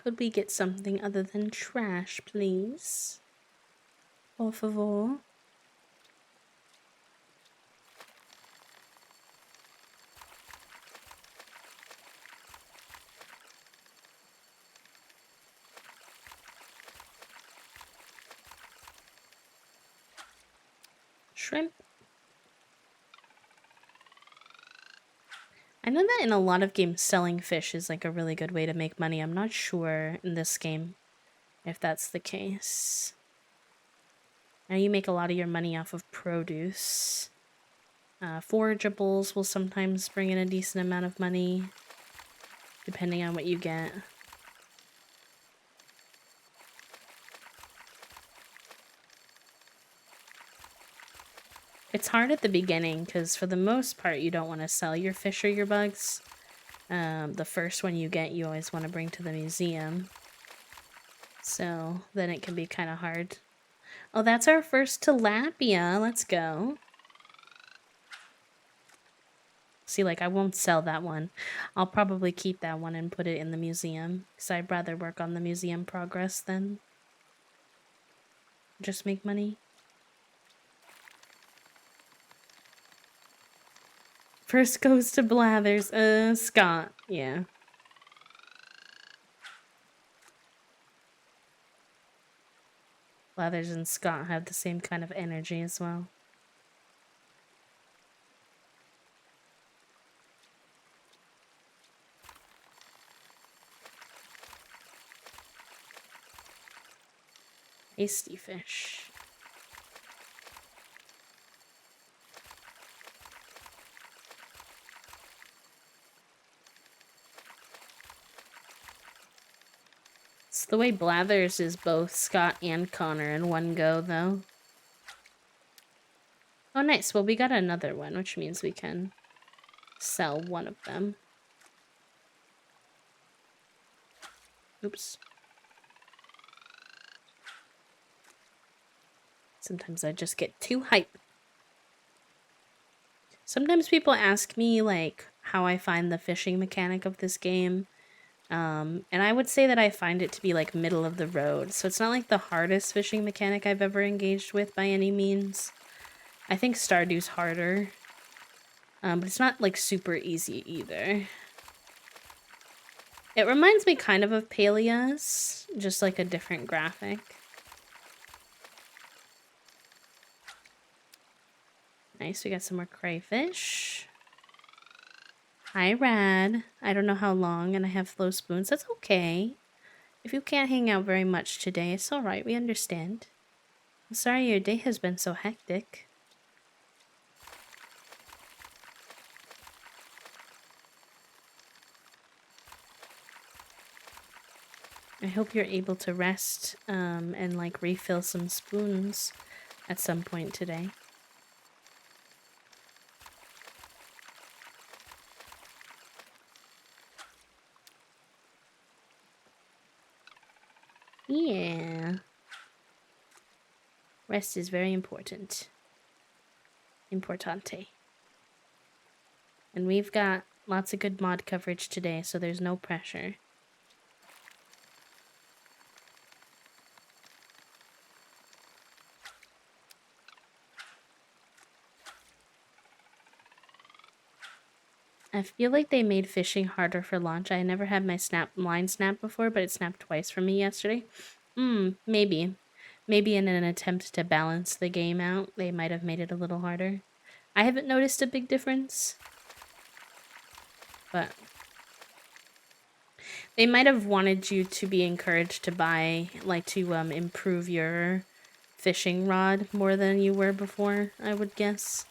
Could we get something other than trash, please? Por favor. Shrimp. I know that in a lot of games selling fish is like a really good way to make money. I'm not sure in this game if that's the case. Now you make a lot of your money off of produce. Forageables will sometimes bring in a decent amount of money, depending on what you get. It's hard at the beginning because for the most part you don't want to sell your fish or your bugs. The first one you get you always want to bring to the museum. So then it can be kind of hard. Oh, that's our first tilapia. Let's go. See, like, I won't sell that one. I'll probably keep that one and put it in the museum. Because I'd rather work on the museum progress than just make money. First goes to Blathers. Scott. Yeah. Blathers and Scott have the same kind of energy as well. Tasty fish. It's the way Blathers is both Scott and Connor in one go, though. Oh, nice. Well, we got another one, which means we can sell one of them. Oops. Sometimes I just get too hype. Sometimes people ask me, like, how I find the fishing mechanic of this game. And I would say that I find it to be, like, middle of the road. So it's not, like, the hardest fishing mechanic I've ever engaged with by any means. I think Stardew's harder. But it's not, like, super easy either. It reminds me kind of Pelea's, just, like, a different graphic. Nice, we got some more crayfish. Hi, Rad. I don't know how long, and I have flow spoons. That's okay. If you can't hang out very much today, it's alright. We understand. I'm sorry your day has been so hectic. I hope you're able to rest and, like, refill some spoons at some point today. Yeah. Rest is very important. Importante. And we've got lots of good mod coverage today, so there's no pressure. I feel like they made fishing harder for launch. I never had my line snap before, but it snapped twice for me yesterday. Maybe. Maybe in an attempt to balance the game out, they might have made it a little harder. I haven't noticed a big difference. But they might have wanted you to be encouraged to buy, like, to improve your fishing rod more than you were before, I would guess.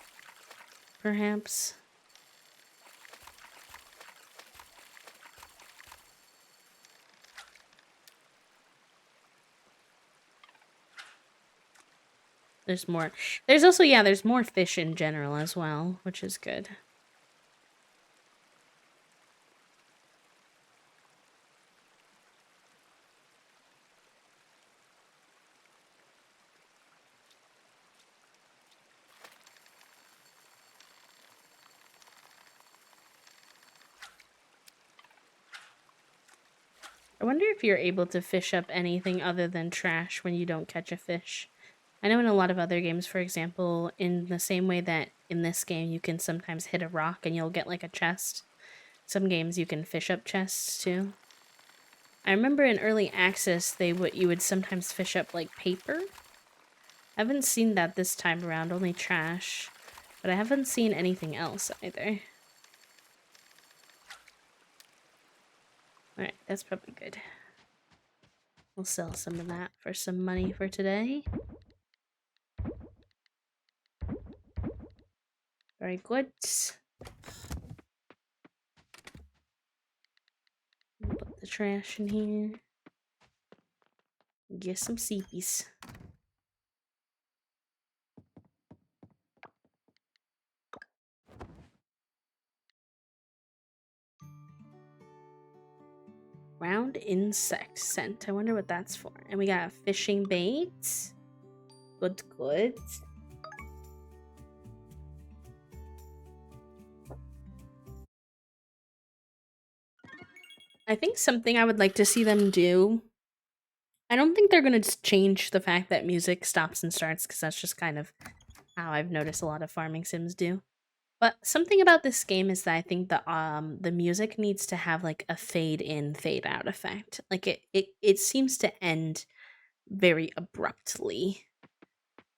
Perhaps. There's more. There's also, yeah, there's more fish in general as well, which is good. I wonder if you're able to fish up anything other than trash when you don't catch a fish. I know in a lot of other games, for example, in the same way that in this game you can sometimes hit a rock and you'll get, like, a chest. Some games you can fish up chests too. I remember in early access you would sometimes fish up, like, paper. I haven't seen that this time around, only trash. But I haven't seen anything else either. Alright, that's probably good. We'll sell some of that for some money for today. Very good. Put the trash in here. Get some CPs. Round insect scent. I wonder what that's for. And we got fishing bait. Good, good. I think something I would like to see them do. I don't think they're going to change the fact that music stops and starts, because that's just kind of how I've noticed a lot of farming sims do. But something about this game is that I think the music needs to have, like, a fade in, fade out effect. Like, it seems to end very abruptly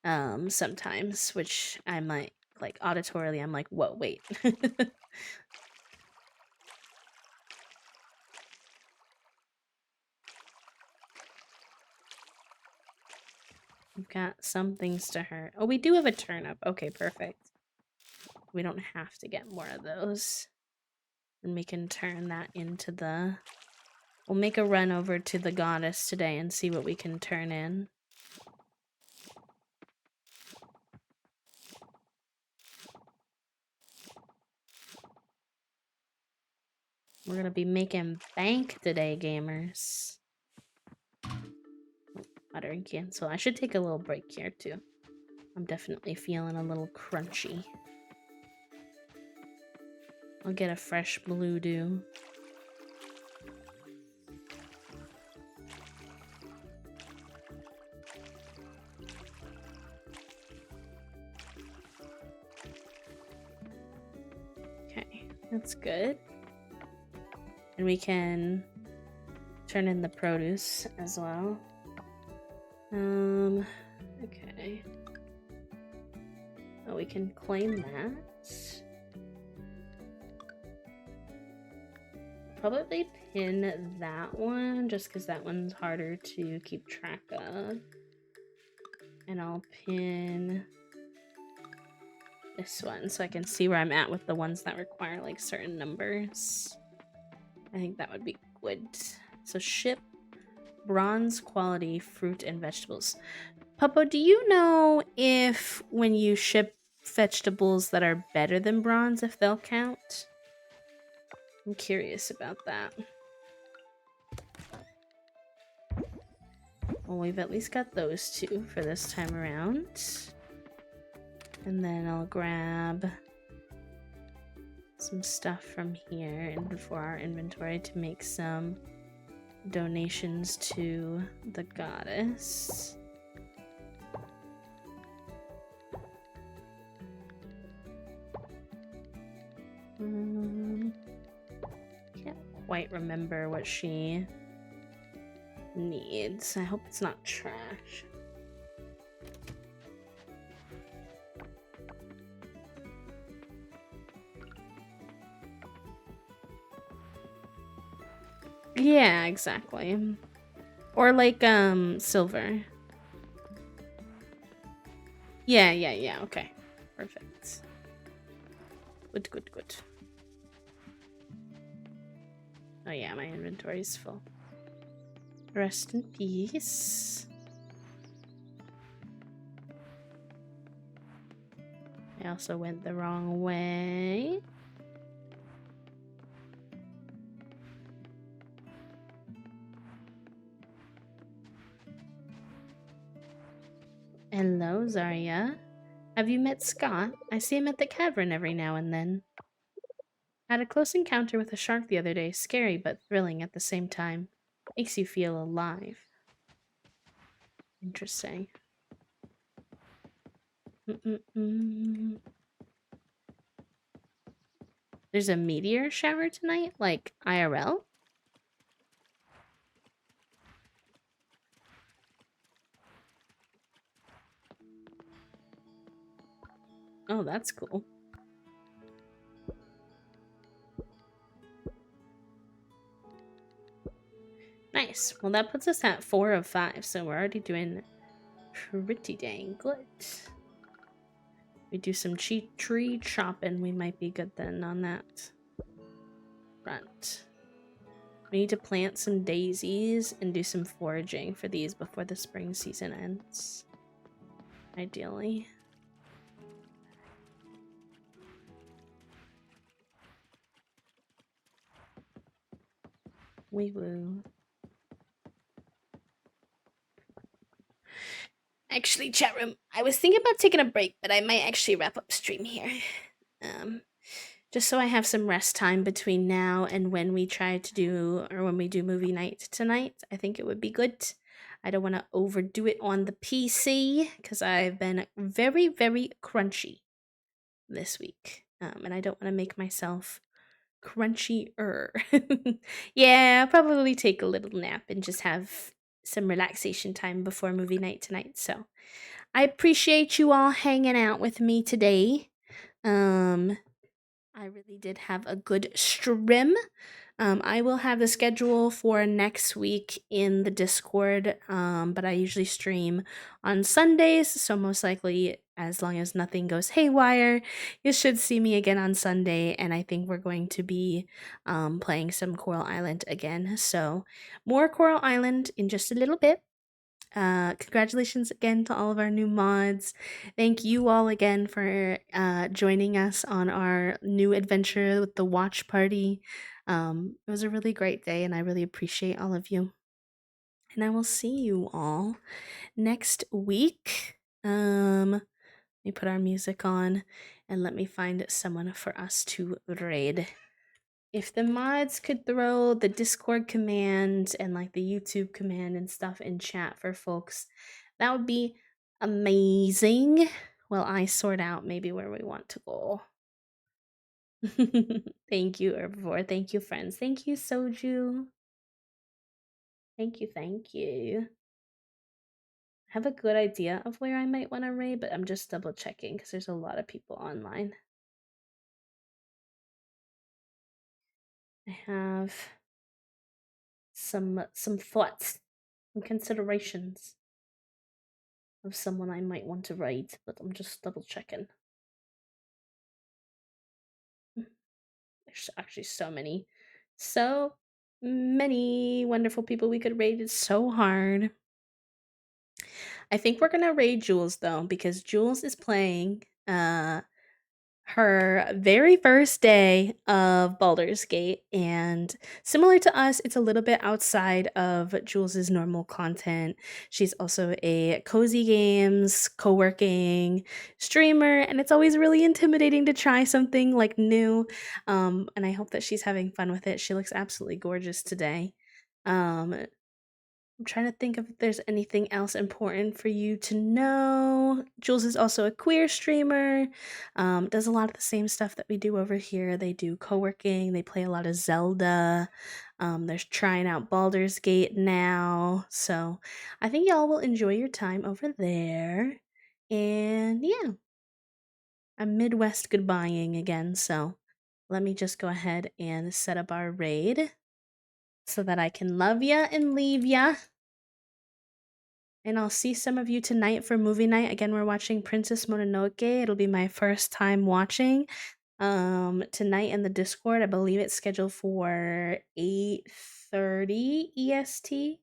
sometimes, which I'm like auditorily I'm like, whoa, wait. We've got some things to hurt. Oh, we do have a turnip. Okay, perfect. We don't have to get more of those. And we can turn that into the... We'll make a run over to the goddess today and see what we can turn in. We're gonna be making bank today, gamers. Watering cancel. I should take a little break here, too. I'm definitely feeling a little crunchy. I'll get a fresh blue dew. Okay, that's good. And we can turn in the produce as well. Okay. Oh, we can claim that. Probably pin that one, just because that one's harder to keep track of. And I'll pin this one so I can see where I'm at with the ones that require like certain numbers. I think that would be good. So ship bronze quality fruit and vegetables. Puppo, do you know if when you ship vegetables that are better than bronze, if they'll count? I'm curious about that. Well, we've at least got those two for this time around. And then I'll grab some stuff from here and for our inventory to make some donations to the goddess. Can't quite remember what she needs. I hope it's not trash. Yeah, exactly. Or like silver. Yeah, okay. Perfect. Good. Oh yeah, my inventory's full. Rest in peace. I also went the wrong way. Hello, Zarya. Have you met Scott? I see him at the cavern every now and then. Had a close encounter with a shark the other day. Scary but thrilling at the same time. Makes you feel alive. Interesting. There's a meteor shower tonight? Like IRL? Oh, that's cool. Nice. Well, that puts us at 4 of 5, so we're already doing pretty dang good. We do some tree chopping, we might be good then on that front. We need to plant some daisies and do some foraging for these before the spring season ends. Ideally. Wee woo. Actually, chat room, I was thinking about taking a break, but I might actually wrap up stream here. Just so I have some rest time between now and when we try to do, or when we do movie night tonight. I think it would be good. I don't want to overdo it on the PC, because I've been very, very crunchy this week. And I don't want to make myself crunchier. Yeah, I'll probably take a little nap and just have some relaxation time before movie night tonight. So I appreciate you all hanging out with me today. I really did have a good stream. I will have the schedule for next week in the Discord, but I usually stream on Sundays, so most likely, as long as nothing goes haywire, you should see me again on Sunday. And I think we're going to be playing some Coral Island again. So, more Coral Island in just a little bit. Congratulations again to all of our new mods. Thank you all again for joining us on our new adventure with the watch party. It was a really great day, and I really appreciate all of you. And I will see you all next week. Let me put our music on and let me find someone for us to raid. If the mods could throw the Discord command and like the YouTube command and stuff in chat for folks, that would be amazing. While I sort out maybe where we want to go. Thank you, Herbivore. Thank you, friends. Thank you, Soju. Thank you, thank you. I have a good idea of where I might want to raid, but I'm just double checking because there's a lot of people online. I have some thoughts, some considerations of someone I might want to raid, but I'm just double checking. There's actually so many wonderful people we could raid. It's so hard. I think we're gonna raid Jules though, because Jules is playing her very first day of Baldur's Gate, and similar to us, it's a little bit outside of Jules's normal content. She's also a cozy games co-working streamer, and it's always really intimidating to try something like new. And I hope that she's having fun with it. She looks absolutely gorgeous today. I'm trying to think if there's anything else important for you to know. Jules is also a queer streamer. Does a lot of the same stuff that we do over here. They do co-working. They play a lot of Zelda. They're trying out Baldur's Gate now. So I think y'all will enjoy your time over there. And yeah, I'm Midwest goodbying again. So let me just go ahead and set up our raid so that I can love ya and leave ya. And I'll see some of you tonight for movie night. Again, we're watching Princess Mononoke. It'll be my first time watching tonight in the Discord. I believe it's scheduled for 8:30 EST.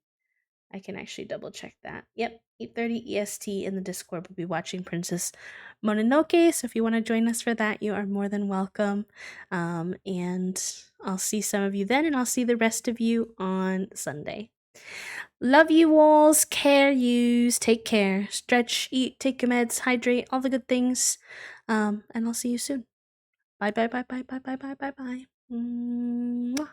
I can actually double check that. Yep, 8:30 EST in the Discord. We'll be watching Princess Mononoke. So if you want to join us for that, you are more than welcome. And I'll see some of you then, and I'll see the rest of you on Sunday. Love you alls. Care yous. Take care. Stretch, eat, take your meds, hydrate, all the good things. And I'll see you soon. Bye bye bye bye bye bye bye bye bye. Mwah.